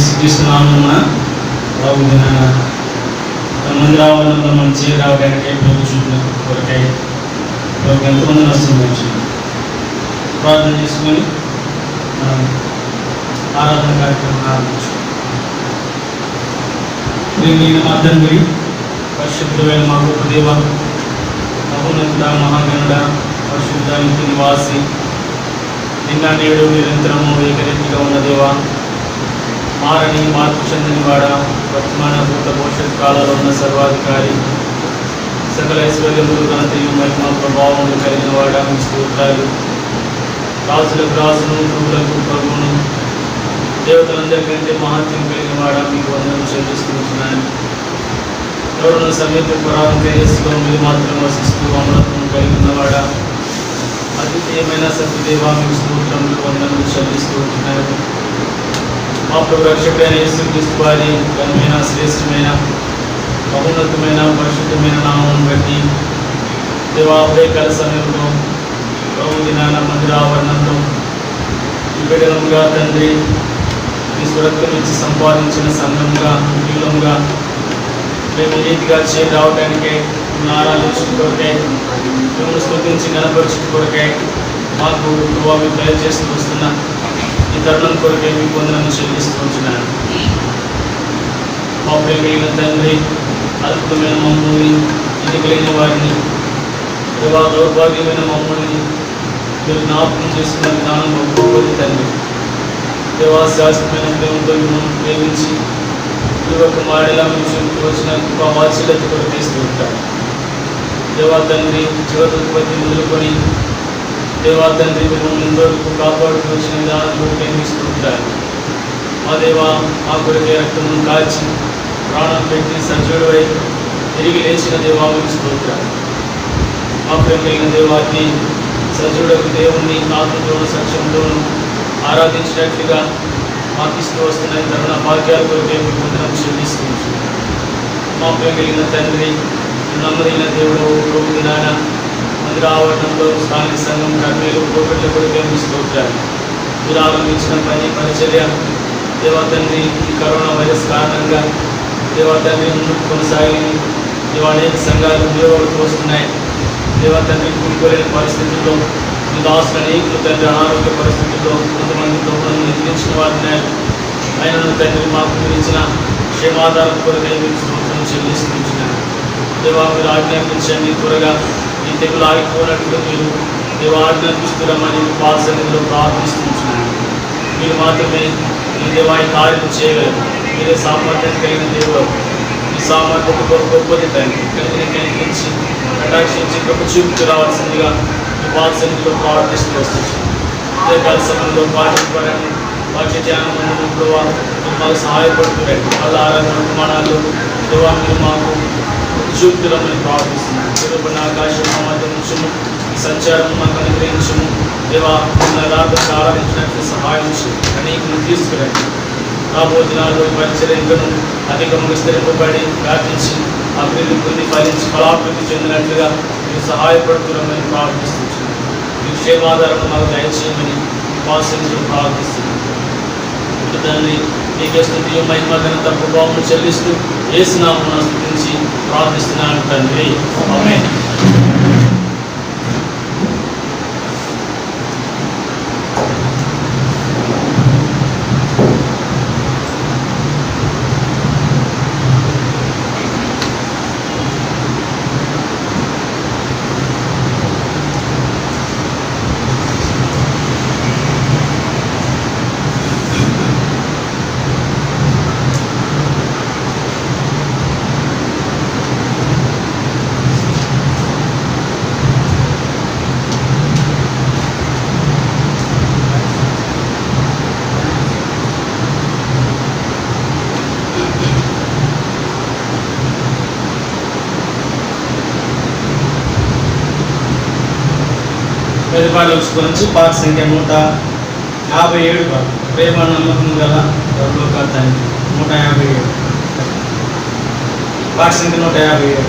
యేసుక్రీస్తునామమున బాగుందిన మంది రావాలన్నా మనం చేరి రావడానికి ప్రభు చూపిన కొరకై ప్రభు ఎంతమంది వస్తుంది ప్రార్థన చేసుకొని ఆరాధన కార్యక్రమం ఆరంభించాం. నేను మా తండ్రి పరిశుద్ధమైన మా గొప్ప దేవ, మహోన్నతుడ, మహాగణుడ, పరిశుద్ధ నిత్య నివాసి, నిన్న నేడు నిరంతరము ఏకరీతిగా ఉన్న దేవ, మారని మార్పు చెందని వాడ, వర్తమాన భూత భవిష్యత్ కాలంలో ఉన్న సర్వాధికారి, సకల ఐశ్వర్యములు ఘనతయు మహిమ ప్రభావములు కలిగిన వాడ, మీ స్తోత్రాలు. రాజులకు రాజును, ప్రభువులకు ప్రభువును, దేవతలందరికంటే మహత్యం కలిగిన వాడ, మీకు వందనం చెల్లిస్తున్నాను. ఎవరున్న సమేత పురాణం తేజస్సులో మీరు మాత్రం వసిస్తూ అమరత్వం కలిగి ఉన్నవాడ, అద్వితీయమైన సత్యదేవ, మీకు స్తోత్రములు వందనములు చెల్లిస్తూ ఉంటున్నారు. మా ప్రభు రక్షకుడైన యేసుక్రీస్తు వారి ఘనమైన, శ్రేష్టమైన, మహోన్నతమైన, పరిశుద్ధమైన నామమును బట్టి దేవా, ఉదయకాల సమయంలో ప్రభు దినాన మందిర ఆవరణంలో విభిన్నంగా తండ్రి మీ స్వరక్తం ఇచ్చి సంపాదించిన సంఘంగా, మూలంగా మేము నీతిగా చేరి రావడానికే, ఆరాధించడం కొరకే, మిమ్మల్ని స్తుతించి గణపరచడం కొరకే మాకు ప్రభావం దయచేస్తూ వస్తున్న ఈ తరుణం కొరకే మీకు వందనము చెల్లిస్తూ ఉంటున్నాను. మా ప్రియమైన తండ్రి, అద్భుతమైన మమ్మల్ని, ఇది కలిగిన వారిని, ప్రభా దౌర్భాగ్యమైన మమ్మల్ని మీరు జ్ఞాపకం చేసుకున్న విధానం గొప్పది తండ్రి. దేవా, శాశ్వతమైన ప్రేమతో మిమ్మల్ని ప్రేమించి ఈ యొక్క మాడిలా మీరు చూపుతూ వచ్చిన వాత్సల్యత కూడా తీస్తూ ఉంటారు. దేవా తండ్రి, జీవోత్పత్తి మొదలుకొని దేవా తండ్రి మిమ్మల్ని ఇంతవరకు కాపాడుతూ వచ్చిన విధానం కూడా ప్రేమిస్తూ ఉంటారు. మా దేవా, మా కొరకే రక్తమును కాల్చి ప్రాణం పెట్టి సజీవుడై తిరిగి లేచిన దేవా, మీకు స్తోత్రాలు. మా ప్రేమైన దేవాన్ని సజీవుడకు దేవుణ్ణి ఆత్మతోనూ సత్యంతోనూ ఆరాధించినట్లుగా మాకు ఇస్తూ వస్తున్న తరుణ భాగ్యాల కొరకే మీకు వందనం చెల్లిస్తూ ఉంటున్నాను. మా ప్రేమైన తండ్రి, నమ్మదైన దేవుడు ప్రభు దినాన మందిర ఆవరణంలో స్థానిక సంఘం కర్మీలు కోవిడ్ల కొరకే మీ స్తోత్రాలు. మీరు ఆరంభించిన పని పరిచర్య దేవా తండ్రి, ఈ కరోనా వైరస్ కారణంగా దేవా తండ్రి ముందుకు కొనసాగి దేవా అనేక సంఘాలు ఉపయోగాలకు వస్తున్నాయి. దేవా తండ్రి, కూడుకోలేని పరిస్థితుల్లో మీ దాసులు అనేకులు తండ్రి అనారోగ్య పరిస్థితుల్లో కొంతమంది ప్రభుత్వం నిద్రించిన వారిని ఆయన తండ్రి మాకు మీరు ఇచ్చిన క్షేమాధారం కొరకై మీకు స్తోత్రం చెల్లిస్తున్నాను. దేవా, మీరు ఆజ్ఞాపించండి, త్వరగా ఈ తెగులు ఆగిపోయినట్లు మీరు దేవా ఆజ్ఞాపిస్తున్నామని పాద సన్నిధిలో ప్రార్థిస్తున్నాను. మీరు మాత్రమే ఈ దేవా ఈ కార్యం చేయగలరు. మీరే సామర్థ్యం కలిగిన దేవుడు. ఈ సామర్థ్యత గొప్పది తండ్రి. కలిగిన కనిపించి కటాక్షించి గొప్ప చూపుతూ రావాల్సిందిగా ఈ పాద సన్నిధిలో ప్రార్థిస్తూ వస్తున్నాను. ఉదయకాల సమయంలో పాఠ్యపరాన్ని వాక్య ధ్యానం ప్రభావ మీరు మాకు సహాయపడుతురండి. వాళ్ళ ఆరాధన ప్రమాణాలు దేవా మీరు మాకు చూపుతురమని ప్రార్థిస్తున్నాను. తిరుగుబడిన ఆకాశం మా మధ్య ఉంచుము, ఈ సంచారం మాకు అనుగ్రహించము. దేవా, రాత్రికి ఆరాధించినట్లు సహాయం అనేకులు తీసుకురండి. రాబో దినాల్లో పరిచర్యను అధికంగా విస్తరింపబడి వ్యాపించి అభివృద్ధి పొంది ఫలించి ఫలాభివృద్ధి చెందినట్లుగా మీరు సహాయపడుతున్నామని ప్రార్థిస్తున్నాను. మీ క్షేమాధారం మాకు దయచేయమని వాసనలు ప్రార్థిస్తున్నాను. తండ్రి, నీకే స్తుతి మహిమ ఘనత ప్రభావం చెల్లిస్తూ యేసు నామమున స్తుతించి ప్రార్థిస్తున్నాను తండ్రి, ఆమేన్. ప్రతిపాదన గురించి పాఠ సంఖ్య 157 ప్రేమ నమ్మకం గల పరలోకానికి 157 పాఠ సంఖ్య 157.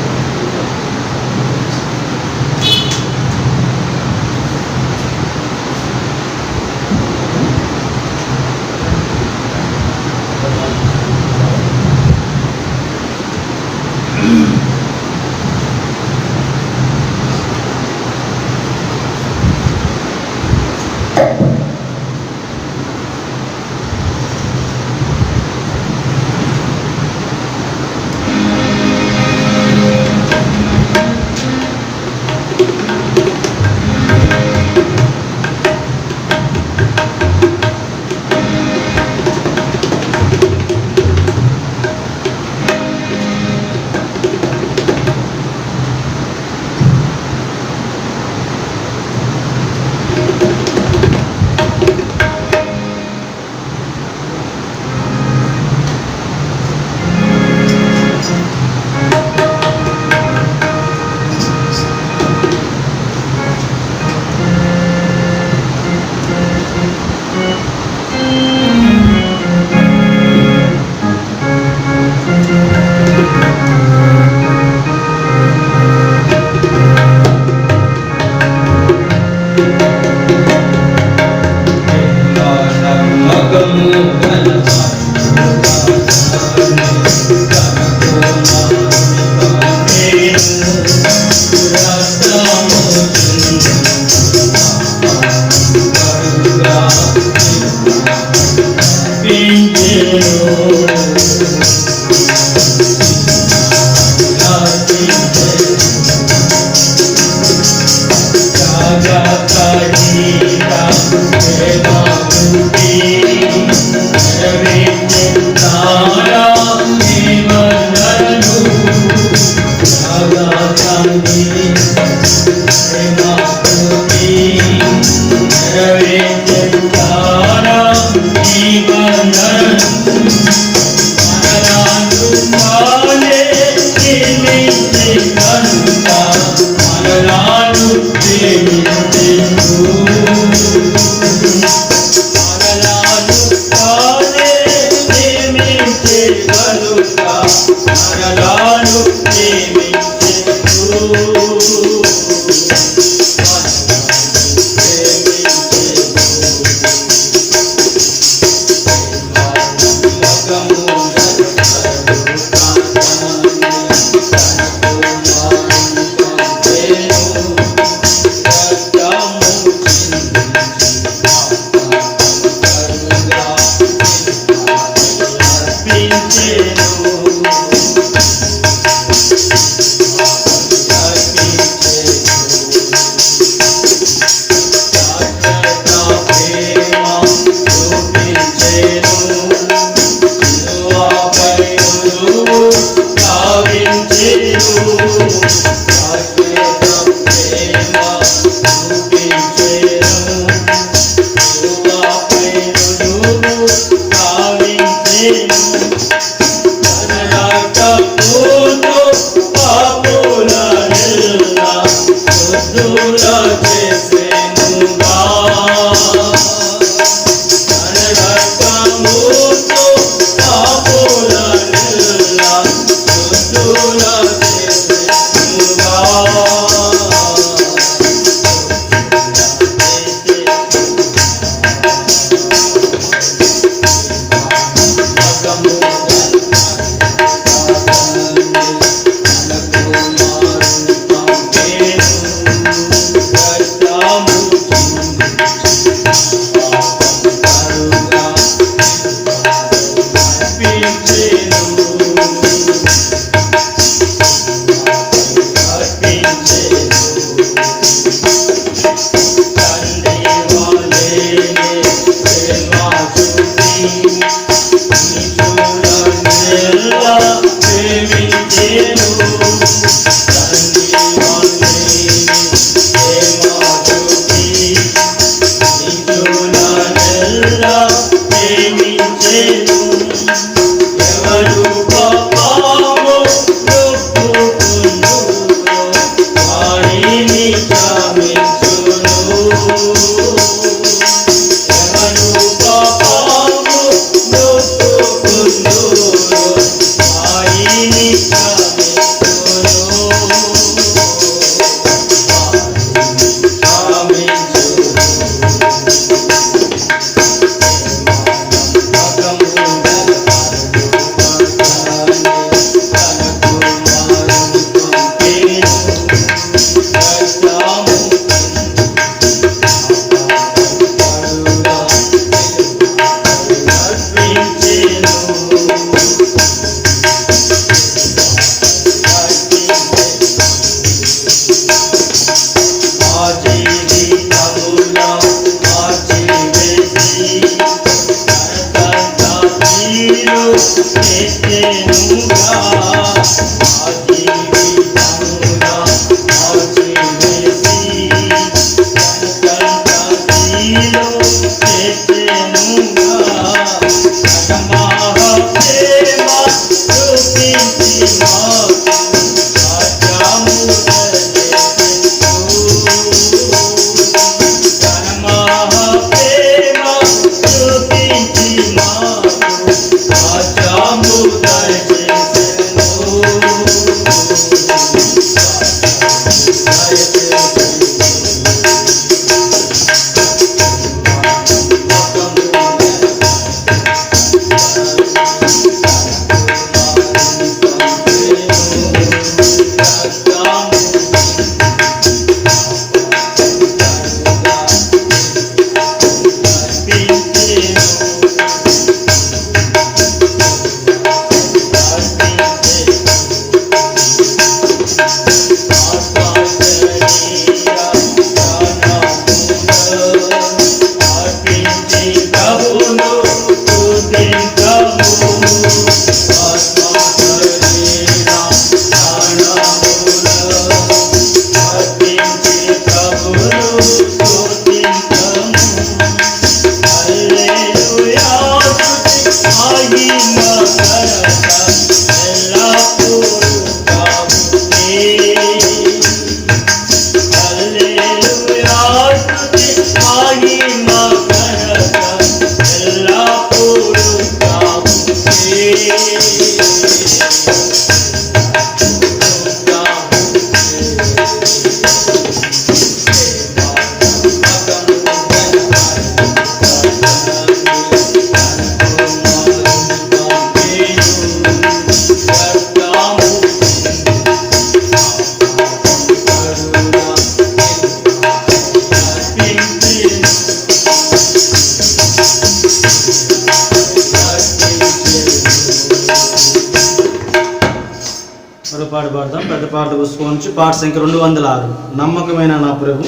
పాట పాడదాం. పెద్ద పాట పుస్తకం పాట సంఖ్య 206. నమ్మకమైన నా ప్రభు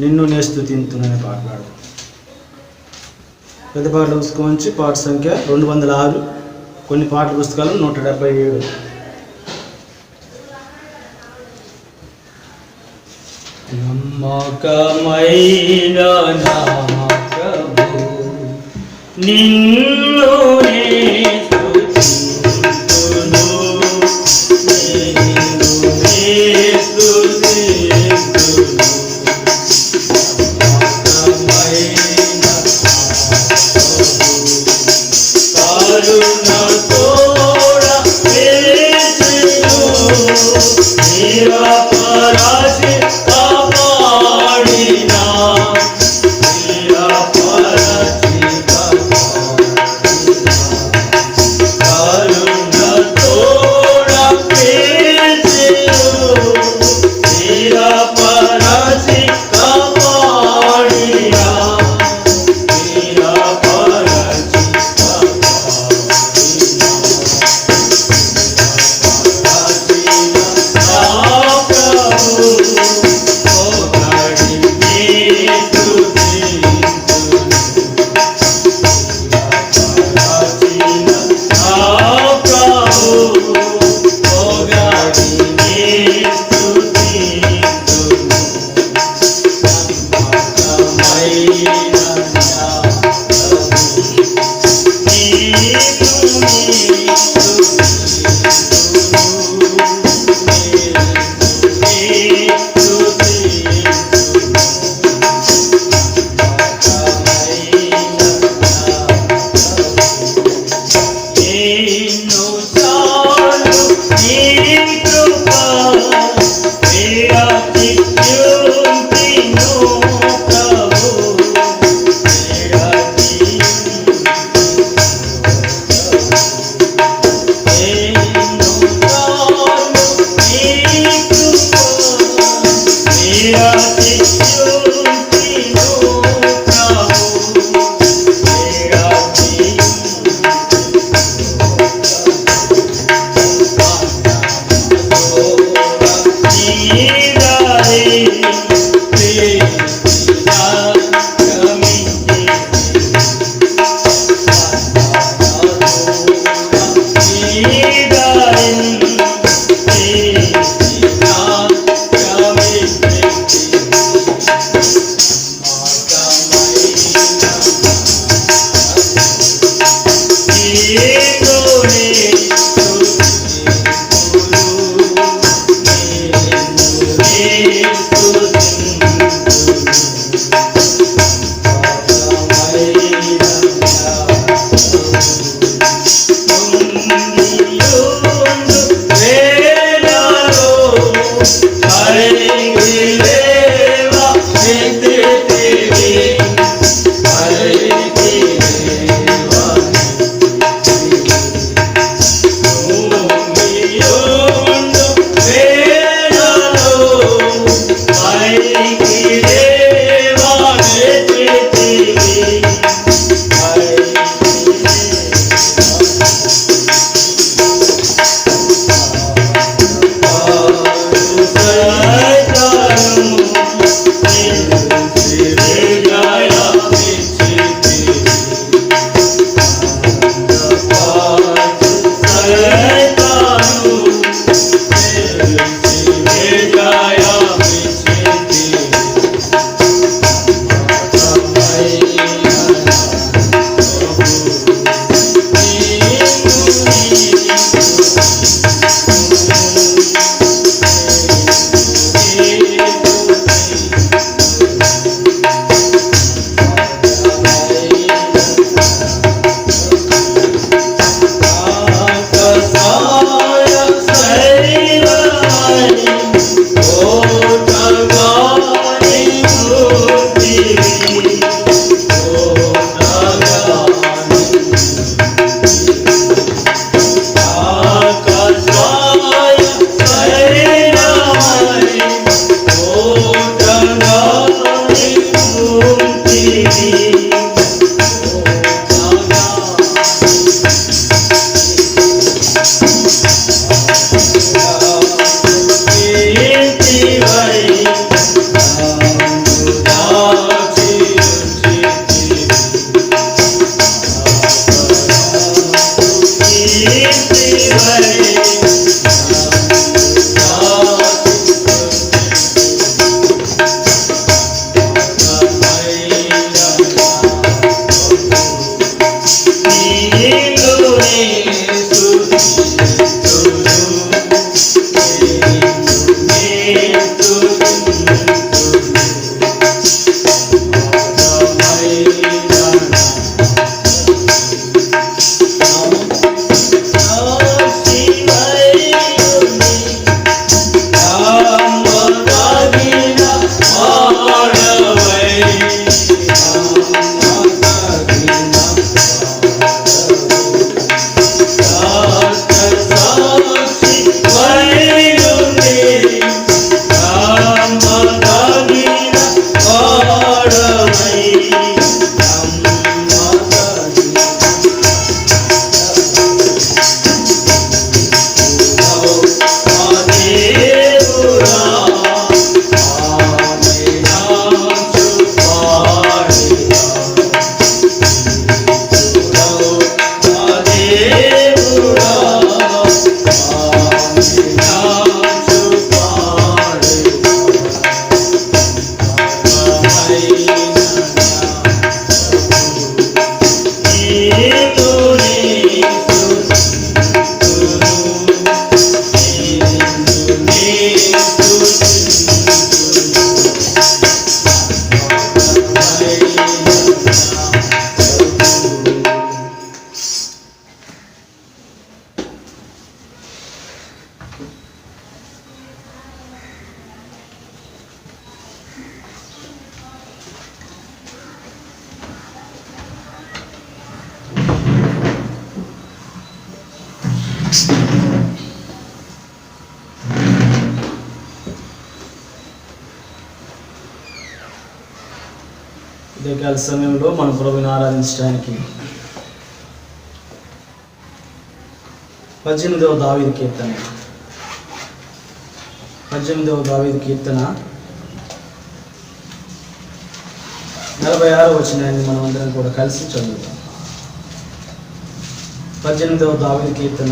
నిన్ను నే స్తుతింతుననే పాట పాడదాం. పెద్ద పాటల పుస్తకం పాట సంఖ్య 206. కొన్ని పాటల పుస్తకాలు 177. నమ్మకమైన నా ప్రభు నిన్ను నే ఉదయకాల సమయంలో మన ప్రభువుని ఆరాధించడానికి 18వ దావీదు కీర్తన 46వ వచనాన్ని మనం అందరం కూడా కలిసి చదువుతాం. 18వ దావీదు కీర్తన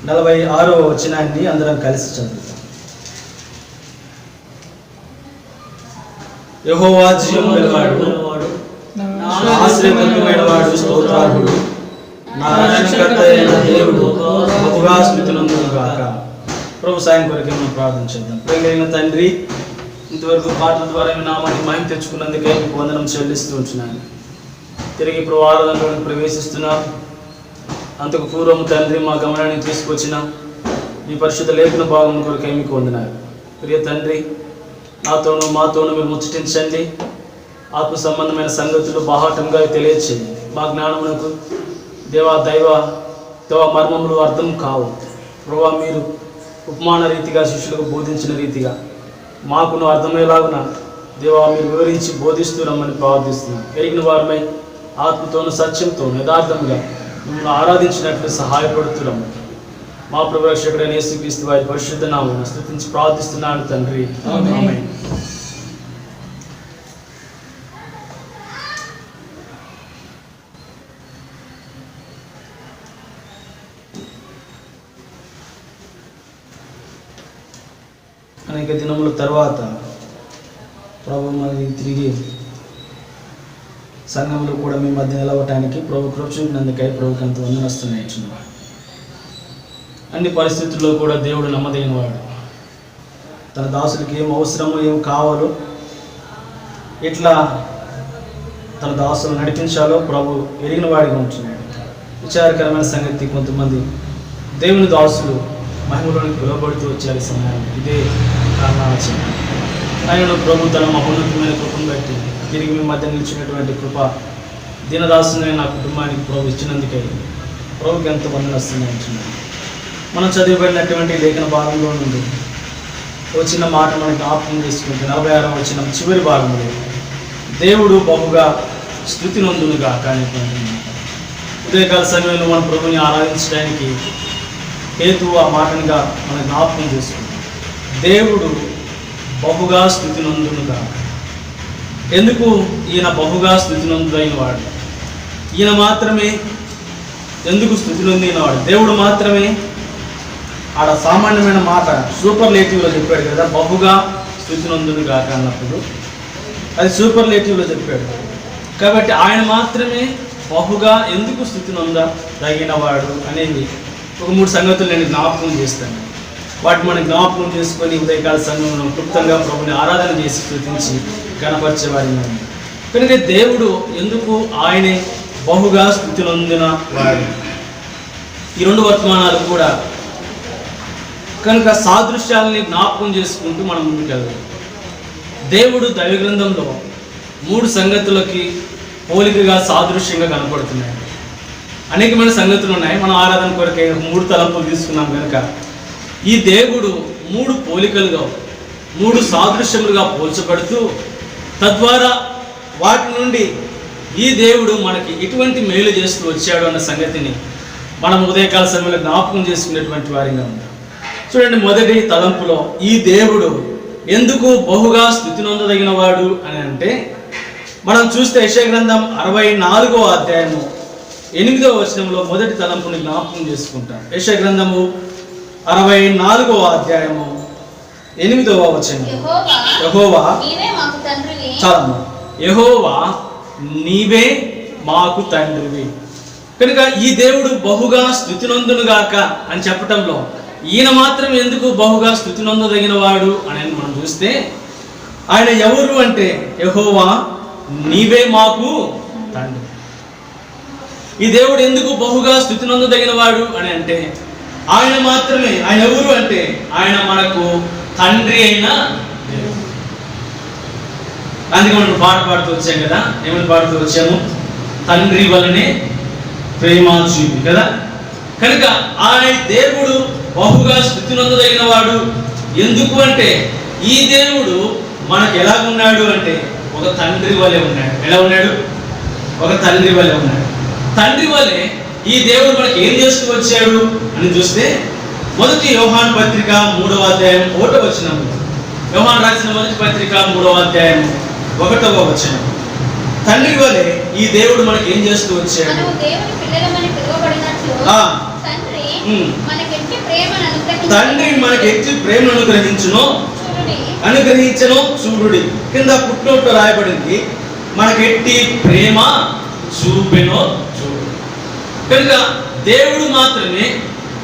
46వ వచనాన్ని అందరం కలిసి చదువుతాం. యెహోవా జీవము గలవాడు, నా ఆశ్రయమైన వాడు, స్తోత్రార్హుడు, నా రక్షణకర్త అయిన దేవుడు బహుగా స్తుతినందును గాక. ప్రభు సాయం కొరకే మనం ప్రార్థన చేద్దాం. ప్రియమైన తండ్రి, ఇంతవరకు పాటల ద్వారా మీ నామాన్ని మహిమ తెచ్చుకున్నందుకే మీకు వందనం చెల్లిస్తూ ఉంటున్నాను. తిరిగి ఇప్పుడు ఆరాధనలోకి ప్రవేశిస్తున్నాం. అంతకు పూర్వము తండ్రి మా గమనాన్ని తీసుకొచ్చిన మీ పరిశుద్ధ లేఖన భాగం కొరకే మీకు వందనాలు. ప్రియ తండ్రి, నాతోనూ మాతోనూ మీరు ముచ్చటించండి. ఆత్మ సంబంధమైన సంగతులు బాహాటంగా తెలియచేయండి. మా జ్ఞానమునకు దేవ మర్మములు అర్థం కావు. ప్రభా, మీరు ఉపమాన రీతిగా శిష్యులకు బోధించిన రీతిగా మాకును అర్థమయ్యేలాగున దేవా మీరు వివరించి బోధిస్తూ రమ్మని ప్రార్థిస్తున్నాం. ఎరిగిన వారమై ఆత్మతోను సత్యంతోను యథార్థంగా మిమ్మల్ని ఆరాధించినట్లు సహాయపడుతున్నాం. మా ప్రభు రక్షకుడైన యేసుక్రీస్తు వారి పరిశుద్ధ నామమున స్తుతించి ప్రార్థిస్తున్నాను తండ్రి, ఆమేన్. అనేక దినముల తర్వాత ప్రభు మరి తిరిగి సంఘంలో కూడా మీ మధ్య నిలవటానికి ప్రభు కృప చూపినందుకై ప్రభుకి అంత వందనస్తున్నాయి. అన్ని పరిస్థితుల్లో కూడా దేవుడు నమ్మదగిన వాడు. తన దాసులకి ఏం అవసరమో ఏం కావాలో ఎట్లా తన దాసులు నడిపించాలో ప్రభు ఎరిగిన వాడిగా ఉంటున్నాడు. విచారకరమైన సంగతి, కొంతమంది దేవుని దాసులు మహిమలోనికి పిలువబడుతూ వచ్చారు సమయం. ఇదే కారణాచరణ. ఆయన ప్రభు తన మహోన్నతమైన కృపను బట్టి తిరిగి మీ మధ్య నిలిచినటువంటి కృప దీనదాసుని నా కుటుంబానికి ప్రభు ఇచ్చినందుకై ప్రభుకి ఎంత వందనస్తున్నాయి. మనం చదివబడినటువంటి లేఖన భాగంలో నుండి వచ్చిన మాట మనం జ్ఞాపకం చేసుకుంటే 46వ వచనం చివరి భాగంలో దేవుడు బహుగా స్తుతి నొందునుగా. కానీ ఉదయకాల సమయంలో మన ప్రభుని ఆరాధించడానికి హేతు ఆ మాటనిగా మనం జ్ఞాపకం చేసుకుంటాం. దేవుడు బహుగా స్తుతి నొందునుగా. ఎందుకు ఈయన బహుగా స్తుతి నొందుదైన వాడు? ఈయన మాత్రమే ఎందుకు స్థుతి నొందినవాడు. దేవుడు మాత్రమే ఆడ సామాన్యమైన మాట సూపర్లేటివ్లో చెప్పాడు కదా, బహుగా స్థుతి నొందును గాక అన్నప్పుడు అది సూపర్లేటివ్లో చెప్పాడు. కాబట్టి ఆయన మాత్రమే బహుగా ఎందుకు స్థుతి నొంద తగినవాడు అనేది ఒక 3 సంగతులు నేను జ్ఞాపకం చేస్తాను. వాటి మనం జ్ఞాపకం చేసుకొని ఉదయకాల సంఘంలో క్లుప్తంగా ప్రభుని ఆరాధన చేసి స్తుతించి కనపరిచేవాడిని. కనుక దేవుడు ఎందుకు ఆయనే బహుగా స్థుతి నొందిన వాడు. ఈ 2 వర్తమానాలు కూడా కనుక సాదృశ్యాలని జ్ఞాపకం చేసుకుంటూ మనం ముందుకెళ్దాం. దేవుడు దైవ గ్రంథంలో 3 సంగతులకి పోలికగా సాదృశ్యంగా కనపడుతున్నాయి. అనేకమైన సంగతులు ఉన్నాయి. మనం ఆరాధన కొరకే 3 తలంపులు తీసుకున్నాం కనుక ఈ దేవుడు 3 పోలికలుగా 3 సాదృశ్యములుగా పోల్చబడుతూ తద్వారా వాటి నుండి ఈ దేవుడు మనకి ఎటువంటి మేలు చేస్తూ వచ్చాడు అన్న సంగతిని మనం ఉదయకాల సమయంలో జ్ఞాపకం చేసుకునేటువంటి వారిగా ఉన్నాం. చూడండి, మొదటి తలంపులో ఈ దేవుడు ఎందుకు బహుగా స్థుతి నొందదగిన వాడు అని అంటే, మనం చూస్తే యెషయా గ్రంథం 64వ అధ్యాయము 8వ వచనంలో మొదటి తలంపుని జ్ఞాపకం చేసుకుంటాం. యెషయా గ్రంథము 64వ అధ్యాయము 8వ వచనం, యెహోవా చాలమ్మా, యెహోవా నీవే మాకు తండ్రివి. కనుక ఈ దేవుడు బహుగా స్థుతి నొందునుగాక అని చెప్పటంలో ఈయన మాత్రం ఎందుకు బహుగా స్థుతి నొందదగిన వాడు అని మనం చూస్తే, ఆయన ఎవరు అంటే యెహోవా నీవే మాకు తండ్రి. ఈ దేవుడు ఎందుకు బహుగా స్థుతి నొందదగిన వాడు అని అంటే ఆయన మాత్రమే. ఆయన ఎవరు అంటే ఆయన మనకు తండ్రి అయిన దేవుడు. అందుకే మనం పాట పాడుతూ వచ్చాం కదా, ఏమని పాడుతూ వచ్చాము? తండ్రి వలనే ప్రేమ చూపి కదా. కనుక ఆయన దేవుడు బహుగా స్థుతి నొందదగిన వాడు. ఎందుకు అంటే ఈ దేవుడు మనకు ఎలా ఉన్నాడు అంటే ఒక తండ్రి వలె ఉన్నాడు. ఎలా ఉన్నాడు? ఒక తండ్రి వలె ఉన్నాడు. తండ్రి వలె ఈ దేవుడు మనకి ఏం చేస్తూ వచ్చాడు అని చూస్తే, మొదటి యోహాను పత్రిక 3వ అధ్యాయం 1వ వచనం, యోహాను రాసిన మొదటి పత్రిక 3వ అధ్యాయం 1వ వచనం, తండ్రి వలె ఈ దేవుడు మనకి ఏం చేస్తూ వచ్చాడు? తండ్రి మనకి ఎట్టి ప్రేమను అనుగ్రహించను చూడుడి. కింద పుట్టినట్టు రాయబడింది, మనకి ఎట్టి ప్రేమ చూపెనో చూడు. కనుక దేవుడు మాత్రమే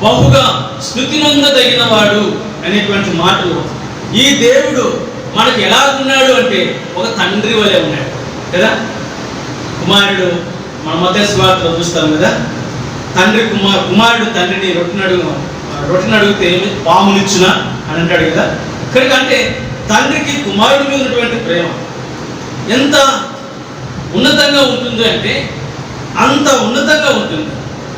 బహుగా స్తుతి నొందదగిన వాడు అనేటువంటి మాటలు. ఈ దేవుడు మనకి ఎలా ఉన్నాడు అంటే ఒక తండ్రి వలె ఉన్నాడు కదా. కుమారుడు మన మత్తయి సువార్తలో చూస్తాం కదా, తండ్రి కుమారుడు తండ్రిని రొట్టెని అడిగితే పామునిచ్చునా అని అంటాడు కదా. కనుక అంటే తండ్రికి కుమారుడి మీద ఉన్నటువంటి ప్రేమ ఎంత ఉన్నతంగా ఉంటుంది అంటే అంత ఉన్నతంగా ఉంటుంది.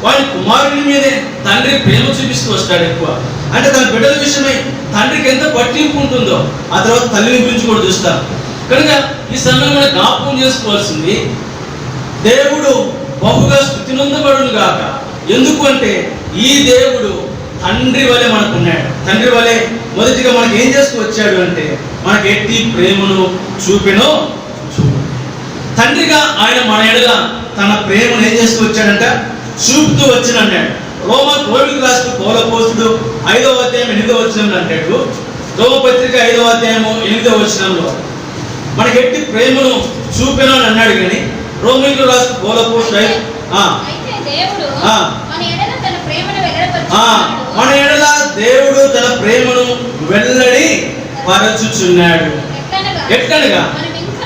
వాడి కుమారుడి మీదే తండ్రి ప్రేమ చూపిస్తూ వస్తాడు ఎక్కువ. అంటే తన బిడ్డల విషయమై తండ్రికి ఎంత పట్టింపు ఉంటుందో ఆ తర్వాత తల్లిని గురించి కూడా చూస్తాం. కనుక ఈ సమయంలో జ్ఞాపకం చేసుకోవాల్సింది, దేవుడు బహుగా స్తుతి నొందబడును గాక. ఎందుకు అంటే ఈ దేవుడు తండ్రి వలె మనకు ఉన్నాడు. తండ్రి వలె మొదటిగా మనకి ఏం చేస్తూ వచ్చాడు అంటే మనకి ఎట్టి ప్రేమను చూపెనో చూడు. తండ్రిగా ఆయన మన ఎడల తన ప్రేమను ఏం చేస్తూ వచ్చాడంట? చూపుతూ వచ్చిన అన్నాడు. రోమిలకు రాస్తూ పౌలపోస్తుడు 5వ అధ్యాయం 8వ వచనంలో అంటాడు, రోమపత్రిక 5వ అధ్యాయం 8వ వచనంలో మనకి ఎట్టి ప్రేమను చూపెను అని అన్నాడు. కానీ రోమిలకు రాస్తూ పౌలపోస్తుడు మన ఎడల దేవుడు తన ప్రేమను వెల్లడి పరచుచున్నాడు. ఎట్లనగా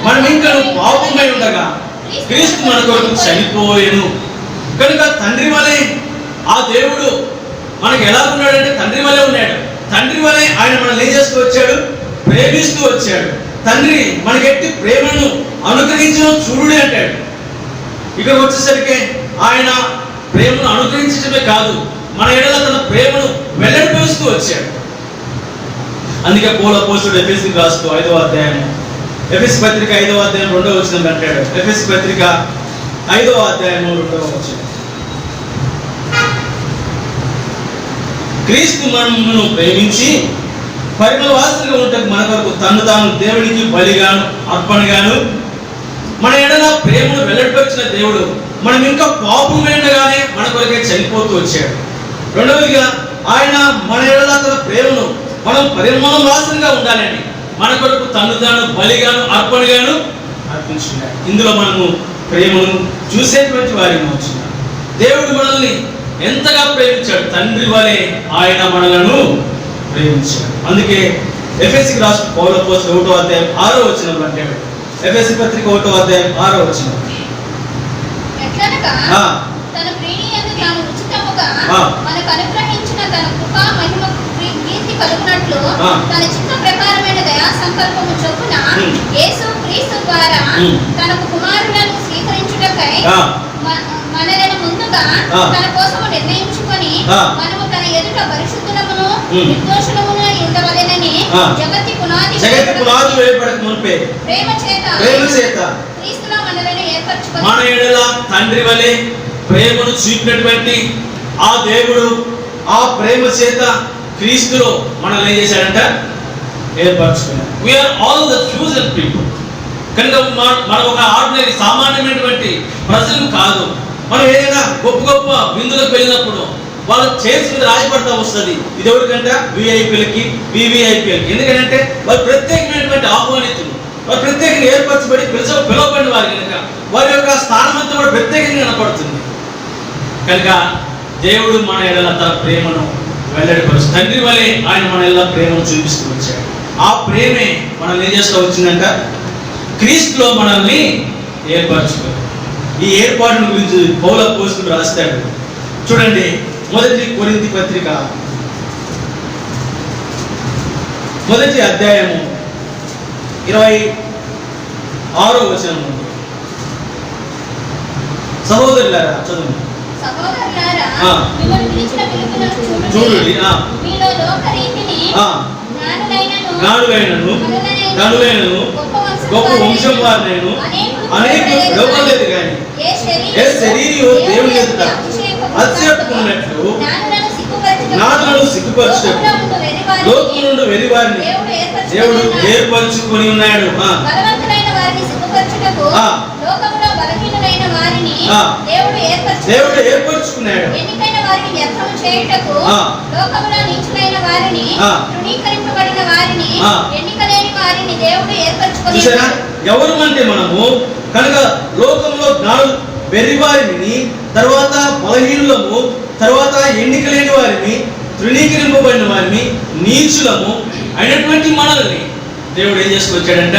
మనం ఇంకా పాపమై ఉండగా క్రీస్తు మన కొరకు చనిపోయెను. కనుక తండ్రి వలె ఆ దేవుడు మనకు ఎలా ఉన్నాడంటే తండ్రి వలె ఉన్నాడు. తండ్రి వలె ఆయన మనల్ని ఏం చేస్తూ వచ్చాడు? ప్రేమిస్తూ వచ్చాడు. తండ్రి మనకెట్టి ప్రేమను అనుగ్రహించిన చూడుడి అంటాడు. ఇక్కడ వచ్చేసరికి ఆయన ప్రేమను అనుగ్రహించడమే కాదు, మన ఎడల తన ప్రేమను వెల్లడిపరుస్తూ వచ్చాడు. అందుకే పౌలపోస్తుడు ఎఫెసీకి రాస్తూ 5వ అధ్యాయం, ఎఫెసీ పత్రిక 5వ అధ్యాయం 2వ వచనం అంటాడు. ఎఫెసీ పత్రిక 5వ అధ్యాయం 2వ వచనం, క్రీస్తు మనను ప్రేమించి పరిమళ వాసనగా ఉంటే మన కొరకు తను తాను దేవునికి బలిగాను అర్పణగాను మన ఎడల ప్రేమను వెల్లడిపరిచిన దేవుడు మనం ఇంకా పాపమైనగానే మన కొరకే వెళ్ళిపోతూ వచ్చాడు. రెండవదిగా ఆయన మన ఎడల తన ప్రేమను మనం వాసనగా ఉండాలని మన కొరకు తను తాను బలిగాను అర్పణగాను అర్పించుకున్నాడు. ఇందులో మనము ప్రేమను చూసేటువంటి వారిని వచ్చినాం. దేవుడు మనల్ని ఎంతగా ప్రేమించాడు, తండ్రి వలె ఆయన మనలను ప్రేమించాడు. అందుకే ఎఫెసీకి రాసిన పౌలు అపోస్తలుడు 1వ అధ్యాయం 6వ వచనం అంటాడు. ఎఫెసీ పత్రిక 1వ అధ్యాయం 6వ వచనం. ఎట్లనగా తన ప్రేమయందు తాను ఉచితముగా మనకు అనుగ్రహించిన తన కృపా మహిమ కీర్తి కలుగునట్లు తన చిత్త ప్రకారమైన దయా సంకల్పము చొప్పున యేసు క్రీస్తు ద్వారా తనకు కుమారులను స్వీకరించుటకై మనలను ముందుగా తన కోసము నిర్ణయించుకొని మనము తన ఎదుట పరిశుద్ధులమును నిర్దోషులమును ఉండవలెనని జగతి పునాది వేయబడక మునుపే ప్రేమ చేత క్రీస్తులో మనలను ఏర్పరచుకొని మన ఎడల తండ్రి వలె ప్రేమను చూపినటువంటి ఆ దేవుడు ఆ ప్రేమ చేత క్రీస్తులో మనల్ని ఏం చేశాడంట? ఏర్పరచుకున్నాడు. We are all the chosen people. కనుక మనం ఒక ఆర్డినరీ సామాన్యమైనటువంటి ప్రజలు కాదు. మనం ఏదైనా గొప్ప గొప్ప విందులకు వెళ్ళినప్పుడు వాళ్ళు చేసి రాజపడతా వస్తుంది. ఇది ఎవరికంటే విఐపీలకి వివిఐపీలకి. ఎందుకంటే వాళ్ళు ప్రత్యేకమైనటువంటి ఆహ్వానితులు, వారు ప్రత్యేకంగా ఏర్పరచబడి పిలువబడిన వారు కనుక వారి యొక్క స్థానం అంతా కూడా ప్రత్యేకంగా కనపడుతుంది. కనుక దేవుడు మన ఎడల తన ప్రేమను వెల్లడిపరుచు తండ్రి వలె ఆయన మన ఎడల ప్రేమను చూపిస్తూ వచ్చాడు. ఆ ప్రేమే మనల్ని ఏం చేస్తూ వచ్చిందంట? క్రీస్తులో మనల్ని ఏర్పరచుకో. ఈ ఏర్పాటును గురించి పౌలు అపోస్తలుడు రాస్తాడు. చూడండి, 1 కొరింథీ పత్రిక 1వ అధ్యాయము 26వ వచనం. సహోదరులారా చదువు. సహోదరులారా, మిమ్మల్ని పిలిచిన పిలుపును చూడుడి. మీలో లోకరీతిని జ్ఞానులైనను గొప్ప వంశం వారినైను అనేకులు పిలవలేదు కానీ ఏ శరీరము దేవుని ఎదుట అతిశయపడుతున్నట్లు జ్ఞానులను సిగ్గుపరచుటకు లోకము నుండి వెర్రివారిని దేవుడు ఏర్పరచుకొని ఉన్నాడు. దేవుడు ఏర్పరచుకున్నాడు. ఎన్నికైన వారిని వ్యర్థము చేయుటకు లోకములో నీచులైన వారిని తృణీకరింపబడిన వారిని ఎన్నికలేని వారిని దేవుడు ఏర్పరచుకొని. ఎవరు అంటే మనము కనుక లోకంలో జ్ఞానులు వెర్రివారిని, తర్వాత బలహీనులము, తర్వాత ఎన్నికలేని వారిని, తృణీకరింపబడిన వారిని, నీచులము అయినటువంటి మనల్ని దేవుడు ఏం చేసుకొచ్చాడంట?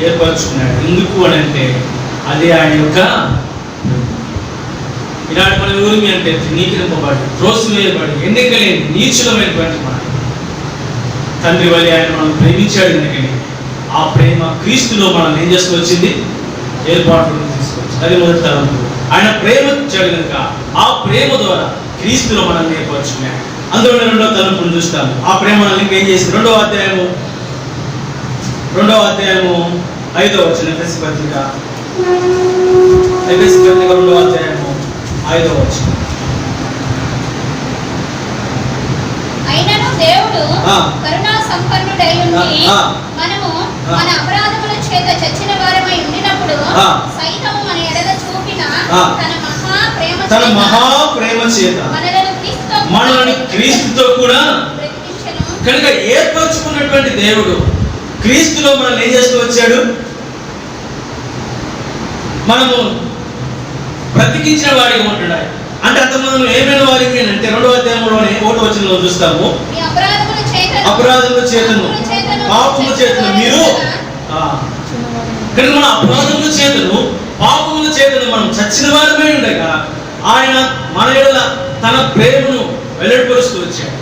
ఏర్పరచుకున్నాడు. ఎందుకు అని అంటే అది ఆయన యొక్క ఈనాడు మన ఊరిమి అంటే తృణీకరింపబడి, త్రోసివేయబడి, ఎన్నికలేని నీచులమైనటువంటి మన తండ్రి వలె ఆయన మనం ప్రేమించాడు. ఎందుకని ఆ ప్రేమ క్రీస్తులో మనల్ని ఏం చేసుకొచ్చింది? ఏర్పాట్లు తీసుకొచ్చింది. అది మొదటి తలంపు. ఆయన ప్రేమ ఇచ్చాడు కనుక ఆ ప్రేమ ద్వారా క్రీస్తులో మనల్ని ఏర్పరచుకున్నాడు. అందులో 2వ తలంపును చూస్తాము. ఆ ప్రేమ మనల్ని ఏం చేసింది? 2వ అధ్యాయము 5వ వచనం. ఎఫెసీ పత్రిక 2వ అధ్యాయము 5వ వచనం. అయినను దేవుడు కరుణా సంపన్నుడై ఉండి మనము మన అపరాధముల చేత చచ్చిన వారమై ఉండినప్పుడు సైతము మన ఎడల చూపిన తన మహా ప్రేమ చేత మనల్ని క్రీస్తుతో కూడా కనుక ఏర్పరచుకున్నటువంటి దేవుడు క్రీస్తులో మనల్ని ఏం చేస్తూ వచ్చాడు? మనము బ్రతికించిన వాడిగా ఉంటున్నాయి. అంటే అంత మనం ఏమైనా వారికి అంటే 2వ అధ్యాయంలోనే 1వ వచనంలో చూస్తాము. అపరాధముల చేతను పాపముల చేతను మీరు కనుక మన అపరాధముల చేతను పాపముల చేతను మనం చచ్చిన వారమై ఉండగా ఆయన మన ఎడల తన ప్రేమను వెల్లడిపరుస్తూ వచ్చాడు.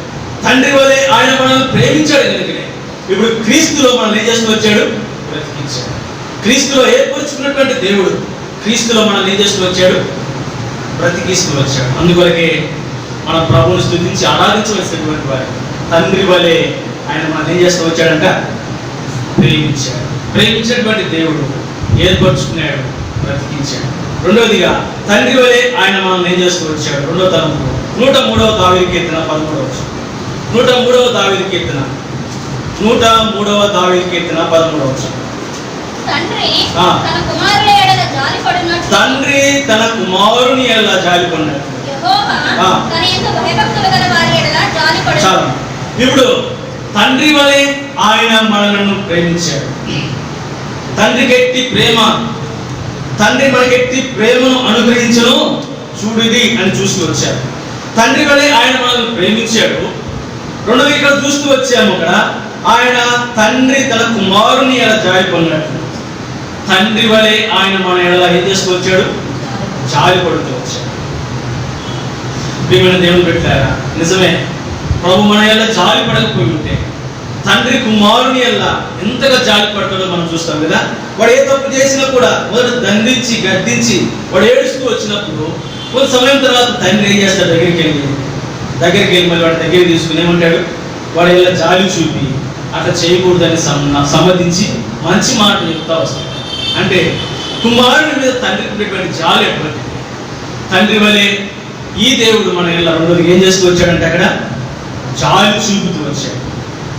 తండ్రి వలె ఆయన మనల్ని ప్రేమించాడు. కనుకనే ఇప్పుడు క్రీస్తులో మనల్ని ఏం చేస్తూ వచ్చాడు? బ్రతికించాడు. క్రీస్తులో ఏర్పరచుకున్నటువంటి దేవుడు క్రీస్తులో మనల్ని ఏం చేస్తూ వచ్చాడు? బ్రతికిస్తూ వచ్చాడు. అందుకొరకే మన ప్రభువుని స్తుతించి ఆరాధించవలసినటువంటి వారు తండ్రి వలె ఆయన మనల్ని ఏం చేస్తూ వచ్చాడంట? ప్రేమించాడు. ప్రేమించినటువంటి దేవుడు ఏర్పరచుకున్నాడు, బ్రతికించాడు. రెండవదిగా తండ్రి వలె ఆయన మనల్ని ఏం చేస్తూ వచ్చాడు? 2వ తలంపు 103వ దావీదు కీర్తన 13వ వచనం. 103వ దావీదు కీర్తన 103వ దావీదు కీర్తన 13వ వచనం. తండ్రి తన కుమారుని ఎడల జాలిపడినట్లు యెహోవా తన యందు భయభక్తులు గల వారి ఎడల జాలిపడును. చాలు. ఇప్పుడు తండ్రి వలె ఆయన మనలను ప్రేమించాడు. తండ్రికి ప్రేమ, తండ్రి మనకెట్టి ప్రేమను అనుగ్రహించను చూడిది అని చూస్తూ వచ్చాడు. తండ్రి వలె ఆయన మనల్ని ప్రేమించాడు. రెండోది ఇక్కడ చూస్తూ వచ్చాము, అక్కడ ఆయన తండ్రి తన కుమారుని ఎలా జాలిపడినట్లు తండ్రి వలె ఆయన మన ఎలా ఏం చేస్తూ వచ్చాడు, జాలిపడుతూ వచ్చాడు. ప్రియమైన దేవుని పెట్టారా, నిజమే, ప్రభు మన ఎలా జాలి పడకపోయి ఉంటే తండ్రి కుమారుని ఎలా ఎంతగా జాలి పడతాడో మనం చూస్తాం కదా. వాడు ఏ తప్పు చేసినా కూడా మొదట దండించి గద్దించి వాడు ఏడుస్తూ వచ్చినప్పుడు కొంత సమయం తర్వాత తండ్రి ఏం చేస్తాడు, దగ్గరికి వెళ్ళి మళ్ళీ వాడి దగ్గరికి తీసుకుని ఏమంటాడు, వాడు ఎలా జాలి చూపి అట్లా చేయకూడదని సమ్మతించి మంచి మాట చెప్తా వస్తాడు. అంటే కుమారుని మీద తండ్రికి ఉండేటువంటి జాలి ఎటువంటి తండ్రి వలె ఈ దేవుడు మన ఎలా రెండోది ఏం చేస్తూ వచ్చాడంటే అక్కడ జాలి చూపుతూ వచ్చాడు.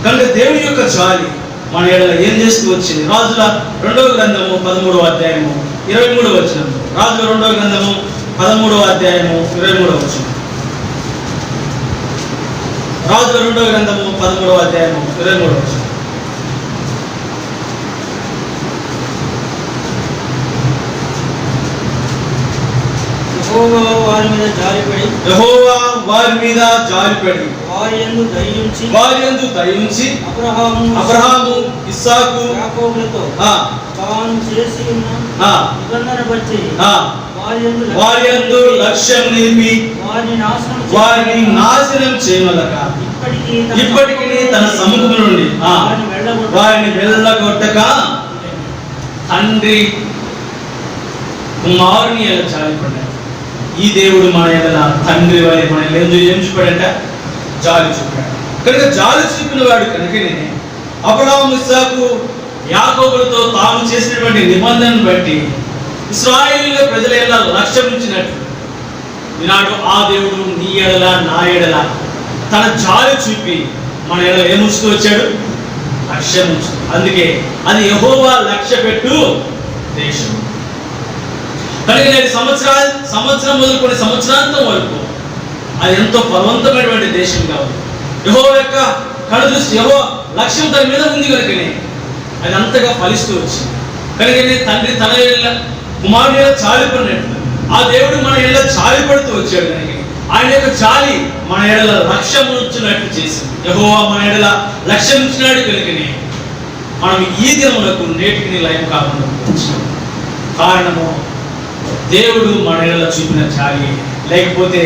కనుక దేవుని యొక్క జాలి మన ఎడల ఏం చేస్తూ వచ్చింది. రాజుల 2వ గ్రంథము 13వ అధ్యాయము 23వ వచనం. రాజుల 2వ గ్రంథము 13వ అధ్యాయము 23వ వచనం. రాజుల 2వ గ్రంథము 13వ అధ్యాయము 23వ వచనం. యెహోవా వారి మీద జాలిపడి వారి యందు దయించి అబ్రహాము ఇస్సాకు యాకోబులతో తాను చేసి ఉన్న నిబంధన బట్టి వారి యందు లక్ష్యం నిలిపి వారిని నాశనం చేయవలక ఇప్పటికీ తన సముఖం నుండి వారిని వెళ్ళగొట్టక తండ్రి కుమారుని ఎలా జాలిపడ్డాడు. ఈ దేవుడు మన ఎడల తండ్రి వలె మన ఏం చూపాడంట, జాలి చూపాడు. కనుక జాలి చూపిన వాడు కనుకనే అబ్రహాము ఇస్సాకు యాకోబులతో తాను చేసినటువంటి నిబంధనను బట్టి ఇశ్రాయేలు ప్రజల ఎడల లక్ష్యం ఉంచినట్లు ఈనాడు ఆ దేవుడు నీ ఎడల నా ఎడల తన జాలి చూపి మన ఎడల ఏముంచుతూ వచ్చాడు, లక్ష్యం ఉంచుతూ. అందుకే అది యెహోవా లక్ష్య పెట్టు దేశం. కనుక నేను సంవత్సరం మొదలుకొని సంవత్సరాంతం వరకు అది ఎంతో ఫలవంతమైనటువంటి దేశం కావాలి. యెహోవా యొక్క కనుదృష్టి, యెహోవా లక్ష్యం దాని మీద ఉంది కనుకనే అది అంతగా ఫలిస్తూ వచ్చింది. కనుకనే తండ్రి తన కుమారుని చాలిపడినట్లు ఆ దేవుడు మన ఎడల చాలిపడుతూ వచ్చాడు. కనుక ఆయన యొక్క చాలి మన ఎడల లక్ష్యం ఉంచినట్లు చేసింది. యెహోవా మన ఎడల లక్ష్యం ఉంచినాడు కనుకనే మనం ఈ దినములకు నేటికి లైవ్ కాకుండా కారణము దేవుడు మన ఎడల చూపిన జాలి. లేకపోతే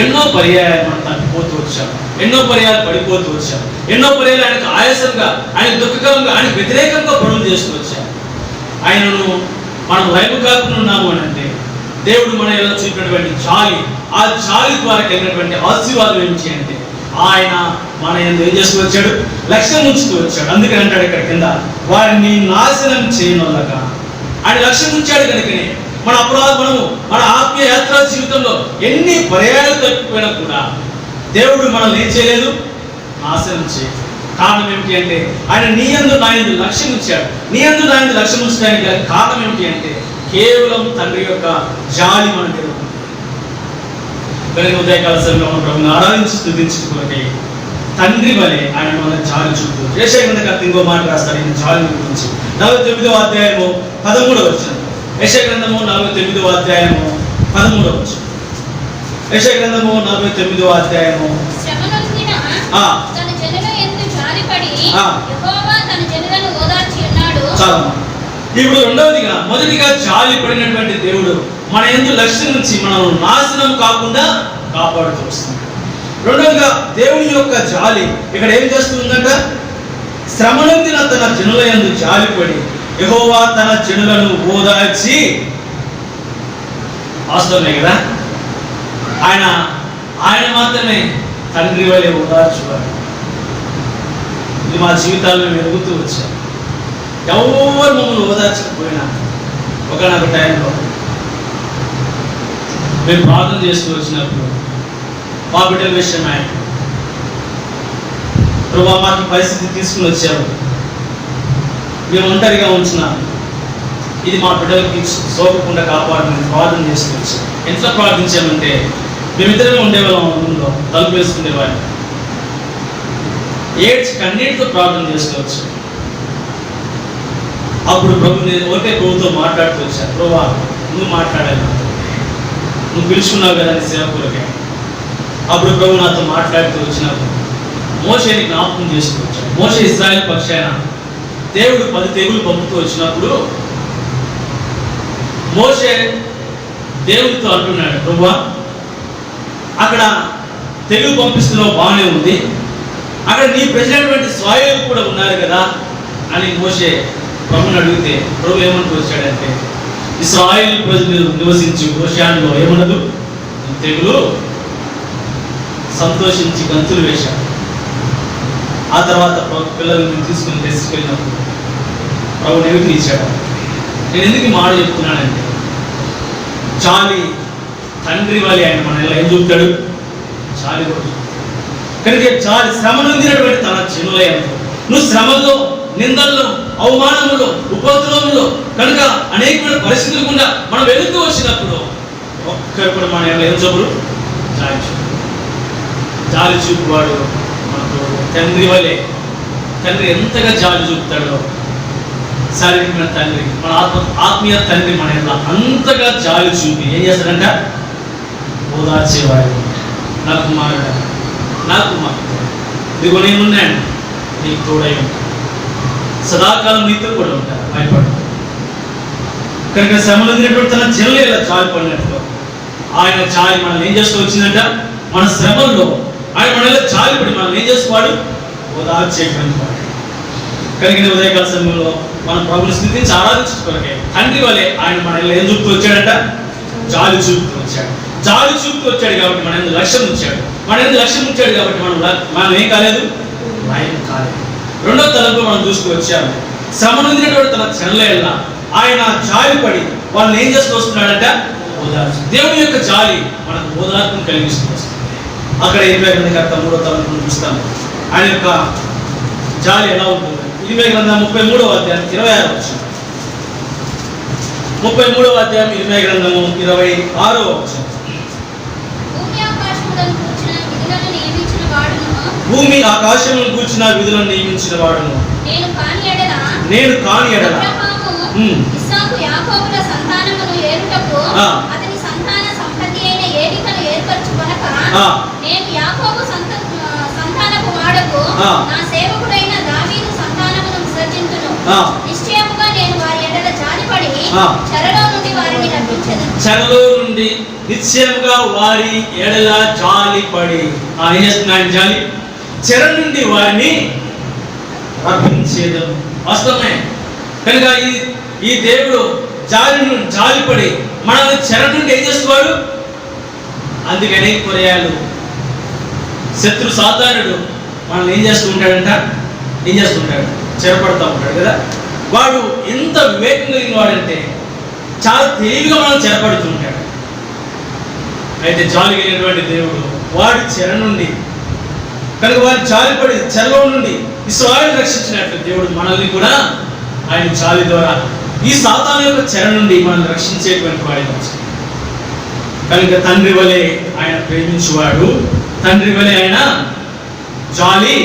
ఎన్నో పర్యాయాలు మనం తప్పిపోతూ వచ్చాం, ఎన్నో పర్యాలు పడిపోతూ వచ్చాం, ఎన్నో పర్యాలు ఆయనకు ఆయాసంగా, ఆయన దుఃఖకరంగా, ఆయన వ్యతిరేకంగా పనులు చేస్తూ వచ్చాం. ఆయనను మనం లైవ్ కాకుండా ఉన్నాము అని అంటే దేవుడు మన ఎడల చూపినటువంటి జాలి, ఆ జాలి ద్వారా కలిగినటువంటి ఆశీర్వాదం ఏమిటి అంటే ఆయన మన యందు ఏం చేస్తూ వచ్చాడు, లక్ష్యం ఉంచుతూ వచ్చాడు. అందుకని అంటాడు ఇక్కడ కింద, వారిని నాశనం చేయనోళ్ళగా ఆయన లక్ష్యం ఉంచాడు. కనుకనే మన అపరాధము, మన ఆత్మీయ యాత్రా జీవితంలో ఎన్ని పర్యాయాలు తప్పిపోయినా కూడా దేవుడు మనల్ని ఏం చేయలేదు, నాశనం చేయలేదు. కారణం ఏమిటి అంటే ఆయన నీ యందు నా యందు లక్ష్యం ఉంచాడు. నీ యందు నా యందు లక్ష్యం ఉంచడానికి కారణం ఏమిటి అంటే కేవలం తండ్రి యొక్క జాలి మన మీద ఉంది. ఉదయకాల సమయంలో ప్రభుని ఆరాధించి స్తుతించుకోవటే తండ్రి వలె ఆయన మన జాలి చూపుతూ యెషయా గ్రంథకర్త ఇంకో మాట రాస్తాడు ఈయన జాలి గురించి. 49వ అధ్యాయము 13వ వచనం. యెషయా గ్రంథము 49వ అధ్యాయము 13వ వచనం. యెషయా గ్రంథము 49వ అధ్యాయము శ్రమనొందిన తన జనుల యందు జాలిపడి యెహోవా తన జనులను ఓదార్చి ఉన్నాడు. చాలు. ఇప్పుడు రెండవదిగా, మొదటిగా జాలి పడినటువంటి దేవుడు మన యందు లక్ష్యం నుంచి మనం నాశనం కాకుండా కాపాడుతూ వస్తుంది. రెండవదిగా దేవుని యొక్క జాలి ఇక్కడ ఏం చేస్తుందంట, శ్రమనొందిన తన జనుల యందు జాలిపడి యెహోవా తన జనులను ఓదార్చి. వాస్తవమే కదా, ఆయన మాత్రమే తండ్రి వలె ఓదార్చువాడు. ఇది మా జీవితాల్లో మేము ఎదుగుతూ వచ్చాం. ఎవరు మమ్మల్ని ఓదార్చకపోయినా ఒకనొక టైంలో మేము ప్రార్థన చేస్తూ వచ్చినప్పుడు మా బిడ్డల విషయమే ప్రభు మాకు పరిస్థితి తీసుకుని వచ్చారు, మేము ఒంటరిగా ఉంచున్నాము, ఇది మా బిడ్డలకి సోకకుండా కాపాడమని ప్రార్థన చేస్తూ వచ్చాం. ఎంత ప్రార్థించామంటే మేమిద్దరమే ఉండేవాళ్ళం రూమ్లో, తలుపు వేసుకునేవాడిని. ఏడ్చి కన్నీటితో ప్రార్థన చేసుకోవచ్చు. అప్పుడు ప్రభు నేను ఒకటే ప్రభుతో మాట్లాడుతూ వచ్చాను. ప్రభువా, నువ్వు మాట్లాడాలి, నువ్వు పిలుచుకున్నావు కదా నీ సేవకులకే. అప్పుడు ప్రభు నాతో మాట్లాడుతూ వచ్చినప్పుడు మోషేని జ్ఞాపకం చేసుకు వచ్చాడు. మోషే ఇశ్రాయేలు పక్షాన దేవుడు 10 తెగులు పంపుతూ వచ్చినప్పుడు మోషే దేవుడితో అంటున్నాడు, ప్రభువా, అక్కడ తెగులు పంపిస్తున్నావు బాగానే ఉంది, అక్కడ నీ ప్రజలైనటువంటి ఇశ్రాయేలు కూడా ఉన్నారు కదా అని మోషే ప్రభుని అడిగితే ప్రభు ఏమంటూ వచ్చాడంటే, ఇశ్రాయేలు ప్రజలు నివసించు గోషానులో ఏమన్నదు తెగులు సంతోషించి గంతులు వేశాడు. ఆ తర్వాత పిల్లల్ని తీసుకుని తీసుకెళ్ళినప్పుడు ప్రభు నెవికి ఇచ్చాడు. నేను ఎందుకు మాట చెప్తున్నానంటే, చాలి తండ్రి వల్ల ఆయన మన ఇలా ఏం చూపుతాడు, చాలి కూడా కనుక చాలి శ్రమ నొందినటువంటి తన చినులయంతో నువ్వు శ్రమల్లో, నిందల్లో, అవమానములో, ఉపద్రవంలో కనుక అనేకమైన పరిస్థితులు గుండా మనం వెళుతూ వచ్చినప్పుడు ఒక్కరు కూడా మన ఏం చూపురు, జాలి చూపువాడు మనకు తండ్రి వలె. తండ్రి ఎంతగా జాలి చూపుతాడో, శారీరకమైన తండ్రి, మన ఆత్మీయ తండ్రి మన ఎలా అంతగా జాలి చూపి ఏం చేస్తాడంట, ఓదార్చేవాడు. నా కుమారుడు, నా కుమార్తె, ఇదిగో నేనున్నాను, నీకు తోడై ఉంటాను, సదాకాలం నీతో కూడా ఉంటాను, భయపడు. కనుక శ్రమలు తినటువంటి తన చెల్లె ఇలా జాలి పడినట్లు ఆయన జాలి మనల్ని ఏం చేస్తూ వచ్చిందంట, మన శ్రమల్లో ఆయన మనలో జాలి పడి మనల్ని ఏం చేసుకోవాడు, ఓదార్చేటువంటి వాడు. కలిగిన ఉదయకాల సమయంలో మన ప్రభుని స్థితించి ఆరాధించుకోలకే తండ్రి వలె ఆయన మనలో ఏం చూపుతూ వచ్చాడంట, జాలి చూపుతూ వచ్చాడు. జాలి చూపుతూ వచ్చాడు కాబట్టి మన ఎందుకు లక్ష్యం ఉంచాడు. మన ఎందుకు లక్ష్యం ఉంచాడు కాబట్టి మనం ఏం కాలేదు, భయం కాలేదు. రెండో తలంపు మనం చూస్తూ వచ్చాము. శ్రమ నొందినటువంటి తన చెల్లెళ్ళ ఆయన జాలి పడి వాళ్ళని ఏం చేస్తూ వస్తున్నాడంట, ఓదార్చు. దేవుని యొక్క జాలి మనకు ఓదార్పును కలిగిస్తూ వస్తుంది. అక్కడ 28వ గ్రంథం 3వ తలంపును చూస్తాము. ఆయన యొక్క జాలి ఎలా ఉంటుంది. 20వ గ్రంథం 33వ అధ్యాయం 26వ వచనం. 33వ అధ్యాయం 20వ గ్రంథము 26వ వచనం. భూమి ఆకాశములను కూర్చిన విధులను నియమించిన వాడును నేను కాని ఎడల ఇస్సాకు యాకోబుల సంతానమును ఏలుటకు అతని సంతాన సంపత్తి అయిన ఏలికను ఏర్పరచుకొనక నేను యాకోబు సంతానపు వాడకు నా సేవకుడైన దావీదు సంతానమును విసర్జింతును. నిశ్చయముగా నేను వారి ఎడల జాలిపడి చెరలో నుండి వారిని రప్పించెదను. చెరలో నుండి నిశ్చయముగా వారి ఎడల జాలిపడి ఏం చేస్తున్నాడు, జాలి చెర నుండి వారిని రప్పించేదను. వాస్తవమే. కనుక ఈ దేవుడు జాలిపడి మనల్ని చెర నుండి ఏం చేస్తున్నాడు. అందుకని కొరయాలు శత్రు సాతానుడు మనల్ని ఏం చేస్తూ ఉంటాడంట, ఏం చేస్తుంటాడు, చెరపడుతూ ఉంటాడు కదా. వాడు ఎంత వివేకం కలిగిన వాడంటే చాలా తెలివిగా మనం చెరపడుతూ ఉంటాడు. అయితే జాలి కలిగినటువంటి దేవుడు వాడి చెర నుండి కనుక వారిని జాలిపడి చెరలో నుండి ఇశ్రాయేలును రక్షించినట్లు దేవుడు మనల్ని కూడా ఆయన జాలి ద్వారా ఈ సాతాను యొక్క చెర నుండి మనల్ని రక్షించేటువంటి వాడి కనుక తండ్రి వలె ఆయన ప్రేమించువాడు, తండ్రి వలె ఆయన జాలి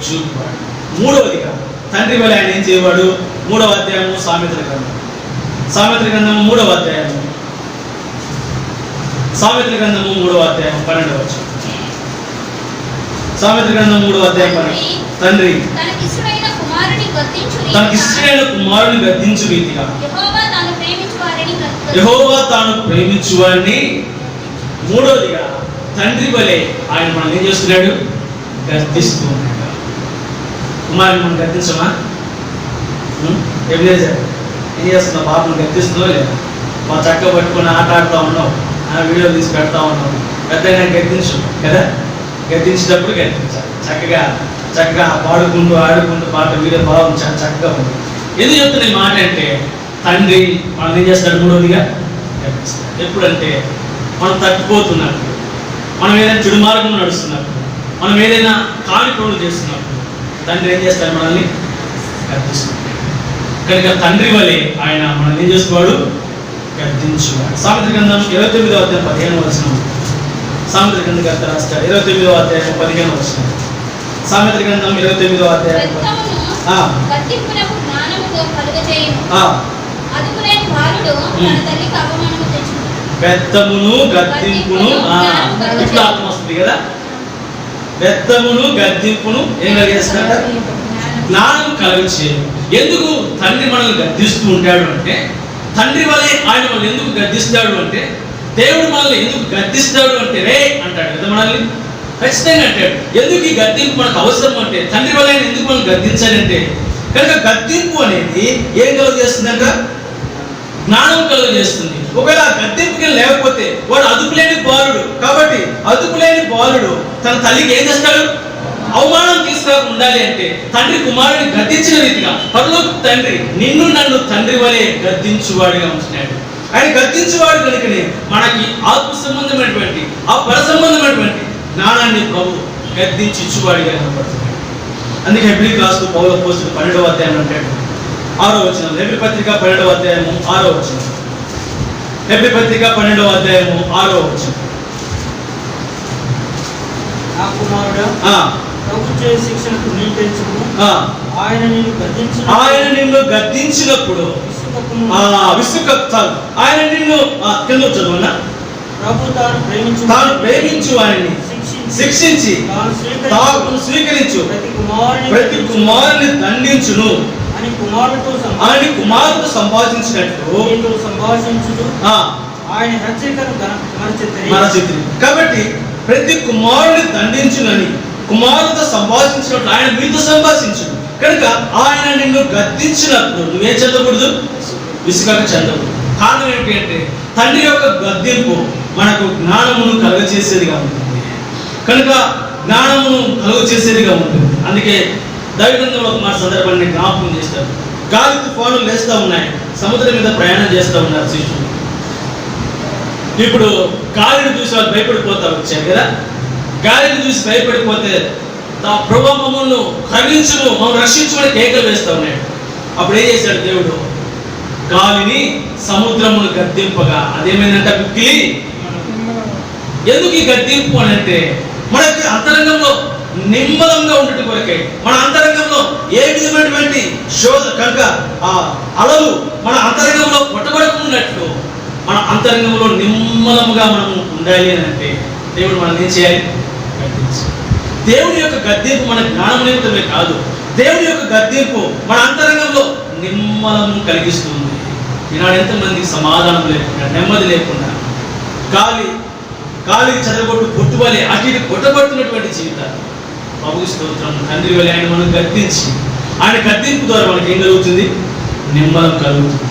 చూపువాడు. మూడవదిగా తండ్రి వలె ఆయన ఏం చేయవాడు. 3వ అధ్యాయము సామెతల గ్రంథం 3వ అధ్యాయము 3వ అధ్యాయం 12వ వచనం. సామెతల గ్రంథం 3వ అధ్యాయం 12. తండ్రి తనకిష్టమైన కుమారుని గద్దించు రీతిగా యెహోవా తాను ప్రేమించు వారిని. మూడవదిగా తండ్రి వలె ఆయన మనం ఏం చేస్తున్నాడు, గద్దిస్తూ ఉన్నాడు. కుమారుని మనం గద్దించమా? ఏం చేస్తున్నావు, బాబుని గద్దిస్తున్నావు లేదా? మా చక్క పట్టుకొని ఆట ఆడుతూ ఉన్నావు, వీడియోలు తీసి పెడతా ఉన్నావు, పెద్దగా గద్దించు కదా. గద్దించేటప్పుడు గద్దించాలి. చక్కగా పాడుకుంటూ ఆడుకుంటూ పాట వీడియో బాగుంది, చాలా చక్కగా ఉంది. ఎందుకు చెప్తున్నా ఈ మాట అంటే, తండ్రి మనం ఏం చేస్తాడు, మూడవదిగా గద్దిస్తాడు. ఎప్పుడంటే మనం తప్పిపోతున్నప్పుడు, మనం ఏదైనా చెడు మార్గంలో నడుస్తున్నప్పుడు, మనం ఏదైనా కాని పనులు చేస్తున్నప్పుడు తండ్రి ఏం చేస్తాడు, మనల్ని గద్దిస్తాడు. కనుక తండ్రి వలె ఆయన మనల్ని ఏం చేస్తున్నాడు, గద్దించువాడు. సామెతల గ్రంథం 29వ అధ్యాయం 15వ వచనం. సామెతల గ్రంథం కర్త రాస్తాడు 29వ అధ్యాయం 15వ వచనం. సామెతల గ్రంథం 29వ అధ్యాయం గద్దింపునకు జ్ఞానముతో కలుగజేయును. ఆ అదుపులేని బాలుడు తన తల్లికి అవమానము తెచ్చును. బెత్తమును గద్దింపును ఇప్పుడు ఆత్మ వస్తుంది కదా. బెత్తమును గద్దింపును ఏం కలిగేస్తాడ? జ్ఞానం కలుగచేయు. ఎందుకు తండ్రి మనల్ని గద్దిస్తూ ఉంటాడు అంటే, తండ్రి వలె ఆయన మనల్ని ఎందుకు గద్దిస్తాడు అంటే, దేవుడు మనల్ని ఎందుకు గద్దిస్తాడు అంటే రే అంటాడు కదా మనల్ని. ఖచ్చితంగా అంటాడు. ఎందుకు ఈ గద్దింపు మనకు అవసరం అంటే, తండ్రి వలె ఆయన ఎందుకు మనం గద్దించాలంటే, కనుక గద్దింపు అనేది ఏం కలుగజేస్తుందంట? జ్ఞానం కలుగజేస్తుంది. ఒకవేళ గద్దింపుకి లేకపోతే వాడు అదుపులేని బాలుడు. కాబట్టి అదుపులేని బాలుడు తన తల్లికి ఏం చేస్తాడు? అవమానం తీసుకురాకుండా ఉండాలి అంటే తండ్రి కుమారుడిని గద్దించిన రీతిగా పరలోక తండ్రి నిన్ను నన్ను తండ్రి వలె గద్దించువాడిగా ఉంటున్నాడు. ఆయన గద్దించువాడు కనుకనే మనకి ఆత్మ సంబంధమైనటువంటి ఆ పర సంబంధమైనటువంటి జ్ఞానాన్ని ప్రభు గద్దించి ఇచ్చువాడిగా కనపడుతున్నాడు. అందుకే హెబ్రీ రాస్తూ పౌలు అపోస్తలుడు 12వ అధ్యాయం అంటాడు 6వ వచనం. హెబ్రీ పత్రిక 12వ అధ్యాయము 6వ వచనం. హెబ్రీ పత్రిక 12వ అధ్యాయము 6వ వచనం. నా కుమారుడా, ప్రభు చే శిక్షణకు నీ తెలుసుకు. ఆయన నిన్ను గద్దించినప్పుడు విసుకత్తాడు. ఆయన నిన్ను కింద చదువునా, ప్రభు తాను ప్రేమించు ఆయన్ని శిక్షించి తాను స్వీకరించు ప్రతి కుమారుని దండించును అని కుమారుడు సంభాషించినట్లు సంభాషించుడు ఆయన హెచ్చరికను మరచితిరి. కాబట్టి ప్రతి కుమారుని దండించునని కుమారుడితో సంభాషించినట్లు ఆయన మీతో సంభాషించు. కనుక ఆయన నిన్ను గద్దించినప్పుడు నువ్వేం చెందకూడదు? విసుగక చెందకూడదు. కారణం ఏంటి అంటే తండ్రి యొక్క గద్దింపు మనకు జ్ఞానమును కలుగచేసేదిగా ఉంటుంది. కనుక జ్ఞానమును కలుగచేసేదిగా ఉంటుంది. అందుకే దైవగ్రంథంలో ఒక మాట సందర్భాన్ని జ్ఞాపకం చేస్తారు. గాలి తుఫానులు లేస్తూ ఉన్నాయి, సముద్రం మీద ప్రయాణం చేస్తూ ఉన్నారు శిష్యులు. ఇప్పుడు గాలిని చూసి వాళ్ళు భయపడిపోతా వచ్చారు కదా. గాలిని చూసి భయపడిపోతే ప్రభువా మమ్మల్ని కరుణించును, మమ్మల్ని రక్షించుకుని కేకలు వేస్తూ ఉన్నాడు. అప్పుడు ఏం చేశాడు దేవుడు? గాలిని సముద్రమును గద్దింపగా అదేమైందంట మిక్కిలి. ఎందుకు ఈ గద్దింపు అని అంటే మనకి అంతరంగంలో నిమ్మలంగా ఉండటం కొరకే. మన అంతరంగంలో ఏ విధమైనటువంటి శోధ కనుక ఆ అలలు మన అంతరంగంలో కొట్టబడకున్నట్లు మన అంతరంగంలో నిమ్మలముగా మనము ఉండాలి అని అంటే దేవుడు మనం ఏం చేయాలి? గద్దించాలి. దేవుని యొక్క గద్దింపు మన జ్ఞానం నిమిత్తమే కాదు, దేవుని యొక్క గద్దింపు మన అంతరంగంలో నిమ్మలము కలిగిస్తుంది. ఈనాడు ఎంతమందికి సమాధానం లేకుండా, నెమ్మది లేకుండా, గాలికి చదరగొట్టు పొట్టువలే అటు ఇటు కొట్టబడుతున్నటువంటి జీవితాలు. ప్రభువు స్తోత్రం. తండ్రి వలె ఆయన మనం గద్దించి ఆయన గద్దింపు ద్వారా మనకి ఏం కలుగుతుంది? నిమ్మలం కలుగుతుంది.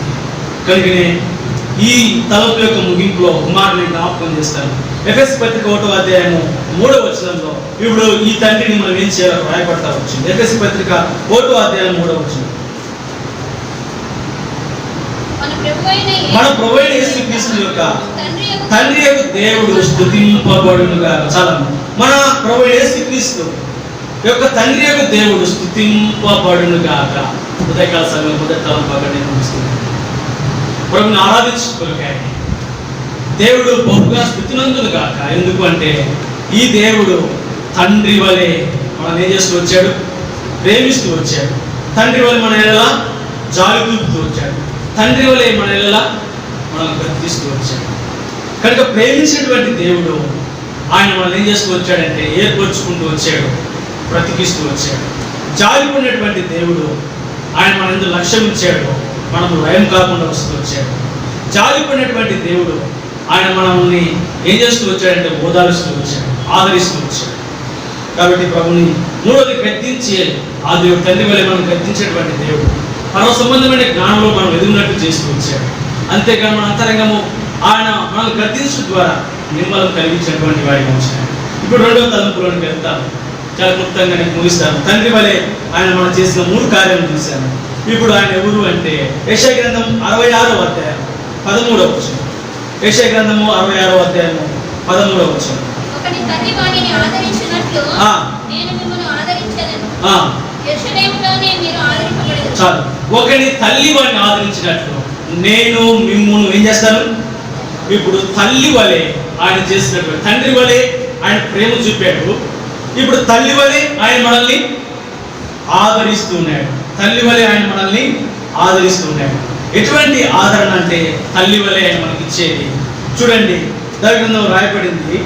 కనుకనే ఈ తలపు యొక్క ముగింపులో ఒక మాట నేను జ్ఞాపకం చేస్తాను. ఎఫెసీ పత్రిక 1వ అధ్యాయము 3వ వచనంలో ఇప్పుడు ఈ తండ్రిని మనం ఏం చేయాలో రాయబడతా వచ్చింది. ఎఫెసీ పత్రిక 1వ అధ్యాయం 3వ వచనం. మన ప్రభువైన యేసుక్రీస్తు యొక్క తండ్రి యొక్క దేవుడు స్తుతింపబడునుగా. చాలా మన ప్రభువైన యేసుక్రీస్తు యొక్క తండ్రి యొక్క దేవుడు స్తుతింపబడునుగాక. ఉదయకాల సమయం మొదటి తలంపగా నేను ముగిస్తున్నాను. ప్రభుని ఆరాధించుకోలేక దేవుడు బహుగా స్థుతినందును గాక. ఎందుకు అంటే ఈ దేవుడు తండ్రి వలె మనం ఏం చేస్తూ వచ్చాడు? ప్రేమిస్తూ వచ్చాడు. తండ్రి వలె మన ఎలా జాలి చూపుతూ వచ్చాడు. తండ్రి వలె మన ఎలా మనం గద్దిస్తూ వచ్చాడు. కనుక ప్రేమించినటువంటి దేవుడు ఆయన మనల్ని ఏం చేస్తూ వచ్చాడంటే ఏర్పరచుకుంటూ వచ్చాడు, బ్రతికిస్తూ వచ్చాడు. జాలిపడినటువంటి దేవుడు ఆయన మన ఎందుకు లక్ష్యం ఇచ్చాడు, మనం లయం కాకుండా వస్తూ వచ్చాడు. జాలిపడినటువంటి దేవుడు ఆయన మనల్ని ఏం చేస్తూ వచ్చాడంటే ఓదారుస్తూ వచ్చాడు, ఆదరిస్తూ వచ్చాడు. కాబట్టి ప్రభుని మూడోది గద్దించి ఆ దేవుడు తండ్రి వలె మనం గద్దించేటువంటి దేవుడు పరమ సంబంధమైన జ్ఞానంలో మనం ఎదుగునట్టు చేస్తూ వచ్చాడు. అంతేకాని మన అంతరంగము ఆయన మనల్ని గద్దించడం ద్వారా నిమ్మలం కలిగించినటువంటి వాడిగా వచ్చాడు. ఇప్పుడు రెండవ తలంపులోనికి వెళ్తాను, చాలా క్లుప్తంగా నేను ముగిస్తాను. తండ్రి వలె ఆయన మనం చేసిన 3 కార్యాలను చూశాను. ఇప్పుడు ఆయన ఎవరు అంటే యెషయా గ్రంథం 66వ అధ్యాయం 13వ వచనం. యెషయా గ్రంథము 66వ అధ్యాయం 13వ వచనం. ఒకని తల్లి వానిని ఆదరించినట్లు నేను మిమ్మల్ని ఆదరించెదను. యెరూషలేములోనే మీరు ఆదరింపబడెదరు. చాలు. ఒకని తల్లి వాడిని ఆదరించినట్లు నేను మిమ్మల్ని ఏం చేస్తాను? ఇప్పుడు తల్లి వలె ఆయన చేసినటువంటి తండ్రి వలె ఆయన ప్రేమ చూపాడు. ఇప్పుడు తల్లి వలె ఆయన మనల్ని ఆదరిస్తున్నాడు. తల్లి వలె ఆయన మనల్ని ఆదరిస్తున్నాడు. ఎటువంటి ఆదరణ అంటే తల్లి వలె ఆయన మనకి ఇచ్చేది. చూడండి, దైవ గ్రంథంలో రాయబడింది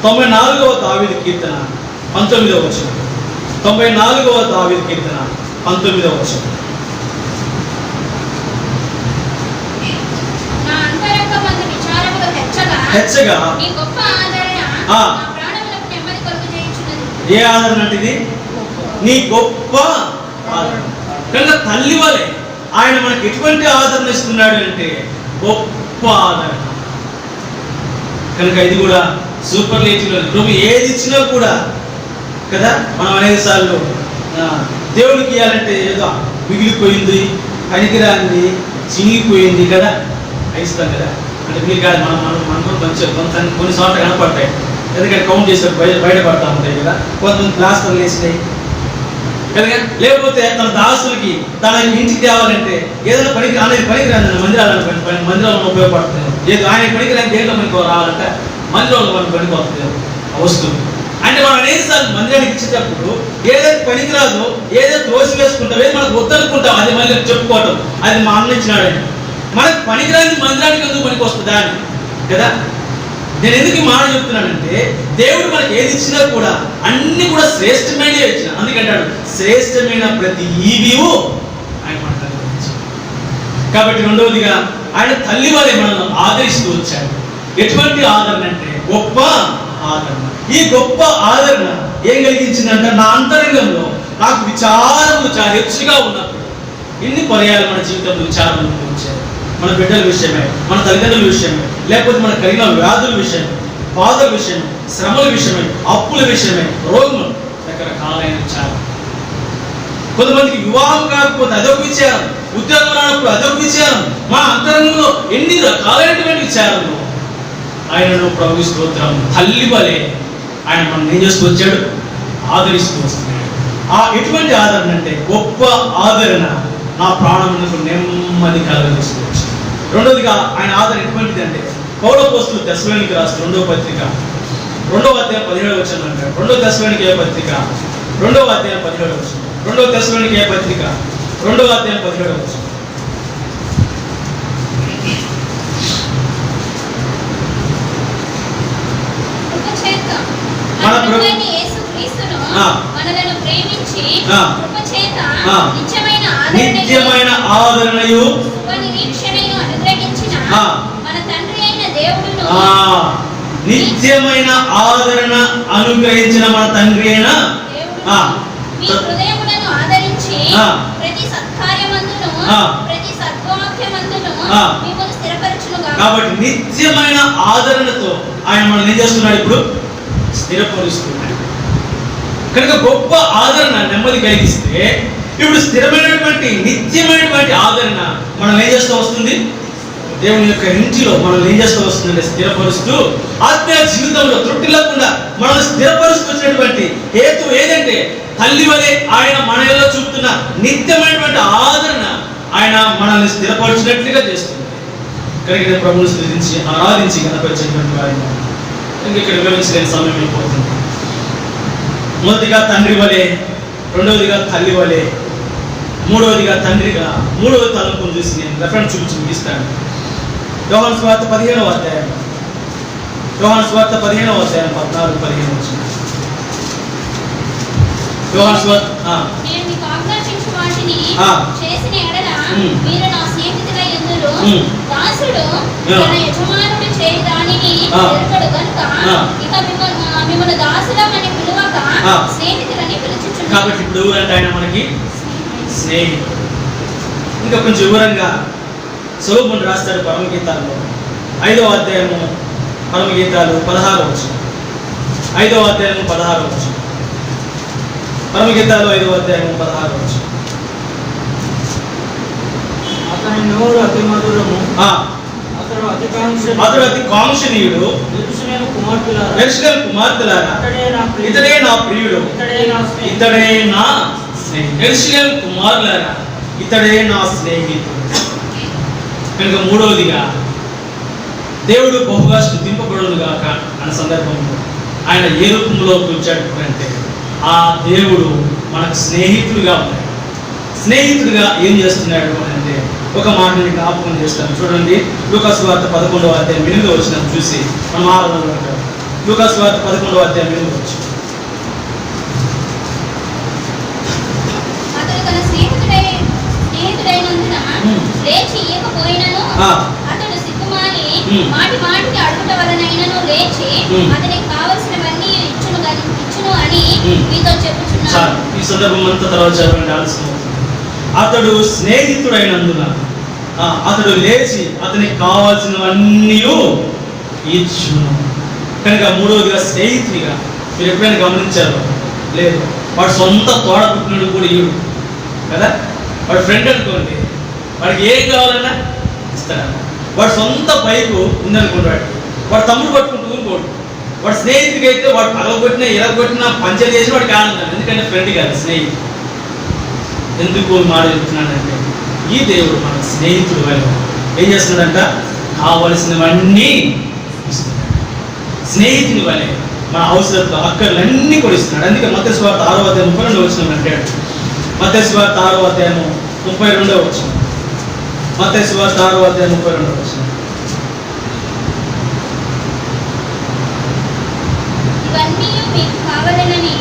94వ దావీదు కీర్తన 19వ వచనం. 94వ దావీదు కీర్తన 19వ వచనం. నా అంతరంగమందు విచారములు హెచ్చగా నీ గొప్ప ఆదరణ నా ప్రాణములకు నెమ్మది కలుగజేయుచున్నది. ఏ ఆదరణ అంటే ఇది? నీ గొప్ప ఆదరణ. కనుక తల్లి వలె ఆయన మనకి ఎటువంటి ఆదరణ ఇస్తున్నాడు అంటే గొప్ప ఆదరణ. కనుక ఇది కూడా సూపర్లేటివ్లో ప్రభు ఏది ఇచ్చినా కూడా కదా, మనం అనేక సార్లు దేవుడికి ఇవ్వాలంటే ఏదో మిగిలిపోయింది, పనికిరాంది, చినిగిపోయింది కదా అయిస్తాం కదా. అంటే మీరు కాదు, మనం మనం మనం కూడా మంచిగా కొన్ని చోట్ల కనపడతాయి. ఎందుకంటే కౌంట్ చేసే బయటపడతా ఉంటాయి కదా. కొంతమంది ప్లాస్టర్లు వేసినాయి కదా. లేకపోతే తన దాసులకి తన ఇంటికి తేవాలంటే ఏదైనా పనికి అనేది పనికిరాని మందిరాలను ఉపయోగపడుతుంది. ఏదో ఆయన పనికిరాని దేంట్లో మనకు రావాలంటే మందిరంలో మనకు పనికొస్తుంది ఆ వస్తువు. అంటే మనం అనేకసార్లు మందిరానికి ఇచ్చేటప్పుడు ఏదైతే పనికిరాదో ఏదైతే దోషి వేసుకుంటాం, ఏది మనకు వద్దనుకుంటాం, అది మళ్ళీ చెప్పుకోవటం, అది మా అన్న ఇచ్చినాడని. మనకు పనికిరాని మందిరానికి ఎందుకు పనికి వస్తుందా అని కదా. నేను ఎందుకు ఈ మాట చెప్తున్నానంటే దేవుడు మనకి ఏది ఇచ్చినా కూడా అన్ని కూడా శ్రేష్టమైనవి ఇచ్చిన. అందుకంటాడు శ్రేష్టమైన ప్రతి ఈవియు ఆయన మన తల్లి ఇచ్చాడు. కాబట్టి రెండవదిగా ఆయన తల్లి వలె మనల్ని ఆదరిస్తూ వచ్చాడు. ఎటువంటి ఆదరణ అంటే గొప్ప ఆదరణ. ఈ గొప్ప ఆదరణ ఏం కలిగించిందంటే నా అంతరంగంలో నాకు విచారములు చాలా హెచ్చుగా ఉన్నప్పుడు ఇన్ని పర్యాలు మన జీవితంలో విచారములు వచ్చాయి. మన బిడ్డల విషయమే, మన తల్లిదండ్రుల విషయమే, లేకపోతే మన కలిగిన వ్యాధుల విషయమే, బాధల విషయమే, శ్రమల విషయమే, అప్పుల విషయమే, రోగములు, రకరకాలైన విచారం. కొంతమందికి వివాహం కాకపోతే అదొక విచారం, ఉద్యోగం రానప్పుడు అదొక విచారం. మా అంతరంగంలో ఎన్ని రకాలైనటువంటి విచారంలో ఆయనను ప్రభు స్తోత్రం తల్లి వలె ఆయన మనం ఏం చేస్తూ వచ్చాడు? ఆదరిస్తూ వస్తున్నాడు. ఆ ఎటువంటి ఆదరణ అంటే గొప్ప ఆదరణ నా ప్రాణమునకు నెమ్మది కలుగజేస్తూ వచ్చాడు. రెండవదిగా ఆయన ఆదరణ ఎటువంటిది అంటే పౌలపోస్తులు తెస్సలోనికీ రాసిన 2వ పత్రిక 2వ అధ్యాయం 17వ వచనం అంటాడు. 2వ తెస్సలోనికీ పత్రిక 2వ అధ్యాయం 17వ వచనం. 2వ తెస్సలోనికీ పత్రిక 2వ అధ్యాయం 17వ వచనం. మన ప్రభువైన యేసుక్రీస్తును మనలను ప్రేమించి కృపచేత నిత్యమైన ఆదరణయు నిరీక్షణయు అనుగ్రహించిన మన తండ్రి అయిన దేవుడును నిత్యమైన ఆదరణ అనుగ్రహించిన మన తండ్రి అయిన మీ హృదయములను ఆదరించి ప్రతి సత్కార్యమందును ప్రతి సద్వాక్యమందును మిమ్మల్ని స్థిరపరచునుగా. కాబట్టి నిత్యమైన ఆదరణతో ఆయన మనల్ని ఏం చేస్తున్నాడు? ఇప్పుడు స్థిరపరుస్తున్నాడు. కనుక గొప్ప ఆదరణ నెమ్మది కలిగిస్తే ఇప్పుడు స్థిరమైనటువంటి నిత్యమైనటువంటి ఆదరణ మనం ఏం చేస్తూ వస్తుంది? దేవుని యొక్క ఇంటిలో మనం ఏం చేస్తూ వస్తుందంటే స్థిరపరుస్తూ ఆత్మీయ జీవితంలో త్రుటి లేకుండా మనం స్థిరపరుస్తూ వచ్చినటువంటి హేతు ఏదంటే తల్లి వలె ఆయన మనలో చూపుతున్న నిత్యమైనటువంటి ఆదరణ ఆయన మనల్ని స్థిరపరిచినట్లుగా చేస్తుంది. కనుక ప్రభువుని స్తుతించి ఆరాధించి కనపరిచేటువంటి వారిని ఇక్కడ వివరించలేని సమయం అయిపోతుంది. మొదటిగా తండ్రి వలె, రెండవదిగా తల్లి వలె, మూడవదిగా తండ్రిగా, మూడవ తలంపును చూసి నేను రెఫరెన్స్ చూపించి ముగిస్తాను. యోహాను సువార్త 15వ అధ్యాయం, యోహాను సువార్త 15వ అధ్యాయం 14-15 వచ్చింది. యోహాను సువార్త నేను మీకు ఆజ్ఞాపించు వాటిని చేసిన ఎడల మీరు నా స్నేహితులై యుందురు. దాసుడు తన యజమానుడు చేయి దానిని ఎరుగడు గనుక ఇక మిమ్మల్ని దాసులమని పిలువక స్నేహితులని పిలుచుచున్నాడు. కాబట్టి ఇప్పుడు ఎవరంటే ఆయన మనకి స్నేహితుడు. ఇంకా కొంచెం వివరంగా సొలొమోను రాస్తాడు పరమగీతాల్లో 5వ అధ్యాయము పరమగీతాలు 16వ వచనం. 5వ అధ్యాయము 16వ వచనం. పరమగీతాలు 5వ అధ్యాయము 16వ వచనం. అతని నోరు అతి మధురము, అతడు అతి కాంక్షణీయుడు. యెరూషలేము కుమార్తెలారా ఇతడే నా ప్రియుడు, ఇతడే నా స్నేహితుడు. యెరూషలేము కుమారులారా ఇతడే నా స్నేహితుడు. కనుక మూడవదిగా దేవుడు బహుగా స్తుతింపబడును గాక అన్న సందర్భంలో ఆయన ఏ రూపంలోకి వచ్చాడు అంటే ఆ దేవుడు మనకు స్నేహితుడుగా ఉన్నాడు. స్నేహితుడిగా ఏం చేస్తున్నాడు అని అంటే ఒక మాటని జ్ఞాపకం చేస్తాను. చూడండి, లూకాసు వార్త 11వ అధ్యాయం 8వ వచనం చూసి మనం ఆరాధనలో ఉంటాం. లూకాసు వార్త 11వ అధ్యాయం 8వ వచనం. అతడు తన స్నేహితుడైనందున లేచి ఇయ్యకపోయినను అతడు సిగ్గుమాని మాటి మాటికి అడుగుట వలనైనను లేచి అతనికి కావలసినవన్నీ ఇచ్చును అని మీతో చెప్పుచున్నాను. ఈ సందర్భం అంతా తర్వాత చదవండి, ఆలస్యం అవుతుంది. అతడు స్నేహితుడైనందున అతడు లేచి అతనికి కావాల్సినవన్నీ ఇచ్చును. కనుక మూడవదిగా స్నేహితుడిగా మీరు ఎప్పుడైనా గమనించారు లేదు, వాడు సొంత తోడ పుట్టినడు కూడా ఇవ్వడు కదా. వాడు ఫ్రెండ్ అనుకోండి, వాడికి ఏం కావాలన్నా ఇస్తాడు. వాడు సొంత బైక్ ఉందనుకుంటాడు, వాడు తమ్ముడు పట్టుకుంటూ ఊరుకోడు. వాడు స్నేహితుడికి అయితే వాడు పగలగొట్టినా ఇరగొట్టినా పంచర్ చేసి వాడికి ఆనందం, ఎందుకంటే ఫ్రెండ్ కాదు స్నేహితుడు. ఎందుకు మాట చెప్తున్నాడంటే ఈ దేవుడు మన స్నేహితుడు వల్ల ఏం చేస్తున్నాడంట, కావలసినవన్నీ ఇస్తున్నాడు. స్నేహితుని వల్లే మన అవసరాలు అక్కర్లన్నీ కూడా ఇస్తున్నాడు. అందుకే మత్తయి సువార్త 6వ అధ్యాయం 32వ వచనం అంటాడు. మత్తయి సువార్త 6వ అధ్యాయం 32వ వచనం. మత్తయి సువార్త 6వ అధ్యాయం 32వ వచనం. ఇవన్నీ మీకు కావాలని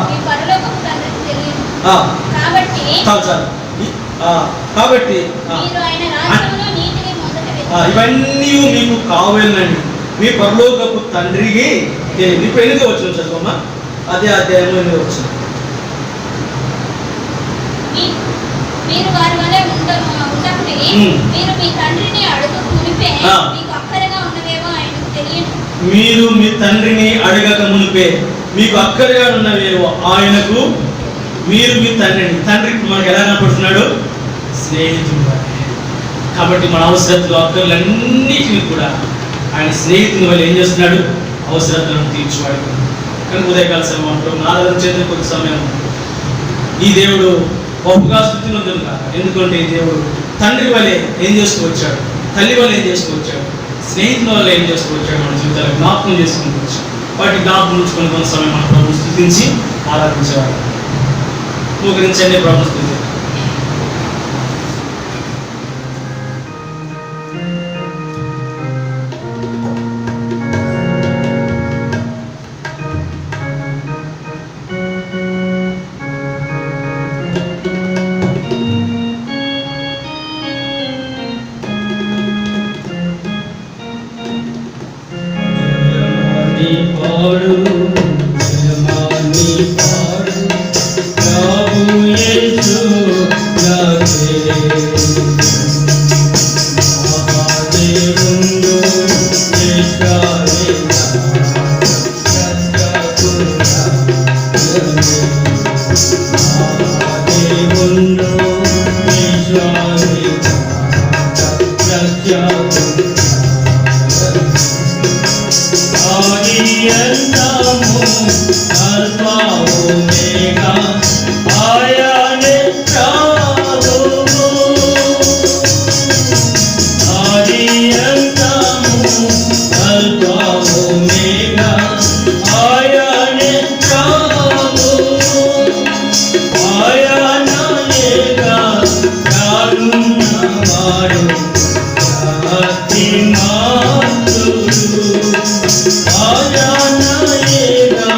మీ పరలోకపు తండ్రికి తెలియను. కాబట్టి మీరు ఆయన రాజ్యమును నీతిని మొదట వెతుకుడి. ఇవన్నీ మీకు కావాలని మీ పరలోకపు తండ్రికి తెలియదు. ఇప్పుడు 8వ వచనం చదువుకోమ్మా. అదే అధ్యాయంలో 8వ వచనం. మీరు వారి వలె ఉండకుడి. మీరు మీ తండ్రిని అడుగు మునిపే మీకు అక్కరగా ఉన్నవేమో ఆయనకు తెలియను. మీరు మీ తండ్రిని అడగక మునిపే మీకు అక్కరగా ఉన్నవేమో ఆయనకు. మీరు మీ తండ్రికి మనకు ఎలా కనపడుతున్నాడు, స్నేహితుడు. కాబట్టి మన అవసరతలు అక్కర్లన్నిటిని కూడా ఆయన స్నేహితుని వల్ల ఏం చేస్తున్నాడు, అవసరతలను తీర్చివాడు. కానీ ఉదయకాల సమయం అంటారు నాలుగు చేత కొద్ది సమయం ఈ దేవుడు బహుగా స్తుతినందును కాక. ఎందుకంటే ఈ దేవుడు తండ్రి వల్లే ఏం చేస్తూ వచ్చాడు, తల్లి వల్ల ఏం చేస్తూ వచ్చాడు, స్నేహితుల వల్ల ఏం చేస్తూ వచ్చాడు, మన జీవితాలు జ్ఞాపకం చేసుకుంటూ వచ్చాడు. వాటిని జ్ఞాపకం ఉంచుకొని కొంత సమయం మన ప్రభుత్వం స్తుతించి ఆరాధించేవాడు. మోకరించండి, ప్రభుత్వం స్తుతి. Aja na yega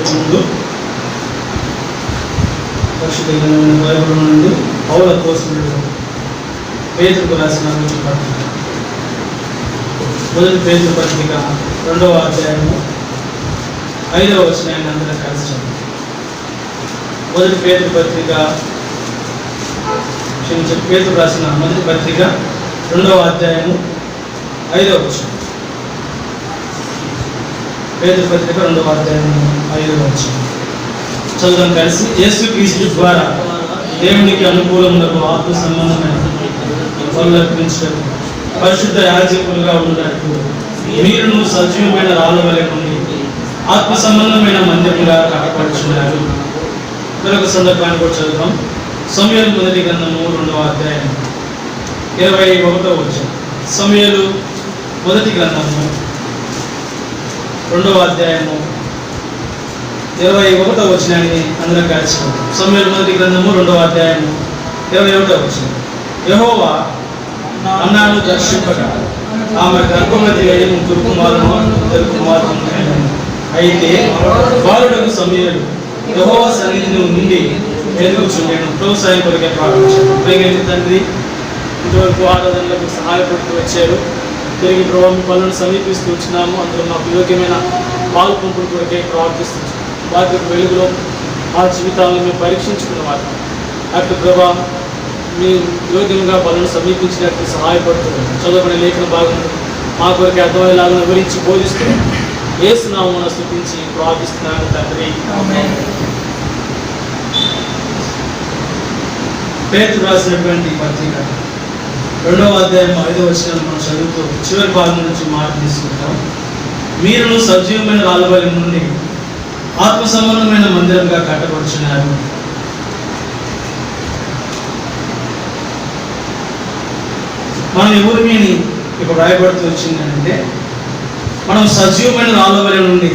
ముందు పరిశుద్ధ బైబిల్ నుండి పౌల అపోస్తలుడు పేతురుకు రాసిన పత్రిక మొదటి పేతురు పత్రిక 2వ అధ్యాయము 5వ వచనాన్ని అందరం కలిసి చదువుదాం. మొదటి పేతురు పత్రిక పేతురు రాసిన మొదటి పత్రిక 2వ అధ్యాయము 5వ వచనం. పేతురు పత్రిక 2వ అధ్యాయము 5వ వచనం చదువుదాం కలిసి. యేసుక్రీస్తు ద్వారా దేవునికి అనుకూలములకు ఆత్మ సంబంధమైన ఫలర్పించడం పరిశుద్ధ యాజకులుగా ఉన్నట్టు మీరును సజీవమైన రాళ్ళ వలె నుండి ఆత్మ సంబంధమైన మందిరంగా కట్టపడుచున్నారు. మరొక సందర్భాన్ని కూడా చదువుదాం. సమూయేలు మొదటి గ్రంథము 2వ అధ్యాయం 21వ వచనం. సమూయేలు మొదటి గ్రంథము 2వ అధ్యాయము 21వ వచనాన్ని అందరం కలిసి చదువుదాం. సమూయేలు మొదటి గ్రంథము 2వ అధ్యాయము 21వ వచనం. యెహోవా అన్నాను దర్శింపగా ఆమె గర్భవతి అయి 3 కుమారులను 2 కుమార్తెలను. అయితే బాలుడకు సమూయేలు యెహోవా సన్నిధిని నుండి ఎదుగుచుండెను. ప్రోత్సాహం కొరకే ప్రారంభించాడు. ప్రేమ తండ్రి, ఇంతవరకు ఆరాధనలకు సహాయపడుతూ వచ్చారు. తిరిగి ప్రభావ మీ పనులను సమీపిస్తూ వచ్చినాము. అందులో మాకు యోగ్యమైన పాలు పంపుడు కొరకే ప్రార్థిస్తున్నాము. వాటి వెలుగులో ఆ జీవితాలను మేము పరీక్షించుకున్న వాటి అటు ప్రభా మీ యోగ్యంగా పనులను సమీపించినట్టు సహాయపడుతున్నాము. చదువుకునే లేఖన భాగం మా కొరకే అర్థమయ్యేలాగా వివరించి బోధిస్తున్నాము. యేసు నామమున స్తుతించి ప్రార్థిస్తున్నాను తండ్రి. పేతురు రాసినటువంటి పత్రిక 2వ అధ్యాయం 5వ వచనం మనం చదువుతూ చివరి భాగం నుంచి మాట తీసుకుంటాం. మీరును సజీవమైన రాళ్ళబలి నుండి ఆత్మ సంబంధమైన మందిరంగా కట్టబడుచున్నారు. మనం ఎవరి మీద ఇప్పుడు రాయబడుతూ వచ్చిందంటే మనం సజీవమైన రాళ్ళబలి నుండి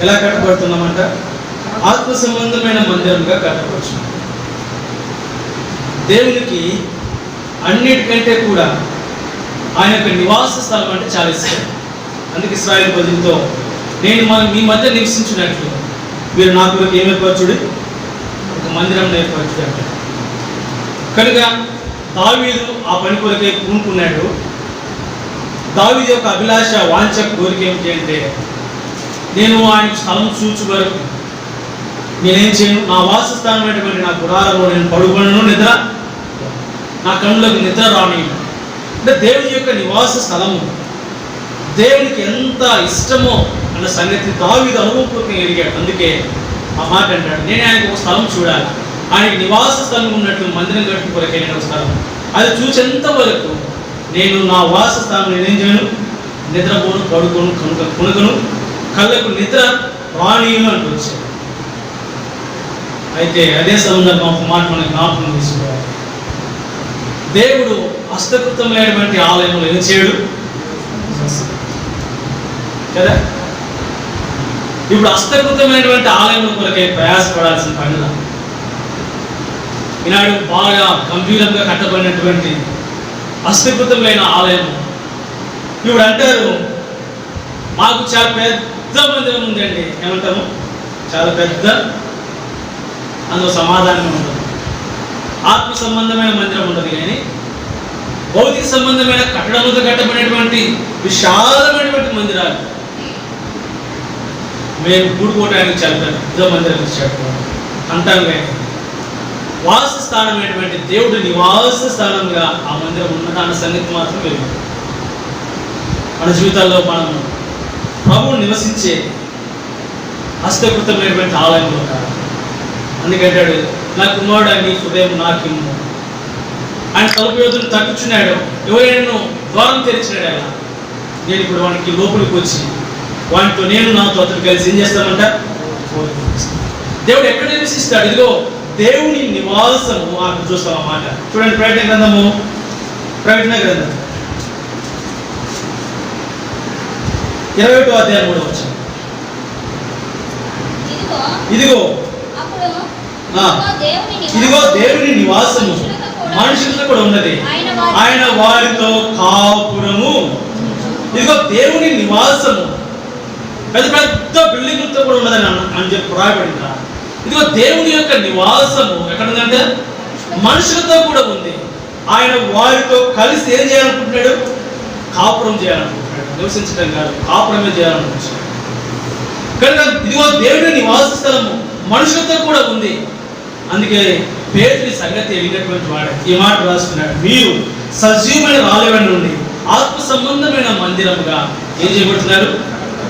ఎలా కట్టబడుతున్నామంట? ఆత్మ సంబంధమైన మందిరంగా కట్టబడుచున్నాం. దేవునికి అన్నిటికంటే కూడా ఆయన యొక్క నివాస స్థలం అంటే చాలా ఇష్టం. అందుకే ఇశ్రాయేలు ప్రజలతో నేను మీ మధ్య నివసించినట్లు మీరు నా కొరకు ఏం ఏర్పరచుడు? ఒక మందిరం ఏర్పరచుడు అంటే. కనుక దావీదు ఆ పని కొరకే పూనుకున్నాడు. దావీదు యొక్క అభిలాష వాంఛ కోరిక ఏమిటి అంటే నేను ఆయన స్థలం చూచు వరకు నేనేం చేయను, నా వాసస్థానమైనటువంటి నా గుడారంలో నేను పడుకోను, నిద్ర నా కన్నులకు నిద్ర రాని. అంటే దేవుని యొక్క నివాస స్థలము దేవునికి ఎంత ఇష్టమో అన్న సంగతి దావీదు అనుభవపూర్వకంగా ఎరిగాడు. అందుకే ఆ మాట అంటాడు, నేను ఆయనకు ఒక స్థలం చూడాలి, ఆయనకి నివాస స్థలం ఉన్నట్లు మందిరం కట్టు కొరకే నేను ఒక స్థలం అది చూసేంత వరకు నేను నా వాస స్థానం నేనేం చేయను, నిద్రపోను, పడుకోను, కొనుకను, కళ్ళకు నిద్ర రానియను అంటూ వచ్చాడు. అయితే అదే సందర్భం ఒక మాట మనకు జ్ఞాపకం తీసుకోవాలి. దేవుడు హస్తకృతమైనటువంటి ఆలయంలో ఏం చేయడు కదా. ఇప్పుడు హస్తకృతమైనటువంటి ఆలయంలో కొరకే ప్రయాసపడాల్సిన పనిల ఈనాడు బాగా గంభీరంగా కట్టబడినటువంటి హస్తకృతమైన ఆలయం. ఇప్పుడు అంటారు మాకు చాలా పెద్ద మందిరం ఉందండి, ఏమంటాము చాలా పెద్ద, అందులో సమాధానం ఉండదు. ఆత్మ సంబంధమైన మందిరం ఉండదు, కానీ భౌతిక సంబంధమైన కట్టడంతో కట్టబడినటువంటి విశాలమైనటువంటి మందిరాలు. మేము కూడుకోవడానికి చాలా పెద్ద మందిరం ఇచ్చాడు అంటాం, కానీ వాసస్థానమైనటువంటి దేవుడు నివాస స్థానంగా ఆ మందిరం ఉన్నదన్న సంగతి మాత్రం లేదు. మన జీవితాల్లో మనం ప్రభువు నివసించే హస్తకృతమైనటువంటి ఆలయంలో కాదు. అందుకంటాడు, నా కుమారుడు నీ హృదయం నాకిమ్ము. ఆయన తలుపు ఎదురు తట్టుచున్నాడు, ఎవరైనా ద్వారం తెరిచినాడు. అలా నేను ఇప్పుడు వానికి లోపలికి వచ్చి వానితో నాతో అతను కలిసి ఏం చేస్తామంట? దేవుడు ఎక్కడ నివసిస్తాడు? ఇదిగో దేవుని నివాసము. అక్కడ చూస్తాం అన్నమాట. చూడండి, ప్రకటన గ్రంథం 21వ అధ్యాయం 3వ వచనం. ఇదిగో దేవుని నివాసము మనుషులతో కూడా ఉన్నది, ఆయన వారితో కాపురము. ఇదిగో దేవుని నివాసము పెద్ద పెద్ద బిల్డింగులతో కూడా ఉన్నదని అని చెప్పి రాయబడిందా? ఇదిగో దేవుని యొక్క నివాసము ఎక్కడ ఉందంటే మనుషులతో కూడా ఉంది. ఆయన వారితో కలిసి ఏం చేయాలనుకుంటున్నాడు? కాపురం చేయాలనుకుంటున్నాడు. నివసించడం కాదు, కాపురమే చేయాలనుకుంటున్నాడు. కనుక ఇదిగో దేవుని నివాస స్థలము మనుషులతో కూడా ఉంది. అందుకే పేతురు సంగతి ఎరిగినటువంటి వాడు ఈ మాట రాస్తున్నాడు, మీరు సజీవమైన రాళ్ళ నుండి ఆత్మ సంబంధమైన మందిరముగా ఏం చేయబడుతున్నారు?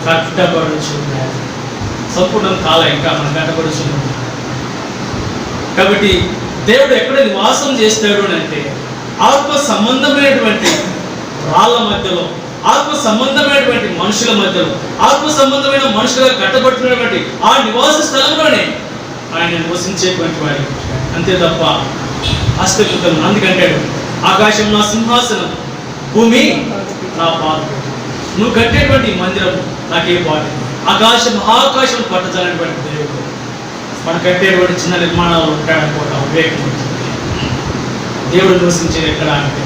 కట్టబడుచున్నారు. సంపూర్ణం కాల ఇంకా మనం కట్టబడుచున్నాం. కాబట్టి దేవుడు ఎక్కడ నివాసం చేస్తాడు అని అంటే ఆత్మ సంబంధమైనటువంటి రాళ్ళ మధ్యలో, ఆత్మ సంబంధమైనటువంటి మనుషుల మధ్యలో, ఆత్మ సంబంధమైన మనుషులుగా కట్టబడుతున్నటువంటి ఆ నివాస స్థలంలోనే ఆయన నివసించేటువంటి వాడి. అంతే తప్ప హస్తకృతం. అందుకంటాడు, ఆకాశం నా సింహాసనం, భూమి నా పాత్ర. నువ్వు కట్టేటువంటి మందిరం నాకే పాటు. ఆకాశం మహాకాశం పట్టజాలనేటువంటి దేవుడు. మనం కట్టేటువంటి చిన్న నిర్మాణాలు ఉంటాడనుకోవటం వివేకం. దేవుడు నివసించేది ఎక్కడ అంటే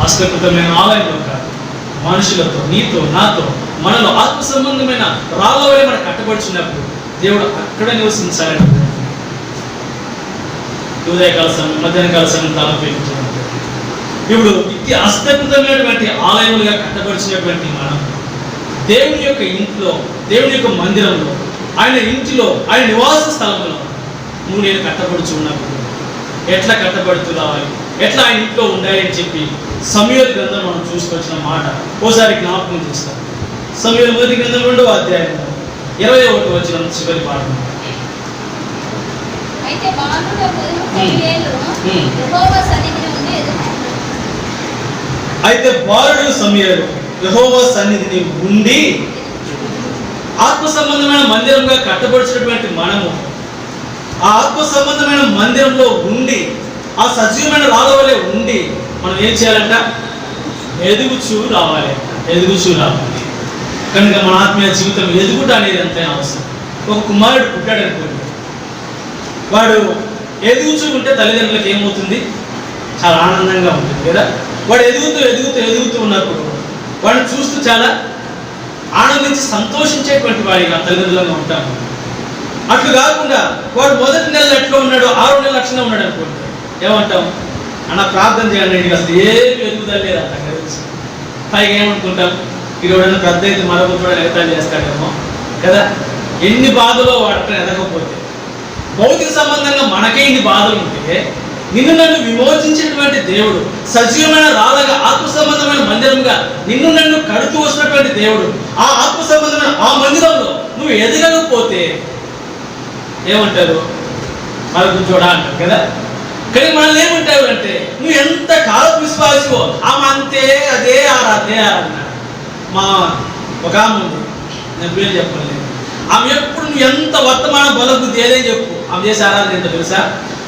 హస్తకృతమైన ఆలయంలో కాదు, మనుషులతో, నీతో నాతో మనలో ఆత్మ సంబంధమైన రాళ్ళ వలె మనం కట్టబడుచున్నప్పుడు దేవుడు అక్కడ నివసించాలని. ఉదయకాల సమయం, మధ్యాహ్నకాల సమయం తలపెట్టుకుంటున్నాం. ఇప్పుడు ఇది హస్తకృతమైనటువంటి ఆలయములుగా కట్టబడిచినటువంటి మనం దేవుని యొక్క ఇంట్లో, దేవుని యొక్క మందిరంలో, ఆయన ఇంటిలో, ఆయన నివాస స్థలంలో నువ్వు నేను కట్టబడుచు ఉన్నప్పుడు ఎట్లా కట్టబడుతూ రావాలి, ఎట్లా ఆయన ఇంట్లో ఉండాలి అని చెప్పి సమూయేలు గ్రంథం మనం చూసుకొచ్చిన మాట ఓసారి జ్ఞాపకం చేస్తాం. సమూయేలు మొదటి గ్రంథం 2వ అధ్యాయం 21వ వచనం చివరి పాఠం. అయితే బాలుడకు సమూయేలు యెహోవా సన్నిధిని ఉండి, ఆత్మ సంబంధమైన మందిరంగా కట్టబడినటువంటి మనము ఆ ఆత్మ సంబంధమైన మందిరంలో ఉండి, ఆ సజీవమైన రాళ్ళ వలె ఉండి మనం ఏం చేయాలంట? ఎదుగుచూ రావాలి. కనుక మన ఆత్మీయ జీవితం ఎదుగుట అనేది ఎంతైనా అవసరం. ఒక కుమారుడు పుట్టాడు అనుకోండి, వాడు ఎదుగుచూ ఉంటే తల్లిదండ్రులకు ఏమవుతుంది? చాలా ఆనందంగా ఉంటుంది కదా. వాడు ఎదుగుతూ ఉన్నప్పుడు వాడిని చూస్తూ చాలా ఆనందించి సంతోషించేటువంటి వాడిగా తల్లిదండ్రులుగా ఉంటాము. అట్లు కాకుండా వాడు మొదటి నెలలు ఎట్లా ఉన్నాడు, 6వ నెలలు లక్షణంగా ఉన్నాడు అనుకోండి, ఏమంటాం? అన్న ప్రార్థన చేయండి, అసలు ఏమి ఎదుగుదల లేదు అంట. పైగా ఏమనుకుంటాం? ఇరవైనా పెద్ద అయితే మరొక కూడా ఎగతాళి చేస్తాడేమో కదా. ఎన్ని బాధలో వాడటం ఎదగకపోతే, భౌతిక సంబంధంగా మనకే ఇన్ని బాధలు ఉంటే నిన్ను నన్ను విమోచించినటువంటి దేవుడు, సజీవమైన రాళ్ళగా ఆత్మ సంబంధమైన మందిరంగా నిన్ను నన్ను కడుతూ వస్తున్నటువంటి దేవుడు, ఆ ఆత్మ సంబంధమైన ఆ మందిరంలో నువ్వు ఎదగకపోతే ఏమంటారు? మరొక చూడ అంటారు కదా. కానీ మనల్ని ఏమంటారు అంటే, నువ్వు ఎంత కాలపు విశ్వాసివో ఆమె అంతే, అదే ఆరాధన. మా ఒక ఆమె ఉంది, నేను పేరు చెప్పలేదు. ఆమె ఎప్పుడు నువ్వు ఎంత వర్తమాన బలబుద్ధి ఏదని చెప్పు, ఆమె చేసే ఆరాధన ఏంటో తెలుసా?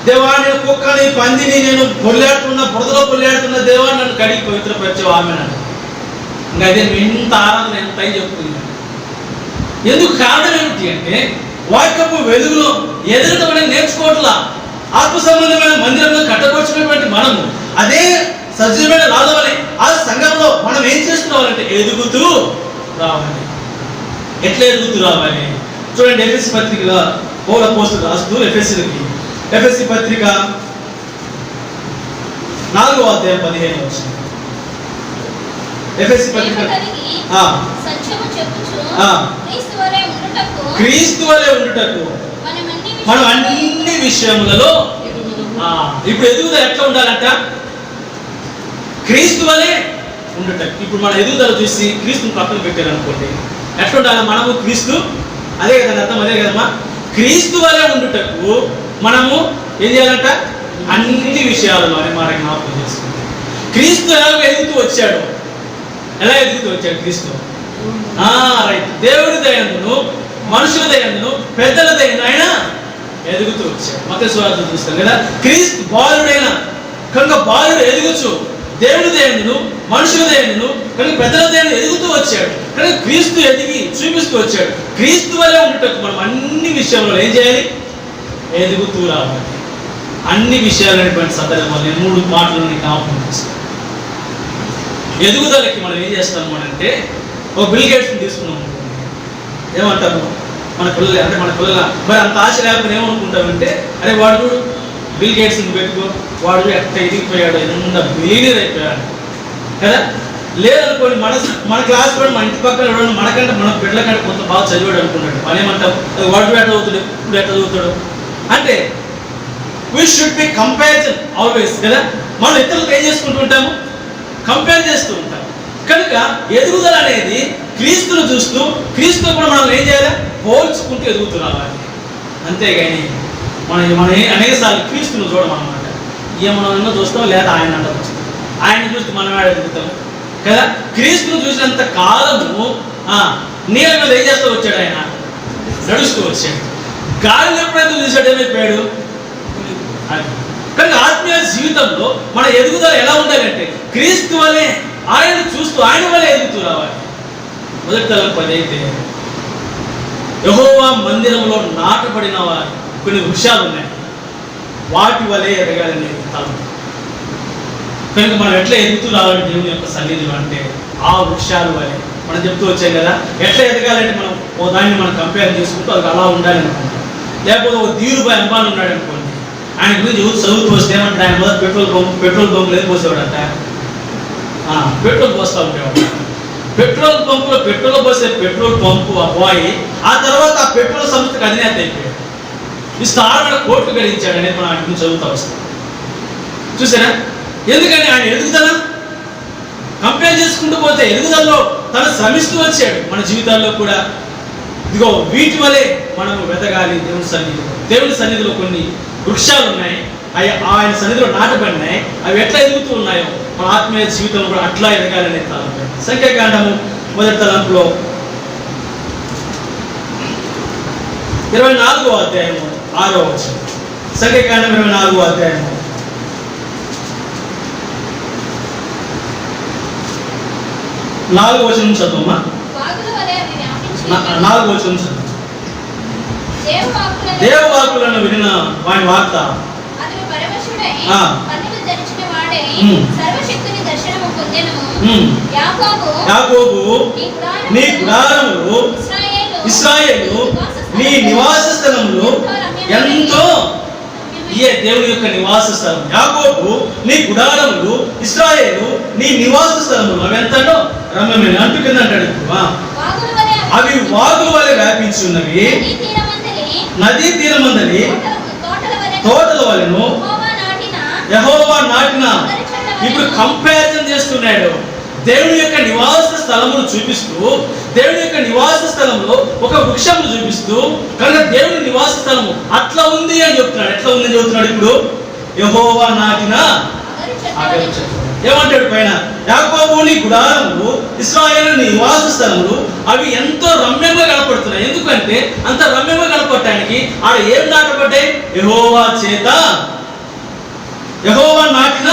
దేవా, నేను కుక్కని పందిని నేను బురదలో పొల్లాడుతున్న దేవా, నన్ను కడిగి పవిత్రపరిచావు ఆమె నన్ను. ఇంకా అదే నువ్వు ఇంత ఆరాధన ఎంత అని చెప్తుంది. ఎందుకు? కారణం ఏమిటి అంటే, వాక్యపు వెలుగులో ఎదుగుతాం అనేది నేర్చుకోవట్లా. ఆత్మ సంబంధమైన మందిరంలో కట్టబడినటువంటి మనము అదే సజీవమైన రాళ్ళ వలె ఆ సంఘంలో మనం ఏం చేసుకోవాలంటే ఎదుగుతూ రావాలి. ఎట్లా ఎదుగుతూ రావాలి చూడండి. ఎఫెసీ పత్రికలో పౌలు అపోస్తలుడు రాస్తూ ఎఫెసీ పత్రిక 4వ అధ్యాయం 15వ వచనం. ఎఫెసీ పత్రిక క్రీస్తు వలె ఉండుటకు మనం అన్ని విషయములలో ఇప్పుడు ఎదుగుదల ఎట్లా ఉండాలంట? క్రీస్తు వలె ఉండుటకు. ఇప్పుడు మన ఎదుగుదల చూసి క్రీస్తుని పక్కన పెట్టారనుకోండి, ఎట్లా ఉండాలి? మనము క్రీస్తు, అదే కదా అర్థం, అదే కదమ్మా. క్రీస్తు వలె ఉండుటకు మనము ఏం చేయాలంట? అన్ని విషయాలలో అని మాట జ్ఞాపకం చేసుకుంటాం. క్రీస్తు ఎలా ఎదుగుతూ వచ్చాడు? క్రీస్తు రైట్. దేవుడి దయందును మనుషుల దయందును పెద్దల దయందును ఆయన ఎదుగుతూ వచ్చాడు. మత్తయి సువార్త చూస్తాం కదా, క్రీస్తు బాలుడైన కనుక బాలుడు ఎదుగుచు దేవుడి దయందును మనుషుల దయందును కనుక పెద్దల దయందును ఎదుగుతూ వచ్చాడు. కనుక క్రీస్తు ఎదిగి చూపిస్తూ వచ్చాడు. క్రీస్తు వలె ఉండటం మనం అన్ని విషయంలో ఏం చేయాలి? ఎదుగుతూ రావాలి. అన్ని విషయాలైనటువంటి సందర్భంలో నేను 3 మాటలను జ్ఞాపకం చేస్తాను. ఎదుగుదలకి మనం ఏం చేస్తాము అంటే, ఒక బిల్ గేట్స్ని తీసుకున్నాం అనుకోండి, ఏమంటారు మన పిల్లలు, అంటే మన పిల్లల మరి అంత ఆశ లేకపోతే ఏమనుకుంటామంటే, అరే వాడు బిల్ గేట్స్ని పెట్టుకో, వాడు ఎట్లా ఎదిగిపోయాడు, ఎంత బిలీనియర్ అయిపోయాడు కదా. లేదనుకోండి మన క్లాస్ కూడా మన ఇంటి పక్కన మనకంటే మన బిడ్డల కంటే కొంత బాగా చదివాడు అనుకున్నాడు, మనం ఏమంటాం అది వాడు ఎట్లా చదువుతాడు, ఇప్పుడు ఎట్లా చదువుతాడు అంటే we should be comparison always కదా. మనం ఇతరులతో ఏం చేసుకుంటూ ఉంటాము? కంపేర్ చేస్తూ ఉంటాం. కనుక ఎదుగుదల అనేది క్రీస్తును చూస్తూ క్రీస్తుతో కూడా మనం ఏం చేయాలి? పోల్చుకుంటూ ఎదుగుతూ రావాలి. అంతేగాని మనం అనేకసార్లు క్రీస్తును చూడమన్నమాట. ఏమన్నా చూస్తాం, లేదా ఆయన అంట చూస్తాం. ఆయన చూస్తే మనం ఎదుగుతాం కదా. క్రీస్తును చూసినంత కాలము నీళ్ళ మీద ఏం చేస్తూ వచ్చాడు? ఆయన నడుస్తూ వచ్చాడు. గాలిని ఎప్పుడైతే చూసాడు ఏమైపోయాడు? కానీ ఆత్మీయ జీవితంలో మన ఎదుగుదల ఎలా ఉండాలంటే క్రీస్తు వలె ఆయన చూస్తూ ఆయన వలె ఎదుగుతూ రావాలి. మొదటి తలంపు అదైతే, యెహోవా మందిరంలో నాటబడిన కొన్ని వృక్షాలు ఉన్నాయి, వాటి వలె ఎదగాలనే తలంపు. కనుక మనం ఎట్లా ఎదుగుతూ రావాలి దేవుని యొక్క సన్నిధిలో అంటే ఆ వృక్షాలు వలె. మనం చెప్తూ వచ్చాం కదా, ఎట్లా ఎదగాలంటే మనం ఓ దాన్ని మనం కంపేర్ చేసుకుంటూ అది అలా ఉండాలి అనుకుంటాం. లేకపోతే ఒక ధీరుభాయ్ అంబానీ ఉన్నాడు అనుకోండి, ఆయన గురించి యూత్ చదువుతూ వస్తే ఏమంటే ఆయన మొదటి పెట్రోల్ బంకులు ఏం పోసేవాడంట? పెట్రోల్ పోస్తూ ఉండేవాడు. పెట్రోల్ పంపులో పెట్రోల్ పోసే పెట్రోల్ పంపు ఆ బాయ్ ఆ తర్వాత ఆ పెట్రోల్ సంస్థకు అధినేత అయిపోయాడు. విస్తారమైన కోట్లు గడించాడు అనేది మనం ఆయన గురించి చదువుతూ వస్తాం. చూసారా? ఎందుకని ఆయన ఎదుగుదల కంపేర్ చేసుకుంటూ పోతే ఎదుగుదలలో తను శ్రమిస్తూ వచ్చాడు. మన జీవితాల్లో కూడా ఇదిగో వీటి వలె మనం వెతగాలి. దేవుని సన్నిధిలో కొన్ని వృక్షాలు ఉన్నాయి, అవి ఆయన సన్నిధిలో నాటబడినాయి. అవి ఎట్లా ఎదుగుతూ ఉన్నాయో మన ఆత్మీయ జీవితంలో కూడా అట్లా ఎదగాలనే తలంపు. సంఖ్యాకాండము మొదటి తలంపులో 24వ అధ్యాయము 6వ వచనం. సంఖ్యాకాండం 24వ అధ్యాయము 4వ వచనం చదువుమా. 4వ వచనం చదువు. దేవవాకులను వినిన వాని వార్త యాకోబు నీ గుడారములు ఇశ్రాయేలు నీ నివాస స్థలములు ఎంతో. ఇయే దేవుని యొక్క నివాస స్థలం. యాకోబు నీ గుడారములు ఇశ్రాయేలు నీ నివాస స్థలములు అవి ఎంతనో రమ్యమైన అంటు కింద అంటాడు. అవి వాగుల వలె వ్యాపించున్నవి, నదీ తీరమందని తోటల వలెను యెహోవా నాటిన. ఇప్పుడు కంపారిజన్ చేస్తున్నాడు. దేవుని యొక్క నివాస స్థలమును చూపిస్తూ, దేవుని యొక్క నివాస స్థలంలో ఒక వృక్షమును చూపిస్తూ, కనుక దేవుని నివాస స్థలము అట్లా ఉంది అని చెప్తున్నాడు. ఎట్లా ఉందని చెబుతున్నాడు? ఇప్పుడు యెహోవా నాటిన అగరు చెట్టు. ఏమంటాడు పైన? యాకోబు నీ గుడారములు ఇశ్రాయేలు నీ నివాస స్థలములు అవి ఎంతో రమ్యంగా కనపడుతున్నాయి. ఎందుకంటే అంత రమ్యంగా కనపడటానికి ఆడ ఏం నాటబడ్డాయి? యెహోవా చేత, యెహోవా నాటిన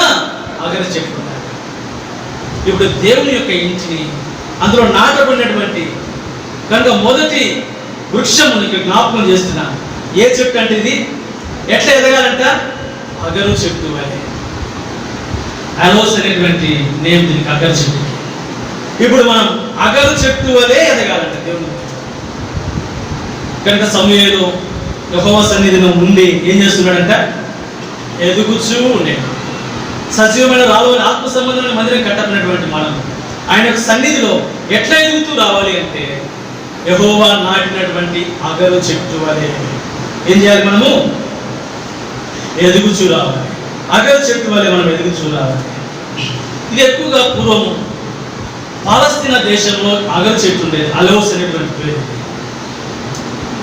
అగరు చెట్టు. ఇప్పుడు దేవుని యొక్క ఇంటిని అందులో నాటబడినటువంటి కనుక మొదటి వృక్షము నీకు జ్ఞాపకం చేస్తున్నా. ఏ చెట్టు అంటే ఇది ఎట్లా ఎదగాలంట? అగరు చెట్టు వలె. అలోస్ అనేటువంటి నేమ్ దీనికి అగరు చెట్టు. ఇప్పుడు మనం అగరు చెట్టు వలె ఎదగాలంట దేవుని. కనుక సమూయేలు యెహోవా సన్నిధిలో ఉండి ఏం చేస్తున్నాడంట? ఎదుగుచూ ఉండే. సజీవమైన రావాలి ఆత్మ సంబంధమైన మందిరం కట్టబడినటువంటి మనం ఆయన యొక్క సన్నిధిలో ఎట్లా ఎదుగుతూ రావాలి అంటే యెహోవా నాటినటువంటి అగరు చెట్టు వలె ఏం చేయాలి? మనము ఎదుగుచూ రావాలి. అగరు చెట్టు వలె మనం ఎదుగుచూ రావాలి. ఇది ఎక్కువగా పూర్వము పాలస్తీనా దేశంలో అగరు చెట్టు ఉండేది, అలోస్ అనేటువంటి పేరు.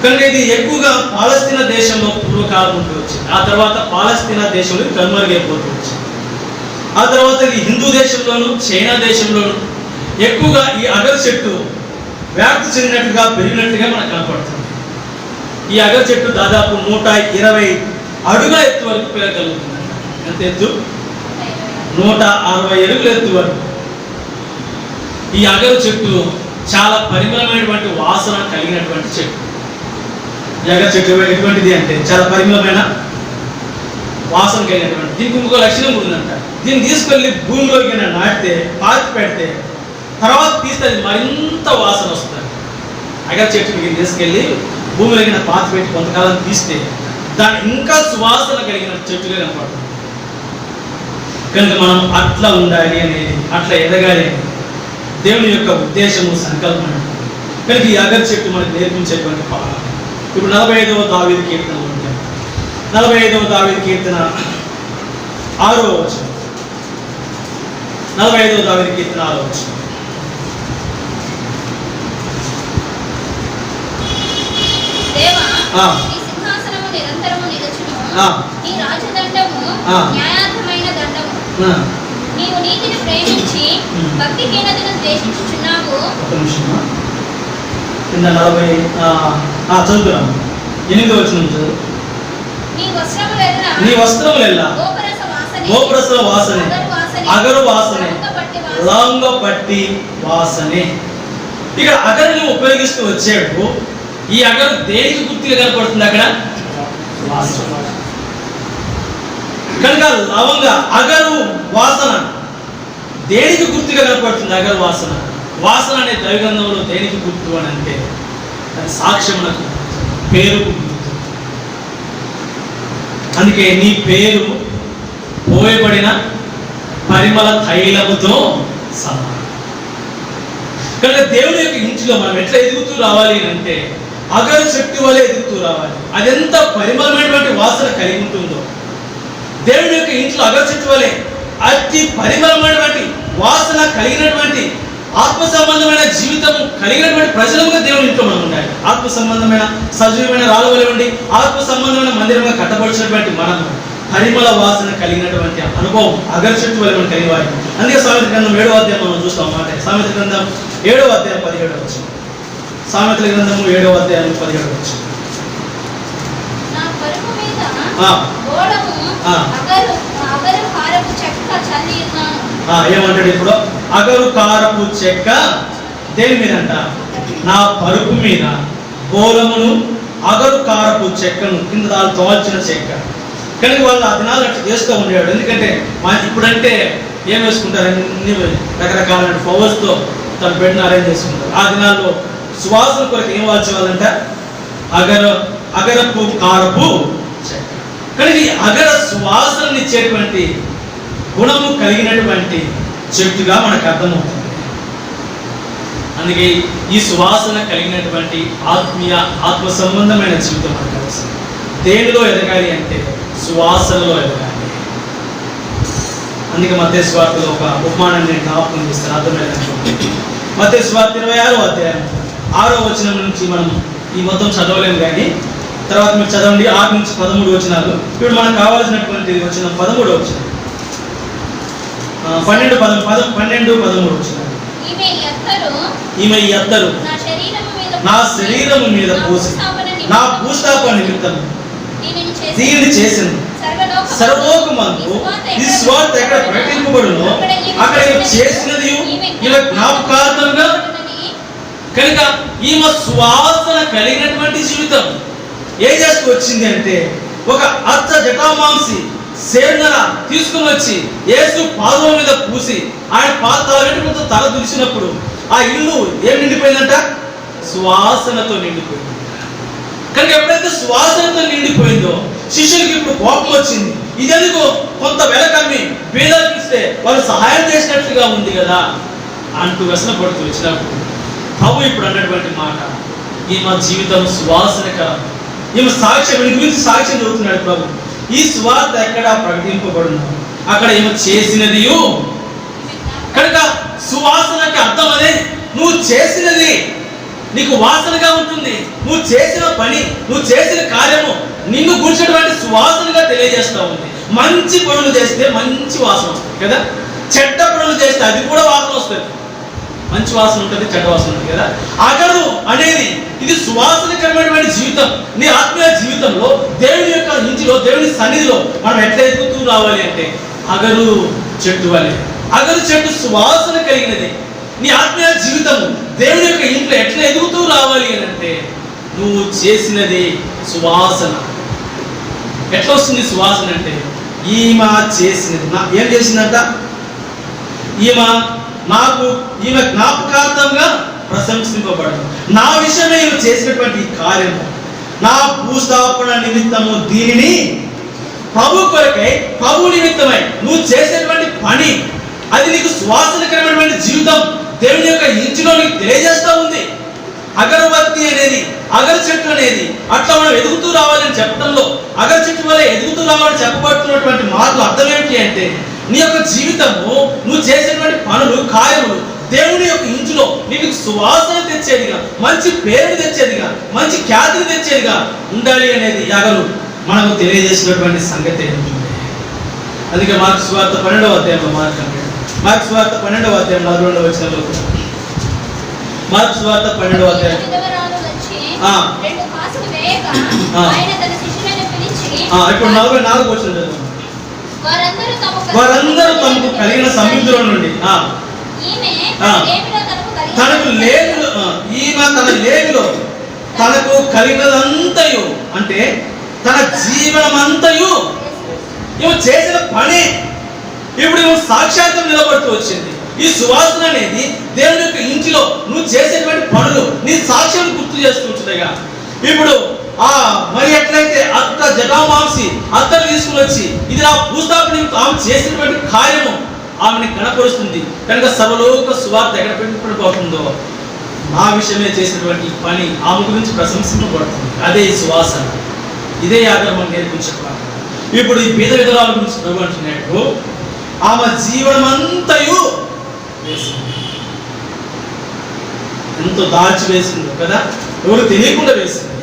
కనుక ఇది ఎక్కువగా పాలస్తీనా దేశంలో పూర్వకాలం ఉంటూ వచ్చింది. ఆ తర్వాత పాలస్తీనా దేశంలో కనుమరుగైపోతూ వచ్చింది. ఆ తర్వాత ఇది హిందూ దేశంలోను చైనా దేశంలోను ఎక్కువగా ఈ అగరు చెట్టు వ్యాప్తి చెందినట్టుగా పెరిగినట్టుగా మనకు కనపడుతుంది. ఈ అగరు చెట్టు దాదాపు 120 అడుగుల ఎత్తు వరకు పెరగలుగుతుంది. ఎంత ఎత్తు? 160 అడుగుల ఎత్తు వరకు. ఈ అగరు చెట్టు చాలా పరిమళమైనటువంటి వాసన కలిగినటువంటి చెట్టు. ఈ అగరు చెట్టు ఎటువంటిది అంటే చాలా పరిమళమైన వాసన కలిగినటువంటి. దీనికి ఇంకొక లక్షణం ఉందంట. దీన్ని తీసుకెళ్ళి భూమిలోకి నాటితే పాతి పెడితే తర్వాత తీస్తే అది మరింత వాసన వస్తుంది. అగరు చెట్టుకి తీసుకెళ్ళి భూమిలోకి పాతి పెట్టి కొంతకాలం తీస్తే దాన్ని ఇంకా సువాసన కలిగిన చెట్టుగా కనపడుతుంది. కనుక మనం అట్లా ఉండాలి అనేది, అట్లా ఎదగాలి అనేది దేవుని యొక్క ఉద్దేశము, సంకల్పం. కనుక ఈ అగరు చెట్టు మనకు నేర్పించేటువంటి పాఠం. ఇప్పుడు 45వ దావీదు కీర్తన ఉంటాం. 45వ దావీదు కీర్తన 6వ వచనం. 45వ దావీదు కీర్తన 6వ వచనం. దేవా, నీ సింహాసనము నిరంతరము నిలుచును. నీ రాజదండము న్యాయార్థమైన దండము. నీవు నీతిని ప్రేమించి భక్తిహీనతను ద్వేషించుచున్నావు. కింద 40 చదువుతున్నాము. 8వ వచనం చదువు. నీ వస్త్రములెల్లా గోపురస వాసనే, అగరు వాసనే, లవంగ పట్టి వాసనే. ఇక్కడ అగరుని ఉపయోగిస్తూ వచ్చాడు. ఈ అగరు దేనికి గుర్తుగా కనపడుతుంది? అక్కడ కనుక లవంగ అగరు వాసన దేనికి గుర్తుగా కనపడుతుంది? అగరు వాసన. వాసన అనే దైవగ్రంథంలో దేనికి గుర్తు అని అంటే అది సాక్ష్యమునకు, పేరుకు గుర్తు. అందుకే నీ పేరు పోయబడిన పరిమళ తైలముతో సమానం. కనుక దేవుని యొక్క ఇంటిలో మనం ఎట్లా ఎదుగుతూ రావాలి అంటే అగరు చెట్టు వలె ఎదుగుతూ రావాలి. అది ఎంత పరిమళమైనటువంటి వాసన కలిగి ఉంటుందో దేవుని యొక్క ఇంట్లో అగరు చెట్టు వలె అతి పరిమళమైనటువంటి వాసన కలిగినటువంటి ఆత్మ సంబంధమైన జీవితం కలిగినటువంటి ప్రజలుగా దేవుని ఇంట్లో మనం ఉండాలి. ఆత్మ సంబంధమైన సజీవమైన రాళ్ళ వలె ఉండి ఆత్మ సంబంధమైన మందిరంగా కట్టబడినటువంటి మనం పరిమళ వాసన కలిగినటువంటి అనుభవం అగరు చెట్టు వలె మనం కలిగి వారి. అందుకే సామెతల గ్రంథం 7వ అధ్యాయం మనం చూస్తాం మాట. సామెతల గ్రంథం 7వ అధ్యాయం 17వ వచనం. సామెతల గ్రంథము 7వ అధ్యాయం 17వ వచనం. నా పరుపు మీద గోడము అగరు కారపు చెక్క చల్లి ఉన్నాను. ఏమంటాడు ఇప్పుడు? అగరు కారపు చెక్క దేని మీద అంట? నా పరుపు మీద గోళమును అగరు కారపు చెక్కను కింద దాని తోల్చిన చెక్క. కానీ వాళ్ళు ఆ దినాలు అట్లా చేస్తూ ఉండేవాడు. ఎందుకంటే ఇప్పుడంటే ఏం వేసుకుంటారు? అన్ని రకరకాల ఫ్లవర్స్తో తన బెడ్ని అరేంజ్ చేసుకుంటారు. ఆ దినాల్లో సువాసన కొరకు ఏం వాల్చేవాళ్ళంట? అగరపు కారపు చెక్క. కానీ ఈ అగర సువాసనని ఇచ్చేటువంటి గుణము కలిగినటువంటి చెట్టుగా మనకు అర్థమవుతుంది. అందుకే ఈ సువాసన కలిగినటువంటి ఆత్మ సంబంధమైన జీవితం మనకు అవసరం. దేనిలో ఎదగాలి అంటే సువాసనలో ఎదగాలి. అందుకే మత్తయి సువార్తలో ఒక ఉపమానాన్ని నేను జ్ఞాపకం చేస్తాను, అర్థమైనటువంటి. మత్తయి సువార్త 26వ అధ్యాయం 6వ వచనం నుంచి మనం ఈ మొత్తం చదవలేము, కానీ తర్వాత మీరు చదవండి 6 నుంచి 13 వచనాలు. ఇప్పుడు మనకు కావాల్సినటువంటి వచనం 13వ వచనం, 12-13 వచనాలు. ఈమె ఈ అత్తరు నా శరీరము మీద పోసి నా భూస్థాపన నిమిత్తం దీనిని చేసింది. సర్వలోకమందు ఈ స్వార్థ ఎక్కడ ప్రకటింపబడునో అక్కడ చేసినది ఇలా జ్ఞాపకార్థంగా. కనుక ఈమె సువాసన కలిగినటువంటి జీవితం ఏం చేస్తూ వచ్చింది అంటే ఒక అచ్చ జటామాంసి సేనర తీసుకుని వచ్చి యేసు పాదముల మీద పూసి ఆయన తల తల దులిసినప్పుడు ఆ ఇల్లు ఏం నిండిపోయిందంట? సువాసనతో నిండిపోయింది. కనుక ఎప్పుడైతే సువాసనతో నిండిపోయిందో శిష్యులకి ఇప్పుడు కోపం వచ్చింది. ఇదెందుకు కొంత వెల కమ్మి పేదలకు ఇస్తే వాళ్ళు సహాయం చేసినట్లుగా ఉంది కదా అంటూ వ్యసన పడుతూ వచ్చినప్పుడు ప్రభు ఇప్పుడు అన్నటువంటి మాట, ఈమె జీవితం సువాసనకరం, ఈమె సాక్ష్యం, వీడి గురించి సాక్ష్యం చెబుతున్నాడు ప్రభు. ఈ సువార్త ఎక్కడ ప్రకటింపబడును అక్కడ ఈమె చేసినది. కనుక సువాసనకి అర్థం అదే, నువ్వు చేసినది నీకు వాసనగా ఉంటుంది. నువ్వు చేసిన పని, నువ్వు చేసిన కార్యము నిన్ను గుర్చినటువంటి సువాసనగా తెలియజేస్తూ ఉంది. మంచి పనులు చేస్తే మంచి వాసన వస్తుంది కదా, చెడ్డ పనులు చేస్తే అది కూడా వాసన వస్తుంది. మంచి వాసన ఉంటుంది, చెడ్డ వాసన ఉంటుంది కదా. అగరు అనేది ఇది సువాసనకరమైనటువంటి జీవితం. నీ ఆత్మీయ జీవితంలో దేవుని యొక్క ఇంటిలో, దేవుని సన్నిధిలో మనం ఎట్లా ఎదుగుతూ రావాలి అంటే అగరు చెట్టు వలె. అగరు చెట్టు సువాసన కలిగినది. నీ ఆత్మీయ జీవితం దేవుని యొక్క ఇంట్లో ఎట్లా ఎదుగుతూ రావాలి అని అంటే నువ్వు చేసినది సువాసన. ఎట్లా వస్తుంది సువాసన అంటే, ఈమె చేసినది ఏం చేసిందంట, ఈమె జ్ఞాపకార్థంగా ప్రశంసింపబడదు. నా విషయమే ఈమె చేసినటువంటి కార్యము, నా భూస్థాపన నిమిత్తము దీనిని ప్రభు కొరకై, ప్రభు నిమిత్తమై నువ్వు చేసేటువంటి పని, అది నీకు సువాసనకరమైనటువంటి జీవితం దేవుని యొక్క ఇంటిలో నీకు తెలియజేస్తూ ఉంది. అగరబత్తి అనేది, అగరు చెట్టు అనేది అట్లా మనం ఎదుగుతూ రావాలని చెప్పడంలో, అగరు చెట్టు వల్ల ఎదుగుతూ రావాలని చెప్పబడుతున్నటువంటి మాటలు అర్థం ఏంటి అంటే, నీ యొక్క జీవితము, నువ్వు చేసేటువంటి పనులు, కార్యములు దేవుని యొక్క ఇంటిలో నీకు సువాసన తెచ్చేదిగా, మంచి పేరు తెచ్చేదిగా, మంచి ఖ్యాతిని తెచ్చేదిగా ఉండాలి అనేది అగరు మనకు తెలియజేసినటువంటి సంగతి ఏంటంటే, అందుకే మార్కు సువార్త 12వ అధ్యాయంలో మార్కు సువార్త 12వ అధ్యాయం 42వ వచనంలో, మార్కు సువార్త 12వ అధ్యాయం ఇప్పుడు 44వ వచనం చదువు. వారందరూ తమకు కలిగిన సమృద్ధిలో నుండి తనకు లేమిలో, ఈమె తన లేమిలో తనకు కలిగినదంతయు, అంటే తన జీవనమంతయు ఈమె చేసిన పని ఇప్పుడు ఈమె సాక్షాత్తం నిలబడుతూ వచ్చింది. ఈ సువాసన అనేది దేవుని యొక్క ఇంటిలో నువ్వు చేసేటువంటి పనులు నీ సాక్ష్యం గుర్తు చేస్తుంటుందిగా. ఇప్పుడు మరి ఎట్లయితే అత్త జటామాంసి అత్తను తీసుకుని వచ్చి ఇది నా భూస్థాపన ఆమె చేసినటువంటి కార్యము ఆమెని కనపరుస్తుంది. కనుక సర్వలోక సువార్త ఎక్కడ పెట్టుకోబోతుందో నా విషయమే చేసినటువంటి పని ఆమె గురించి ప్రశంసింపబడుతుంది. అదే ఈ సువాసన, ఇదే ఆధారం నేర్పించబడాలి. ఇప్పుడు ఈ పేద విధురాల గురించి ప్రభు అంటున్నట్టు ఆమె జీవనమంతయు వేసింది. ఎంతో దాచి వేసిందో కదా, ఎవరు తెలియకుండా వేసింది.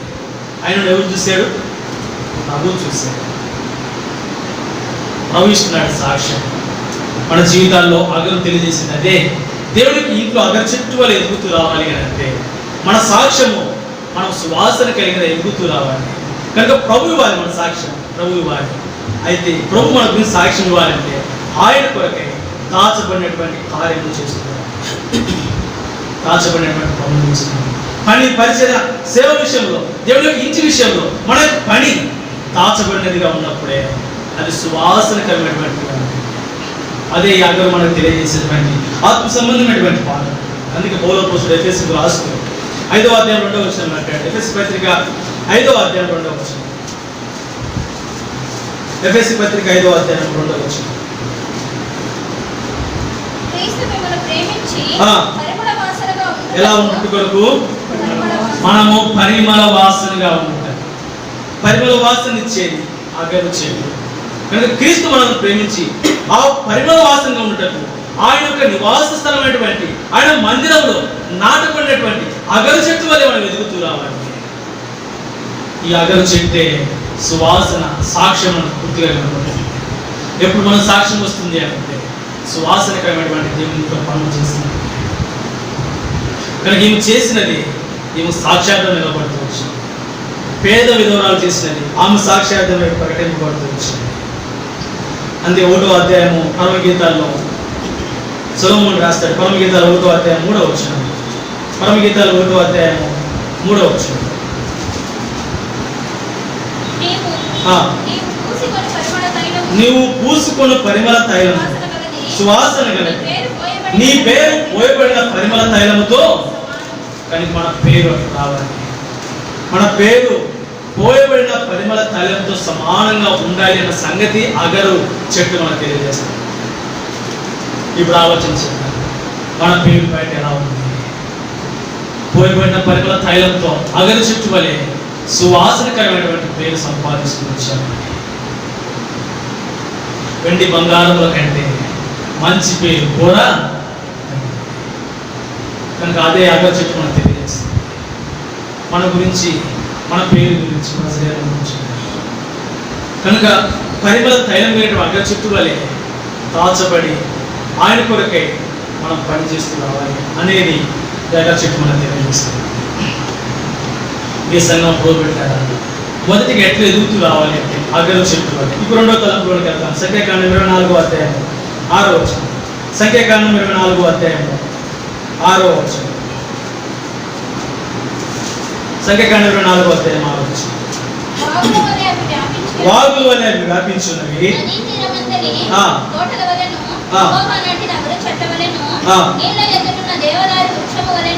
ఆయన ఎవరు చూశాడు? ప్రభు చూశాడు. ప్రభు ఇస్తున్నాడు సాక్ష్యం. మన జీవితాల్లో అగరు తెలియజేసింది అదే. దేవుడికి ఇంట్లో అగరు చెట్టు వల్ల ఎదుగుతూ రావాలి అని అంటే మన సాక్ష్యము మనం సువాసన కలిగిన ఎదుగుతూ రావాలి. కనుక ప్రభు ఇవ్వాలి మన సాక్ష్యం, ప్రభు ఇవ్వాలి. అయితే ప్రభు మన గురించి సాక్ష్యం ఇవ్వాలంటే ఆయన కొరకై దాచబడినటువంటి కార్యములు చేస్తున్నారు, దాచబడినటువంటి పనులు చేస్తున్నారు. పని, పరిచయ, సేవ విషయంలో, దేవుడి యొక్క ఇంటి విషయంలో మన యొక్క పని దాచబడినదిగా ఉన్నప్పుడే అది సువాసనకరమైనటువంటి. అదే యాగం మనకు తెలియజేసేటువంటి ఆత్మ సంబంధమైనటువంటి పాఠం. అందుకే పౌలపోస్తుడు ఎఫెసీయులకు రాస్తూ 5వ అధ్యాయం 2వ వచనం అంటాడు. ఎఫెసీ పత్రిక 5వ అధ్యాయం 2వ వచనం. ఎఫెసీ పత్రిక 5వ అధ్యాయం 2వ వచనం. ఎలా ఉంటు కొరకు మనము పరిమళ వాసనగా ఉంటాం. పరిమళ వాసన ఇచ్చేది అగరు చెట్టు. కనుక క్రీస్తు మనల్ని ప్రేమించి ఆ పరిమళ వాసనగా ఉండటం, ఆయన యొక్క నివాస స్థలమైనటువంటి ఆయన మందిరంలో నాటబడినటువంటి అగరు చెట్టు వల్ల మనం ఎదుగుతూ రావాలి. ఈ అగరు చెట్టే సువాసన సాక్ష్యం పూర్తిగా కనబడుతుంది. ఎప్పుడు మన సాక్ష్యం వస్తుంది అంటే సువాసనకరమైనటువంటి దేవునితో పనులు చేస్తుంది. కనుక ఈమె చేసినది ఈమె సాక్షాత్తం నిలబడుతూ వచ్చింది. పేద విధవరాలు చేసినది ఆమె సాక్షాత్తం ప్రకటింపబడుతూ వచ్చింది. అంతే 1వ అధ్యాయము పరమగీతాల్లో సొలొమోను రాస్తాడు. పరమగీతాలు 1వ అధ్యాయం 3వ వచనం. పరమగీతాలు 1వ అధ్యాయము 3వ వచనం. నీవు పూసుకొని పరిమళ తైలం సువాసన గలది, నీ పేరు పోయబడిన పరిమళ తైలముతో. కానీ మన పేరు రావాలి, మన పేరు పరిమళ తైలంతో సమానంగా ఉండాలి అన్న సంగతి అగరు చెట్టు మనకు తెలియజేస్తుంది. ఇప్పుడు ఆలోచించండి, మన పేరు బయట ఎలా ఉంది? పోయబడిన పరిమళ తైలంతో అగరు చెట్టు వలె సువాసనకరమైనటువంటి పేరు సంపాదిస్తూ వచ్చాము. వెండి బంగారముల కంటే మంచి పేరు కూడా కనుక అదే అగరు చెట్టు మనకు తెలియజేస్తుంది. మన గురించి, మన పేరు గురించి, మన శరీరం గురించి. కనుక పరిమళ తైలం వేయడం అగరు చెట్టు వలె దాచబడి ఆయన కొరకై మనం పనిచేస్తూ రావాలి అనేది అగరు చెట్టు మనకు తెలియజేస్తుంది. ఈ సంఘం పోబెట్టారా మొదటిగా ఎట్లా ఎదుగుతూ రావాలి అంటే అగరు చెట్టు వలె. ఇప్పుడు రెండో తలంపులోకి వెళ్తాం. సంఖ్యాకాండం 24వ అధ్యాయం 6వ వచనం. సంఖ్యాకాండం 24వ అధ్యాయం 6వ వచనం. సంఖ్యాకాండం 24వ అధ్యాయం 6వ వచనం. వాగుల వలె అవి వ్యాపించున్నవి,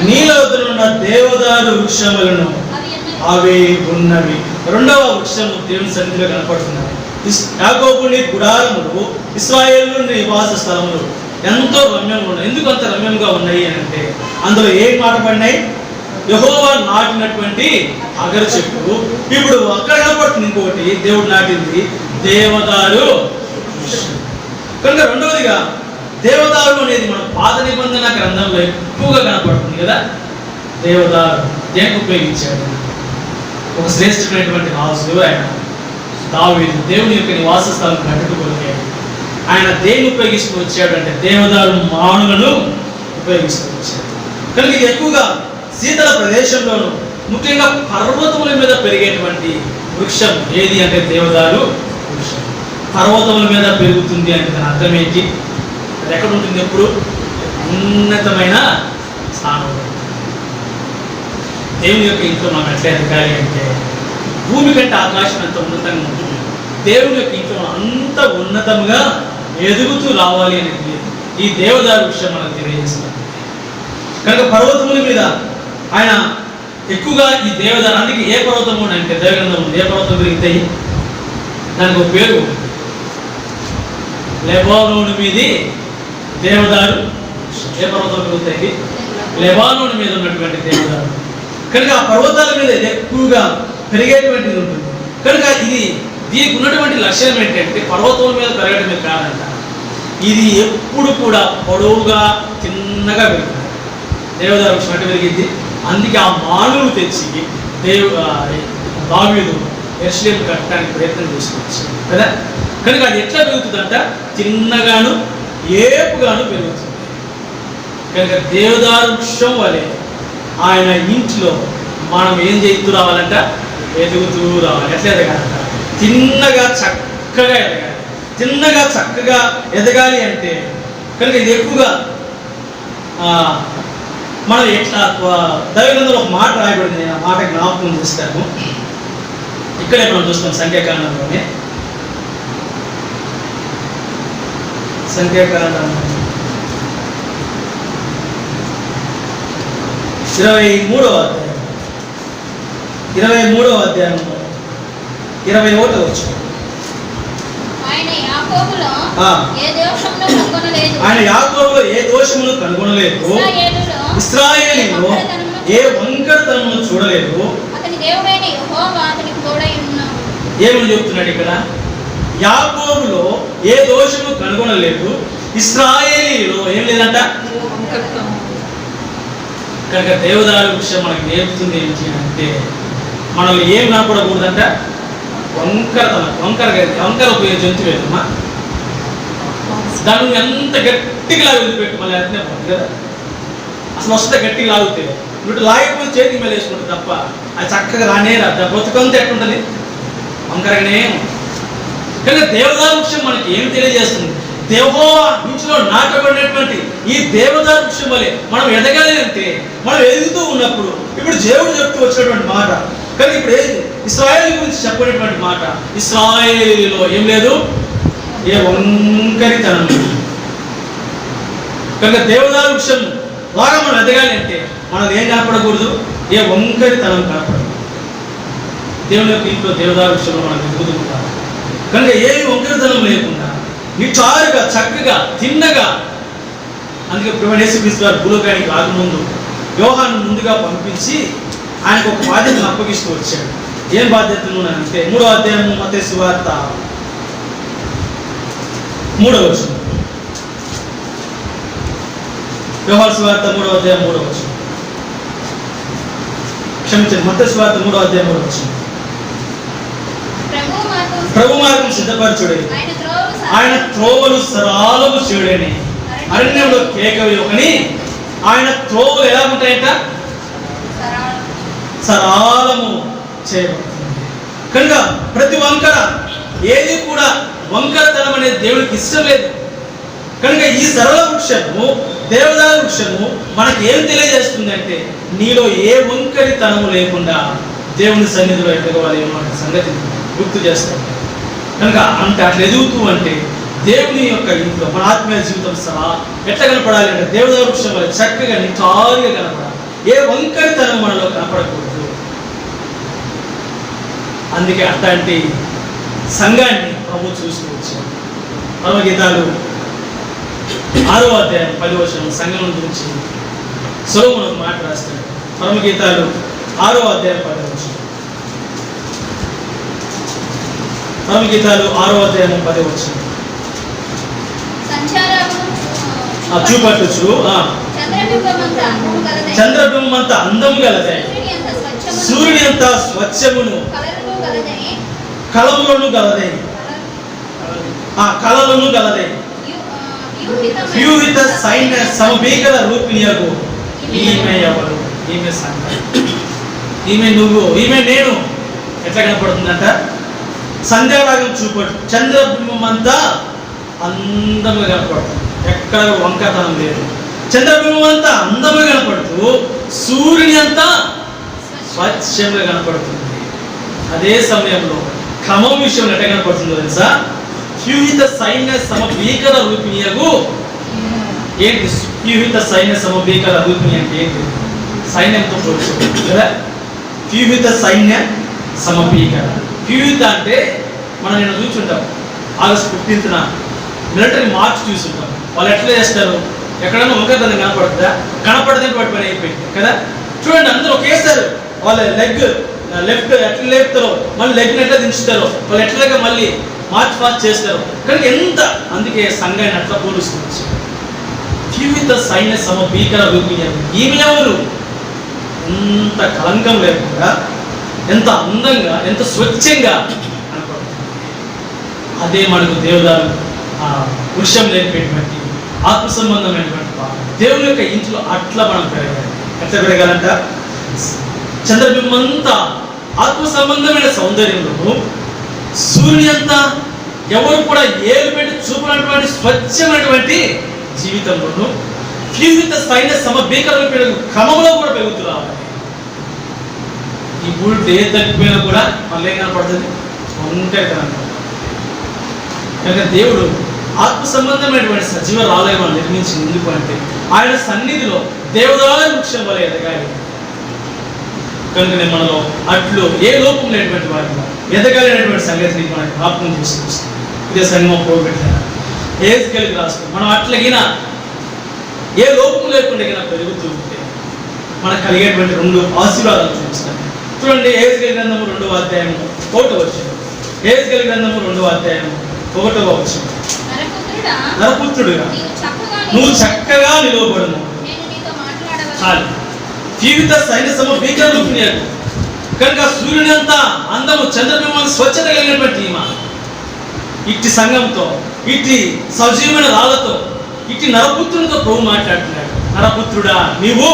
నీళ్ళ వద్దనున్న దేవదారు వృక్షములను అవి ఉన్నవి. రెండవ వృక్షము దేవుని సన్నిధిలో కనపడుతున్నది. యాకోబుని గుడారములు, ఇశ్రాయేలు నివాస స్థలములు ఎంతో రమ్యంగా ఉన్నాయి. ఎందుకు అంత రమ్యంగా ఉన్నాయి అని అంటే అందులో ఏం మాట పడినాయి? యెహోవా నాటినటువంటి అగరు చెట్టు. ఇప్పుడు అక్కడ కనపడుతుంది ఇంకొకటి, దేవుడు నాటింది దేవదారు. కనుక రెండవదిగా దేవదారు అనేది మన పాత నిబంధన గ్రంథంలో ఎక్కువగా కనపడుతుంది కదా. దేవదారు దేనికి ఉపయోగించాడు? ఒక శ్రేష్టమైనటువంటి రాజు ఆయన దావీదు దేవుని యొక్క నివాస స్థలం కట్టుకోగలిగే ఆయన దేన్ని ఉపయోగిస్తూ వచ్చాడు అంటే దేవదారు మానులను ఉపయోగిస్తూ వచ్చాడు. కనుక ఎక్కువగా శీతల ప్రదేశంలోను, ముఖ్యంగా పర్వతముల మీద పెరిగేటువంటి వృక్షం ఏది అంటే దేవదారు వృక్షం. పర్వతముల మీద పెరుగుతుంది అంటే దాని అర్థం ఏంటి? అది ఎక్కడ ఉంటుంది? ఎప్పుడు ఉన్నతమైన స్థానం. దేవుని యొక్క ఇంట్లో మనం ఎట్లా ఎదగాలి అంటే భూమి కంటే ఆకాశం ఎంత ఉన్నతంగా ఉంటుంది. దేవుని యొక్క ఇంట్లో అంత ఉన్నతంగా ఎదుగుతూ రావాలి అనేది ఈ దేవదారు వృక్షం మనకు తెలియజేస్తుంది. కనుక పర్వతముల మీద ఆయన ఎక్కువగా ఈ దేవదారు, అందుకే ఏ పర్వతము అంటే దేవగ్రంథం ఉంది, ఏ పర్వతం పెరుగుతాయి దానికి ఒక పేరు, లెబానోను మీది దేవదారు. ఏ పర్వతం పెరుగుతాయి? లెబానోను మీద ఉన్నటువంటి దేవదారు. కనుక ఆ పర్వతాల మీద ఎక్కువగా పెరిగేటువంటిది ఉంటుంది. కనుక దీనికి ఉన్నటువంటి లక్ష్యం ఏంటంటే పర్వతం మీద పెరగడమే కాదంట, ఇది ఎప్పుడు కూడా పొడవుగా చిన్నగా పెరుగుతుంది. దేవదారు వృక్షం అంటే పెరిగింది. అందుకే ఆ మానులు తెచ్చి దావీదు యెరూషలేము కట్టడానికి ప్రయత్నం చేసుకోవచ్చు కదా. కనుక అది ఎట్లా పెరుగుతుందంట? చిన్నగాను ఏపుగాను పెరుగుతుంది. కనుక దేవదారు వృక్షం వలె ఆయన ఇంట్లో మనం ఏం చేస్తూ రావాలంట? ఎదుగుతూ రావాలి. ఎట్లా ఎదగాలంట? చిన్నగా చక్కగా ఎదగాలి. చిన్నగా చక్కగా ఎదగాలి అంటే కనుక ఇది ఎక్కువగా మనం ఎట్లా దైవగ్రంథంలో ఒక మాట రాయబడింది. నేను ఆ మాట జ్ఞాపకం చేస్తాను. ఇక్కడే మనం చూస్తాం సంఖ్యాకాండంలోనే. సంఖ్యాకాండం 23వ అధ్యాయం 21వ వచనం. ఆయన యాకోబులో ఏ దోషమును కనుగొనలేదు, ఇశ్రాయేలులో ఏ వంకరతనమును చూడలేదు. ఏమని చెప్తున్నాడు ఇక్కడ? యాకోబులో ఏ దోషము కనుగొనలేదు, ఇశ్రాయేలీలో ఏం లేదంట. కనుక దేవదారు వృక్షం మనకు నేర్పుతుంది ఏంటి అంటే మనల్ని ఏం కనపడకూడదంట? వంకర పోయే జంతువు ఏదమ్మా, దాన్ని ఎంత గట్టిగా లాగి వదిలిపెట్టు మళ్ళీ అట్నే పోతుంది కదా. అసలు వస్తే గట్టిగా లాగుతే ఇప్పుడు లాగకపోతే చేతికి మీద వేసుకుంటుంది తప్ప అది చక్కగా రానే రాదు. బ్రతుకంతా ఎట్లుంటుంది? వంకరగానే. కనుక దేవదారు వృక్షం మనకి ఏం తెలియజేస్తుంది? యెహోవా ఇంట్లో నాటబడినటువంటి ఈ దేవదారు వృక్షం వలె మనం ఎదగాలి అంటే మనం ఎదుగుతూ ఉన్నప్పుడు ఇప్పుడు దేవుడు చెప్తూ వచ్చినటువంటి మాట. కానీ ఇప్పుడు ఇశ్రాయేలు గురించి చెప్పినటువంటి మాట, ఇశ్రాయేలులో ఏం లేదు, ఏ వంకరితనం. కనుక దేవదారు వృక్షం ద్వారా మనం ఎదగాలి అంటే మనం ఏం కనపడకూడదు? ఏ వంకరితనం కనపడదు. దేవుని యొక్క ఇంట్లో దేవదారు విషయంలో మనం ఎదుగుతుంటాం. కనుక ఏమి వంకరతనం లేకుండా నిటారుగా చక్కగా తిన్నగా, అందుకే ప్రభువైన యేసుక్రీస్తు వారు భూలోకానికి రాకముందు యోహాను ముందుగా పంపించి ఆయనకు ఒక బాధ్యతను అప్పగిస్తూ వచ్చాడు. ఏం బాధ్యతలు అంటే 3వ అధ్యాయము మత్తయి సువార్త 3వ వచనం. యోహాను సువార్త 3వ అధ్యాయం 3వ వచనం. క్షమించండి, మత్తయి సువార్త 3వ అధ్యాయం 3వ వచనం. ప్రభు మార్గం సిద్ధపరచుడే, ఆయన త్రోవలు సరాలము చేయుడని అరణ్యంలో కేక వేయకని. ఆయన త్రోవలు ఎలా ఉంటాయంట? సరాలము చేయబడుతుంది. కనుక ప్రతి వంకర, ఏది కూడా వంకరతనం అనేది దేవుడికి ఇష్టం లేదు. కనుక ఈ సరళ వృక్షము, దేవదారు వృక్షము మనకి ఏం తెలియజేస్తుంది అంటే, నీలో ఏ వంకరితనము లేకుండా దేవుని సన్నిధిలో ఎదగవాలి అనే సంగతి గుర్తు చేస్తాం. కనుక అంటే అట్లా ఎదుగుతూ అంటే దేవుని యొక్క ఇంట్లో మన ఆత్మీయ జీవితం సహా ఎట్లా కనపడాలి అంటే దేవదారు వృక్షం వల్ల చక్కగా నిటారుగా కనపడాలి. ఏ వంకరితనం మనలో కనపడకూడదు. అందుకే అట్లాంటి సంఘాన్ని ప్రభు చూస్తూ వచ్చాడు. పరమగీతాలు 6వ అధ్యాయం 10వ వచనం సంఘం గురించి సొలొమోను ఒక మాట రాస్తాడు. పరమగీతాలు 6వ అధ్యాయం 10వ వచనం. పరమగీతాలు 6వ అధ్యాయం 10వ వచనం. చూపట్టుచు చంద్రబింబమంత అందము గలదే, సూర్యుని అంత స్వచ్ఛమును కలములను గలదే, కళలను గలదే, వ్యూహిత సైన్య సమభీకర రూపిణియగు. ఈమె ఎవరు? ఈమె సంఘం, ఈమె నువ్వు, ఈమె నేను. ఎట్లా కనపడుతుందంట? సంధ్యారాగం చూపడు, చంద్రబింబం అంతా అందముగా కనపడుతుంది, ఎక్కడ వంకతనం లేదు. చంద్రబింబం అంతా అందముగా కనపడుతూ సూర్యుని అంతా స్వచ్ఛంగా కనపడుతుంది. అదే సమయంలో క్రమం విషయంలో ఎట్లా కనపడుతుందో తెలుసా? వ్యూహిత సైన్య సమభీకర రూపిణియగు. ఏంటి వ్యూహిత సైన్య సమభీకర రూపిణి అంటే ఏంటి? సైన్యంతో పోల్చుకోవచ్చు కదా. వ్యూహిత సైన్య సమభీకర. వ్యూహిత అంటే మనం నేను చూసుంటాం, ఆగస్టు 15న మిలిటరీ మార్చ్ చూసుంటాం. వాళ్ళు ఎట్లా చేస్తారు? ఎక్కడైనా వంకరతనం కనపడుతుందా? కనపడదని వాటి పని అయిపోయింది కదా. చూడండి, అందరూ ఒకేసారి వాళ్ళ లెగ్ లెఫ్ట్ ఎట్లా లేపుతారో, మళ్ళీ లెగ్ని ఎట్లా దించుతారో, వాళ్ళు ఎట్లాగా మళ్ళీ మార్చ్ పాస్ చేస్తారు. కనుక ఎంత, అందుకే సంఘాన్ని అట్లా పోలుస్తుంది. జీవిత సైన్య సమభీకర రూపిణి. ఈమె ఎవరు? ఎంత కలంకం లేకుండా, ఎంత అందంగా, ఎంత స్వచ్ఛంగా కనపడుతుంది. అదే మనకు దేవదారు వృక్షం లేనిపెట్టినటువంటి ఆత్మ సంబంధమైనటువంటి దేవుని యొక్క ఇంట్లో అట్లా మనం పెరగాలి. ఎట్లా పెరగాలంట? చంద్రబింబంతా ఆత్మ సంబంధమైన సౌందర్యంలో, సూర్యుని అంతా ఎవరు కూడా ఏలు పెట్టి చూపినటువంటి స్వచ్ఛమైనటువంటి జీవితంలోనూ, వ్యూహిత సైన్య సమభీకరణ పెరుగు క్రమంలో కూడా పెరుగుతూ రావాలి. ఈ బుల్ట్ ఏ తగ్గిపోయినా కూడా మళ్ళీ ఏం కనపడుతుంది? ఒంటరితనం. కనుక దేవుడు ఆత్మ సంబంధమైనటువంటి సజీవ ఆలయం నిర్మించి ఎందుకు అంటే ఆయన సన్నిధిలో దేవదారు వృక్షం వలె ఎదగాలి. కనుకనే మనలో అట్లు ఏ లోపం లేనటువంటి వారిగా ఎదగాలనేటువంటి సంగతిని మనకు జ్ఞాపకం చేసుకొస్తుంది. ఇదే సంగమం పోగొట్టారు ఏజ్కెళ్ళి రాస్తాం. మనం అట్లగిన ఏ లోపం లేకుండా పెరుగుతూ ఉంటే మనకు కలిగేటువంటి 2 ఆశీర్వాదాలు చూపిస్తాను. చూడండి, ఏజ్కెళ్ళి గ్రంథము 2వ అధ్యాయం 1వ వచనం. ఏజ్కెళ్ళి గ్రంథము 2వ అధ్యాయం 1వ వచనం. నరపుత్రుడుగా నువ్వు చక్కగా నిలవబడును. చాలు. జీవిత సైన్య సమభీకర రూపిణియగు. కనుక సూర్యుని అంతా అందము, చంద్రబింబం స్వచ్ఛత కలిగినటువంటి ఈమె ఇట్టి సంఘంతో, ఇట్టి సజీవమైన రాళ్ళతో, ఇట్టి నరపుత్రునితో ప్రభు మాట్లాడుతున్నాడు. నరపుత్రుడా, నీవు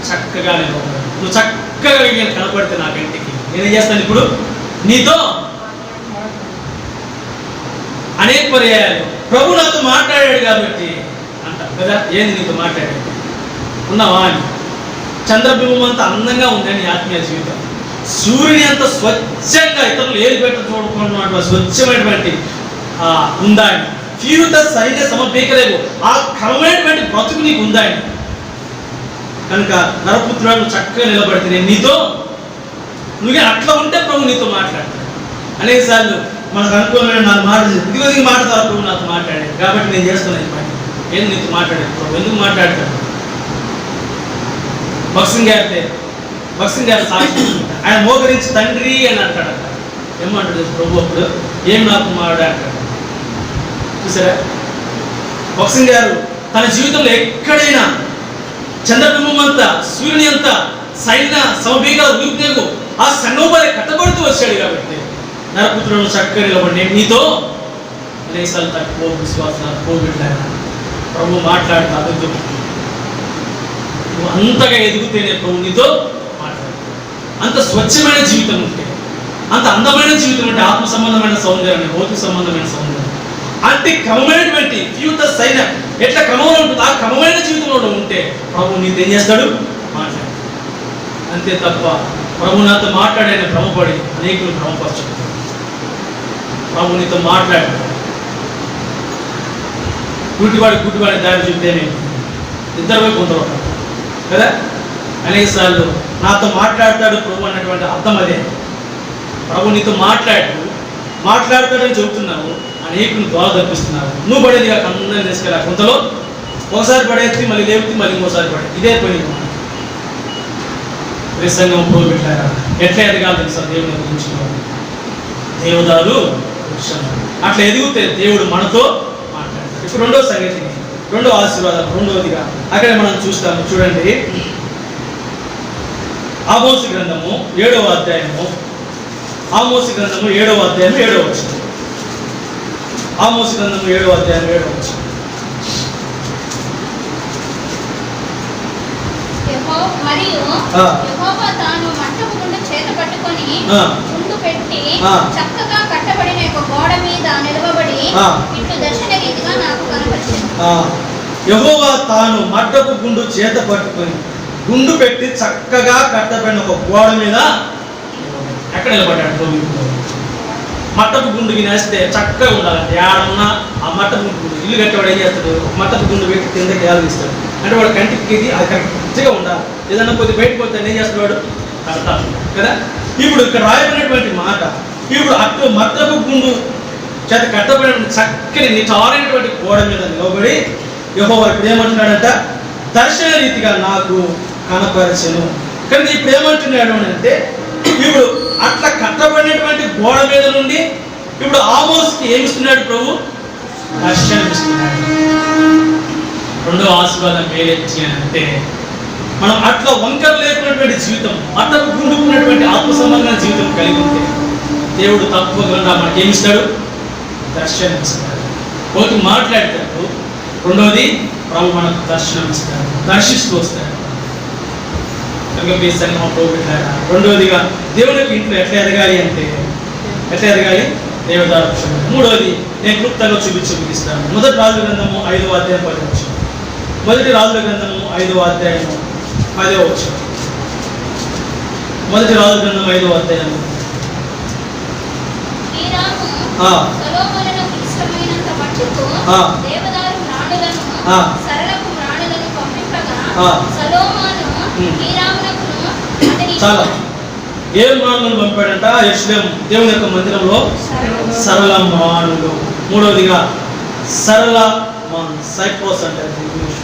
చక్కగా నిలవబడు. నువ్వు చక్కగా కనపడితే నా కంటికి నేనేం చేస్తాను? ఇప్పుడు నీతో అనేక పర్యాయాలు ప్రభు నాతో మాట్లాడాడు కాబట్టి అంటాం కదా. ఏంది నీతో మాట్లాడాడు? ఉన్నావా అని. చంద్రబింబం అంత అందంగా ఉందని ఆత్మీయ జీవితం, సూర్యుని అంత స్వచ్ఛంగా ఇతరులు ఏది పెట్ట చూడకుండా స్వచ్ఛమైనటువంటి ఉందా అని. జీవిత సైన్య సమభీకరేవు ఆ క్రమమైనటువంటి బ్రతుకు నీకు ఉందా అని. కనుక నరపుత్రుడు చక్కగా నిలబడితే నేను నీతో, నువ్వు అట్లా ఉంటే ప్రభు నీతో మాట్లాడతాడు. అనేకసార్లు మనకు అనుకూలమైన నాకు మాట్లాడేది ఇదిగో మాట ద్వారా ప్రభు నాతో మాట్లాడాడు కాబట్టి నేను చేస్తున్నాను ఈ పని. ఏం నీతో మాట్లాడాడు ప్రభు, ఎందుకు మాట్లాడతాడు? భక్సింగ్ గారు సాక్షి ఆయన మోకరించి తండ్రి అని అంటాడు. ఏమంటాడు ప్రభు అప్పుడు? ఏం నా కుమారుడు అంటాడు. చూసారా, భక్సింగ్ గారు తన జీవితంలో ఎక్కడైనా చంద్రబింబం అంతా సూర్యుని అంతా సైన్య సమభీకాల రూపునేకు ఆ సంగోపరి కట్టబడుతూ వచ్చాడు కాబట్టి నరపుత్రులను చక్కగా నిలబడి నేను నీతో అనేసార్లు తక్కువ విశ్వాసాలు పోగొట్టాను. ప్రభు మాట్లాడుతూ అభివృద్ధి నువ్వు అంతగా ఎదుగుతేనే ప్రభు నీతో మాట్లాడుతాడు. అంత స్వచ్ఛమైన జీవితం ఉంటే, అంత అందమైన జీవితం ఉంటే, ఆత్మ సంబంధమైన సౌందర్యాన్ని, భౌతిక సంబంధమైన సౌందర్యం అంటే క్రమమైనటువంటి ఫ్యూచర్ సైన్ ఎట్లా క్రమంలో ఉంటుంది ఆ క్రమమైన జీవితంలో ఉంటే ప్రభు నీతో ఏం చేస్తాడు? మాట్లాడు. అంతే తప్ప ప్రభు నాతో మాట్లాడని భ్రమపడి అనేకులు భ్రమపరచడు. ప్రభు నీతో మాట్లాడు. గుడ్డివాడి దారి చూపితేనే ఇద్దరు వైపు పొందవటం కదా. అనేకసార్లు నాతో మాట్లాడతాడు ప్రభు అన్నటువంటి అర్థం అదే. ప్రభు నీతో మాట్లాడతాడని చెబుతున్నావు, అనేకులు దోల తప్పిస్తున్నారు. నువ్వు పడేది కాక అందరినీ తీసుకెళ్ళా కొంతలో ఒకసారి పడేసి మళ్ళీ లేపుతి మళ్ళీ ఇంకోసారి పడే ఇదే పని. ప్రసంగం పోగొట్టారా ఎట్లా ఎదగాలి తెలుసా? దేవుని గురించి దేవదారు అట్లా ఎదిగితే దేవుడు మనతో మాట్లాడతాడు. ఇప్పుడు రెండో సంగతి, రెండో ఆశీర్వాదాలు, రెండవదిగా అక్కడ మనం చూస్తాము. చూడండి, ఆమోసు గ్రంథము 7వ అధ్యాయము, ఆమోసు గ్రంథము 7వ అధ్యాయం 7వ వచనం. ఆమోసు గ్రంథము 7వ అధ్యాయం 7వ వచనం. మరియు యెహోవా తాను మంటపు గుండు చేత పట్టుకొని గుండు పెట్టి చక్కగా కట్టబడిన ఒక గోడ మీద నిలవబడి ఇట్లు దర్శన రీతిగా నాకు కనపరిచాడు. యెహోవా తాను మట్టపు గుండు చేత పట్టుకొని గుండు పెట్టి చక్కగా కట్టబడిన ఒక గోడ మీద ఎక్కడ నిలబడ్డాడు? మట్టపు గుండుకి నేస్తే చక్కగా ఉండాలంటే ఏడన్నా ఆ మట్టపు గుండు ఇల్లు కట్టేవాడు ఏం చేస్తాడు? మట్టపు గుండు పెట్టి కిందకి ఏలగిస్తాడు. అంటే వాడు కంటికి అది కరెక్ట్గా ఉండాలి. ఏదన్నా కొద్ది బయటకు పోతే ఏం చేస్తాడు? వాడు కడతాడు కదా. ఇప్పుడు ఇక్కడ రాయబడినటువంటి మాట, ఇప్పుడు అటు మట్టపు గుండు చేత కట్టబడిన చక్కని నిటారైనటువంటి గోడ మీద నిలబడి యెహోవా ఇప్పుడు ఏమంటున్నాడంట? దర్శన రీతిగా నాకు కనపరచెను. కానీ ఇప్పుడు ఏమంటున్నాడు అంటే, ఇప్పుడు అట్లా కట్టబడినటువంటి గోడ మీద నుండి ఇప్పుడు ఆమోస్కి ఏమిస్తున్నాడు ప్రభు? దర్శనం ఇస్తున్నాడు. రెండో ఆశీర్వాదం మేలెచ్చి అంటే మనం అట్లా వంకర లేకున్నటువంటి జీవితం, అట్టకు గుండుకున్నటువంటి ఆత్మ సంబంధమైన జీవితం కలిగి ఉంటే దేవుడు తప్పకుండా మనకి ఏమిస్తాడు? దర్శనం ఇస్తాడు. ఒకటి మాట్లాడతాడు, రెండవది ప్రభు మనకు దర్శనం ఇస్తాడు, దర్శిస్తూ వస్తాడు. రెండవదిగా దేవునికి ఇంట్లో ఎట్లా ఎదగాలి అంటే ఎట్లా ఎదగాలి? దేవదారు. మూడవది నేను క్లుప్తంగా చూపిస్తాను. మొదటి రాజుల గ్రంథము 5వ అధ్యాయం 10వ వచనం. మొదటి రాజుల గ్రంథము 5వ అధ్యాయము 10వ వచనం. మొదటి రాజుల గ్రంథం 5వ అధ్యాయం. సొలొమోనునకు ఇష్టమైనంత మట్టుకు దేవదారు మ్రాణులను సరళపు మ్రాణులను పంపింపగా సొలొమోను హీరామునకును అతని చాలా ఏం మ్రాణులను పంపాడంట? యెరూషలేము దేవుని యొక్క మందిరంలో సరళ మ్రాణులు. మూడవదిగా సరళ సైప్రోస్ అంటారు ఇంగ్లీష్,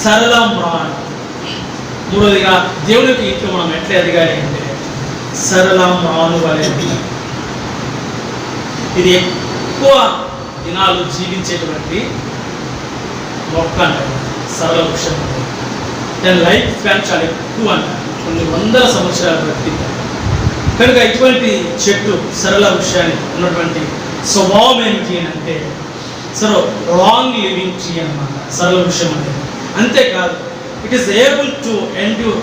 సరళ మ్రాణు. మూడవదిగా దేవుని యొక్క ఇంట్లో మనం ఎట్లా ఎదగాలి అంటే సరళ మ్రాణు వలె. ఇది ఎక్కువ దినాలు జీవించేటువంటి మొక్క అంటారు, సరళ వృక్షం. దాని లైఫ్ స్పాన్ చాలా ఎక్కువ అంటారు, కొన్ని వందల సంవత్సరాలు బ్రతికింటారు. కనుక ఇటువంటి చెట్టు సరళ వృక్షానికి ఉన్నటువంటి స్వభావం ఏమిటి అని అంటే లాంగ్ లివింగ్ ట్రీ అన్నమాట సరళ వృక్షం అనేది. అంతేకాదు it is able to endure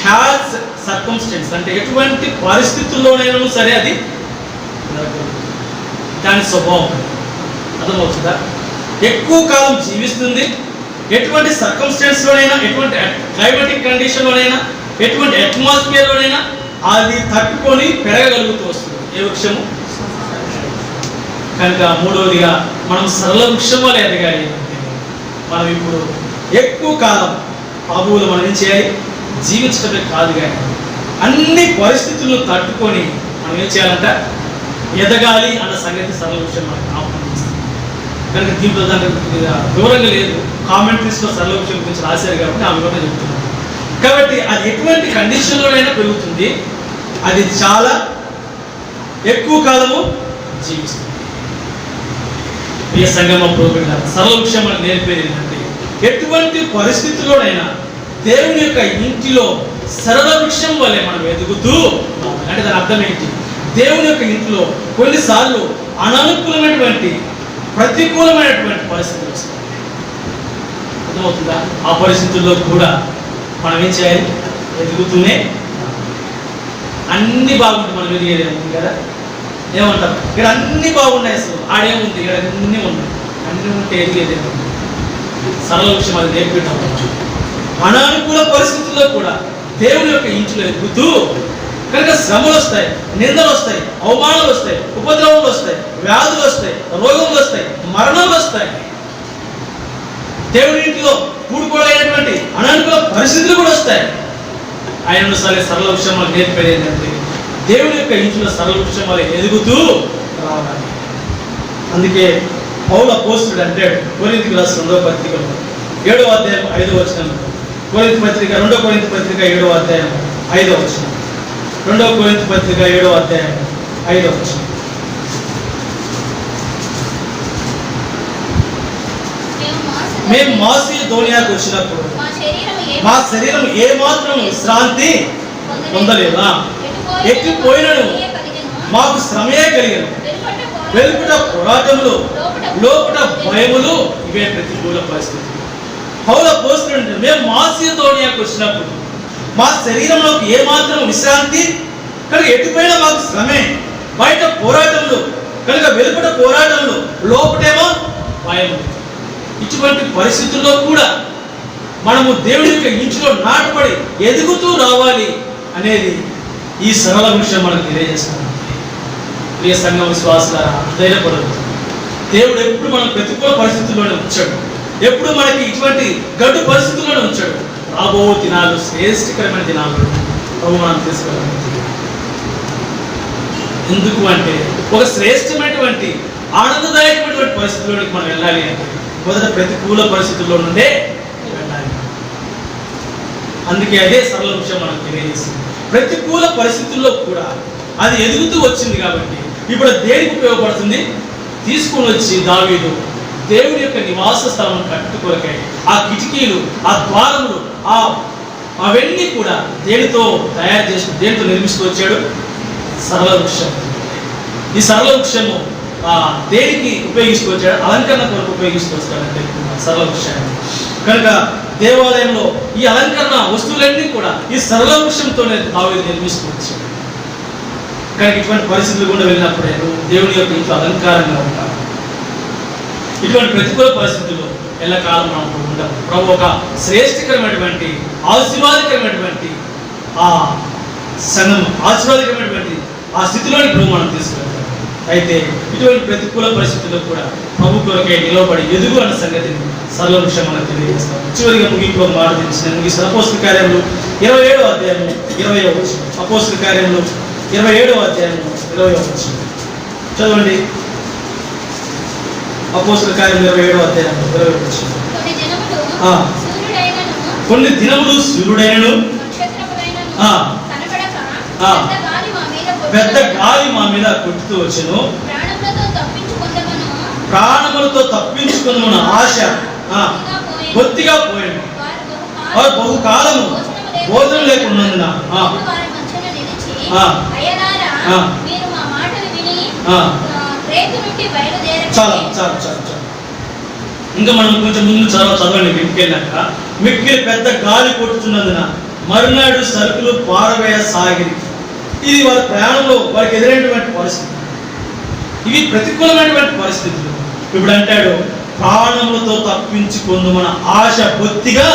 has circumstance, అంటే ఎటువంటి పరిస్థితుల్లోనైనా సరే అది దాని స్వభావం అర్థమవుతుందా? ఎక్కువ కాలం జీవిస్తుంది. ఎటువంటి సర్కమ్స్టెన్స్లోనైనా, ఎటువంటి క్లైమాటిక్ కండిషన్లోనైనా, ఎటువంటి అట్మాస్ఫియర్లోనైనా అది తట్టుకొని పెరగగలుగుతూ వస్తుంది. ఏ వృక్షము? కనుక మూడవదిగా మనం సరళ వృక్షం వల్ల ఎదగాలి అంటే మనం ఇప్పుడు ఎక్కువ కాలం ప్రభువులు మనం ఏం చేయాలి? జీవించడమే కాదు కానీ అన్ని పరిస్థితులను తట్టుకొని మనం ఏం చేయాలంట? ఎదగాలి అన్న సంగతి సరళ విషయం మనకు జ్ఞాపకం చేస్తుంది. కనుక దీంట్లో దానికి వివరంగా లేదు, కామెంట్రీస్లో సరళ విషయం గురించి రాశారు కాబట్టి ఆ వివరణ చెప్తున్నాను. కాబట్టి అది ఎటువంటి కండిషన్లోనైనా పెరుగుతుంది, అది చాలా ఎక్కువ కాలము జీవిస్తుంది. ఈ సంగమ ప్రోగ్రాం సరళ విషయం మనకు నేర్పేది ఏంటంటే, ఎటువంటి పరిస్థితుల్లోనైనా దేవుని యొక్క ఇంటిలో సరళ వృక్షం వల్లే మనం ఎదుగుతూ ఉన్నాం. అంటే దాని అర్థం ఏంటి? దేవుని యొక్క ఇంట్లో కొన్నిసార్లు అననుకూలమైనటువంటి ప్రతికూలమైనటువంటి పరిస్థితులు వస్తాయి. అర్థమవుతుందా? ఆ పరిస్థితుల్లో కూడా మనం ఏం చేయాలి? ఎదుగుతూనే. అన్ని బాగుంటే మనం ఎదిగేది ఏముంది కదా? ఏమంటారు? ఇక్కడ అన్ని బాగున్నాయి, అసలు ఆడేముంది, ఇక్కడ అన్నీ ఉన్నాయి, అన్ని ఉంటే ఎదిగేది ఏముంది? సరళ విషయం అది నేర్పించడం. అనానుకూల పరిస్థితుల్లో కూడా దేవుని యొక్క ఇంట్లో ఎదుగుతూ, కనుక శ్రమలు వస్తాయి, నిందలు వస్తాయి, అవమానాలు వస్తాయి, ఉపద్రవాలు వస్తాయి, వ్యాధులు వస్తాయి, రోగములు వస్తాయి, మరణాలు వస్తాయి. దేవుని ఇంట్లో కూడుకోలేనటువంటి అనానుకూల పరిస్థితులు కూడా వస్తాయి. ఆయన సరే సరళ విషయం వాళ్ళు నేర్పేది ఏంటంటే, దేవుని యొక్క ఇంట్లో సరళ విషయం వాళ్ళు ఎదుగుతూ రావాలి. అందుకే పౌలు అపోస్తలుడు అంటాడు కొరింథీయులకు రాసిన 2వ పత్రికలో 7వ అధ్యాయం 5వ వచనం, కొరింథీ పత్రిక 2వ కొరింథీ పత్రిక 7వ అధ్యాయం 5వ వచనం, 2వ కొరింథీ పత్రిక 7వ అధ్యాయం 5వ వచనం. మేము మాసిదోనియాకు వచ్చినప్పుడు మా శరీరం ఏ మాత్రం విశ్రాంతి పొందలేదా? ఎక్కిపోయినను మాకు శ్రమే కలిగను, వెలుపట పోరాటములు, లోపట భయములు, ఇవే ప్రతికూల పరిస్థితులు. పౌలు అపోస్తలుడు మేము మాసిదోనియాకు వచ్చినప్పుడు మా శరీరంలోకి ఏ మాత్రం విశ్రాంతి కనుక ఎటుపోయినా మాకు శ్రమే, బయట పోరాటములు కనుక వెలుపట పోరాటములు, లోపటేమో భయములు. ఇటువంటి పరిస్థితుల్లో కూడా మనము దేవుడి యొక్క ఇంటిలో నాటుబడి ఎదుగుతూ రావాలి అనేది ఈ సరళ విషయం మనకు తెలియజేస్తాను. ప్రియ సంఘ విశ్వాసులారా, ధైర్యపడదు. దేవుడు ఎప్పుడు మనం ప్రతికూల పరిస్థితుల్లోనే ఉంచాడు, ఎప్పుడు మనకి ఇటువంటి గడ్డు పరిస్థితుల్లోనే ఉంచాడు. రాబో దినాలు శ్రేష్ఠకరమైన దినాలు ప్రభు మనం తీసుకెళ్ళాలి. ఎందుకు అంటే ఒక శ్రేష్టమైనటువంటి ఆనందదాయకమైనటువంటి పరిస్థితుల్లోకి మనం వెళ్ళాలి అంటే మొదట ప్రతికూల పరిస్థితుల్లో నుండే వెళ్ళాలి. అందుకే అదే సరళ విషయం మనకు తెలియజేసింది. ప్రతికూల పరిస్థితుల్లో కూడా అది ఎదుగుతూ వచ్చింది కాబట్టి ఇప్పుడు దేనికి ఉపయోగపడుతుంది? తీసుకుని వచ్చి దావీదు దేవుని యొక్క నివాస స్థలం కట్టుకొరకై ఆ కిటికీలు, ఆ ద్వారములు, అవన్నీ కూడా దేనితో తయారు చేసి దేనితో నిర్మిస్తూ వచ్చాడు? సరళ వృక్షం. ఈ సరళ వృక్షము దేనికి ఉపయోగిస్తూ వచ్చాడు? అలంకరణ కొరకు ఉపయోగిస్తూ వస్తాడంటే సరళ వృక్షాన్ని. కనుక దేవాలయంలో ఈ అలంకరణ వస్తువులన్నీ కూడా ఈ సరళ వృక్షంతోనే దావీదు నిర్మిస్తూ వచ్చాడు. కనుక ఇటువంటి పరిస్థితులు కూడా వెళ్ళినప్పుడే దేవుని యొక్క ఇంట్లో అలంకారంగా ఉంటారు. ఇటువంటి ప్రతికూల పరిస్థితుల్లో ఎల్లకాలం మనం ఉంటాం. ప్రభు ఒక శ్రేష్ఠకరమైనటువంటి ఆశీర్వాదకరమైనటువంటి ఆ సంఘం, ఆశీర్వాదకరమైనటువంటి ఆ స్థితిలోని ప్రభు మనం తీసుకెళ్తాం. అయితే ఇటువంటి ప్రతికూల పరిస్థితుల్లో కూడా ప్రభు కొరకే నిలవబడి ఎదుగు అన్న సంగతిని సరళ విషయం మనకు తెలియజేస్తాం. చివరిగా ముగింపు మాట తెలిసిన ముగిసిన అపోస్తల కార్యములు 27వ అధ్యాయము 20వ వచనం. అపోస్తల కార్యములు 27వ అధ్యాయము 20వ వచనం చదవండి. అపోస్తల కార్యములు 27వ అధ్యాయము 20వ వచనం. కొన్ని దినములు సూర్యుడైనను పెద్ద గాలి మా మీద కొట్టుతూ వచ్చెను, ప్రాణములతో తప్పించుకుందామన్న ఆశ కొద్దిగా పోయాను. వారు బహుకాలము భోజనం లేకున్నందున చాలా చాలా చాలా చాలా ఇంకా మనం కొంచెం ముందు చదవండి. వెంకెళ్ళాక మిక్కిలి పెద్ద గాలి కొట్టుచున్నందున మరునాడు సరుకులు పారవేయ సాగిరి. ఇది వారి ప్రయాణంలో వారికి ఎదురైనటువంటి పరిస్థితి. ఇవి ప్రతికూలమైనటువంటి పరిస్థితులు. ఇప్పుడు అంటాడు ప్రాణములతో తప్పించుకుందు మన ఆశ బొత్తిగా.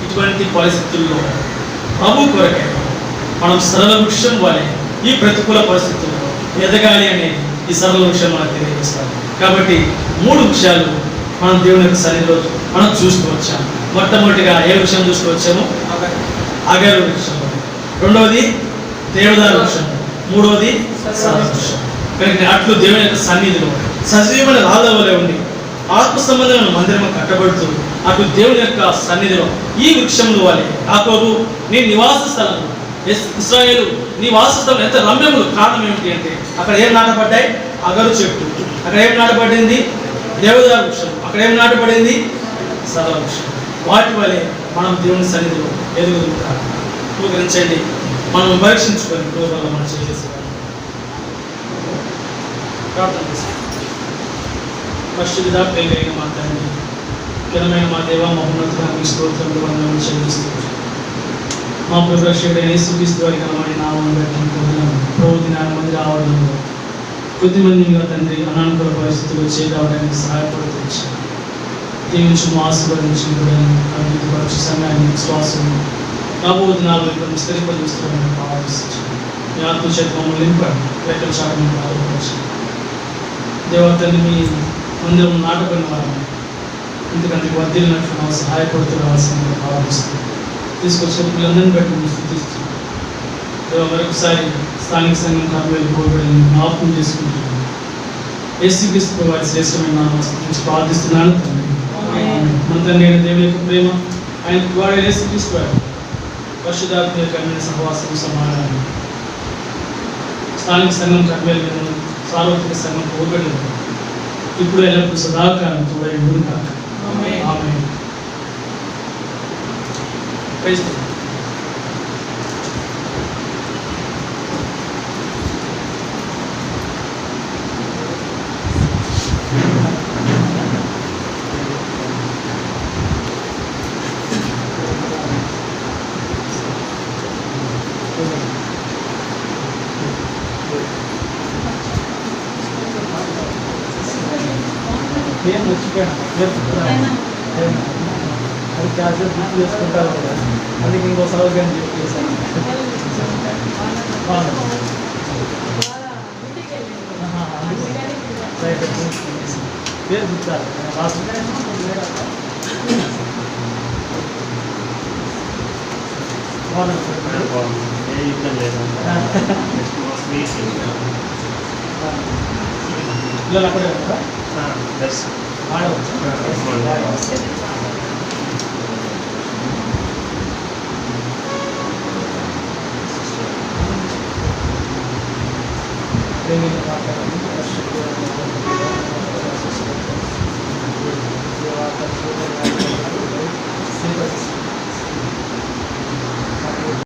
ఇటువంటి పరిస్థితుల్లో ప్రభు కొరకే మనం సరళ వృక్షం వలె ఈ ప్రతికూల పరిస్థితుల్లో ఎదగాలి అనేది ఈ సరళ వృక్షం మనకు తెలియజేస్తాం. కాబట్టి 3 విషయాలు మనం దేవుని యొక్క సన్నిధిలో మనం చూస్తూ వచ్చాము. మొట్టమొదటిగా ఏ విషయం చూస్తూ వచ్చాము? అగరు విషయం. రెండవది దేవదారు వృక్షం, మూడవది సరళ వృక్షం. కనుక అట్లు దేవుని యొక్క సన్నిధిలో సజీవమైన రాళ్ళ వలె ఉండి ఆత్మ సంబంధమైన మందిరం కట్టబడుతూ అటు దేవుని యొక్క సన్నిధిలో ఈ వృక్షములు వలె యాకోబు నీ నివాస స్థలం, ఇశ్రాయేలు నీ వాసస్థలం ఎంత రమ్యములు. కారణం ఏమిటి అంటే అక్కడ ఏం నాటబడ్డాయి? అగరు చెట్టు. అక్కడ ఏం నాటబడింది? దేవదారు వృక్షం. అక్కడ ఏం నాటబడింది? సరళ వృక్షం. వాటి వలె మనం దేవుని సన్నిధిలో ఎదుగుతాం. ఉపకరించండి, మనం పరీక్షించుకొని ప్రభువులో మనం చేసేసేవాళ్ళం. ప్రార్థన చేస్తాం. పరిశుద్ధ ప్రేమైన మా తండ్రి, ఘనమైన మా దేవ, మహోన్నతుడా మీ స్తోత్రములు వందనములు చెల్లిస్తున్నాము. మా ప్రభువుడైన యేసుక్రీస్తు వారి ఘనమైన నామమును బట్టి ప్రభు దినాన్ని మంది రావడంలో కొద్దిమందిగా తండ్రి అనానుకూల పరిస్థితులు చేయడానికి సహాయపడుతుంది. దీవించి ఆశీర్వదించి అభివృద్ధిపరచు సంఘాన్ని విశ్వాసం రాబోయే దినాల్లో ఇప్పుడు స్థిరపరుస్తామని ప్రార్థిస్తున్నాం. మీ ఆత్మచేత మమ్మల్ని నింపండి, లెక్కల శాఖను ప్రారంభించండి. దేవతని మీ మందిరం నాటకున్న వారిని ఇంతకంటే వర్ధిల్లినట్లు సహాయపడుతున్న ప్రారంభిస్తుంది. తీసుకొచ్చిన పిల్లలందరినీ బట్టి మేము స్థుతిస్తున్నాం. దేవ మరొకసారి స్థానిక సంఘం కర్మలు పోబడిని జ్ఞాపకం చేసుకుంటున్నాను. యేసుక్రీస్తు వారి శ్రేష్టమైన నామమున ప్రార్థిస్తున్నాను తండ్రి. మన తండ్రి దేవుని యొక్క ప్రేమ, ఆయన వాడు యేసుక్రీస్తు వారి పరిశుద్ధాత్మ యొక్క సహవాసం సమాధానం స్థానిక సంఘం కర్మలు సార్వత్రిక సంఘం పోబడి ఇప్పుడు ఎల్లప్పుడూ సదాకాలం తోడై ఉండును గాక. ఆమేన్. Praise the Lord. ఏం మర్చిపోయాను అది క్యాన్సర్ బుక్ చేసుకుంటారు కదా, అందుకే ఇంకో సౌకర్యం చెప్పేసాను. పేరు గుర్తారు పిల్లలు అక్కడే ఉంటారా? ఆడవచ్చు.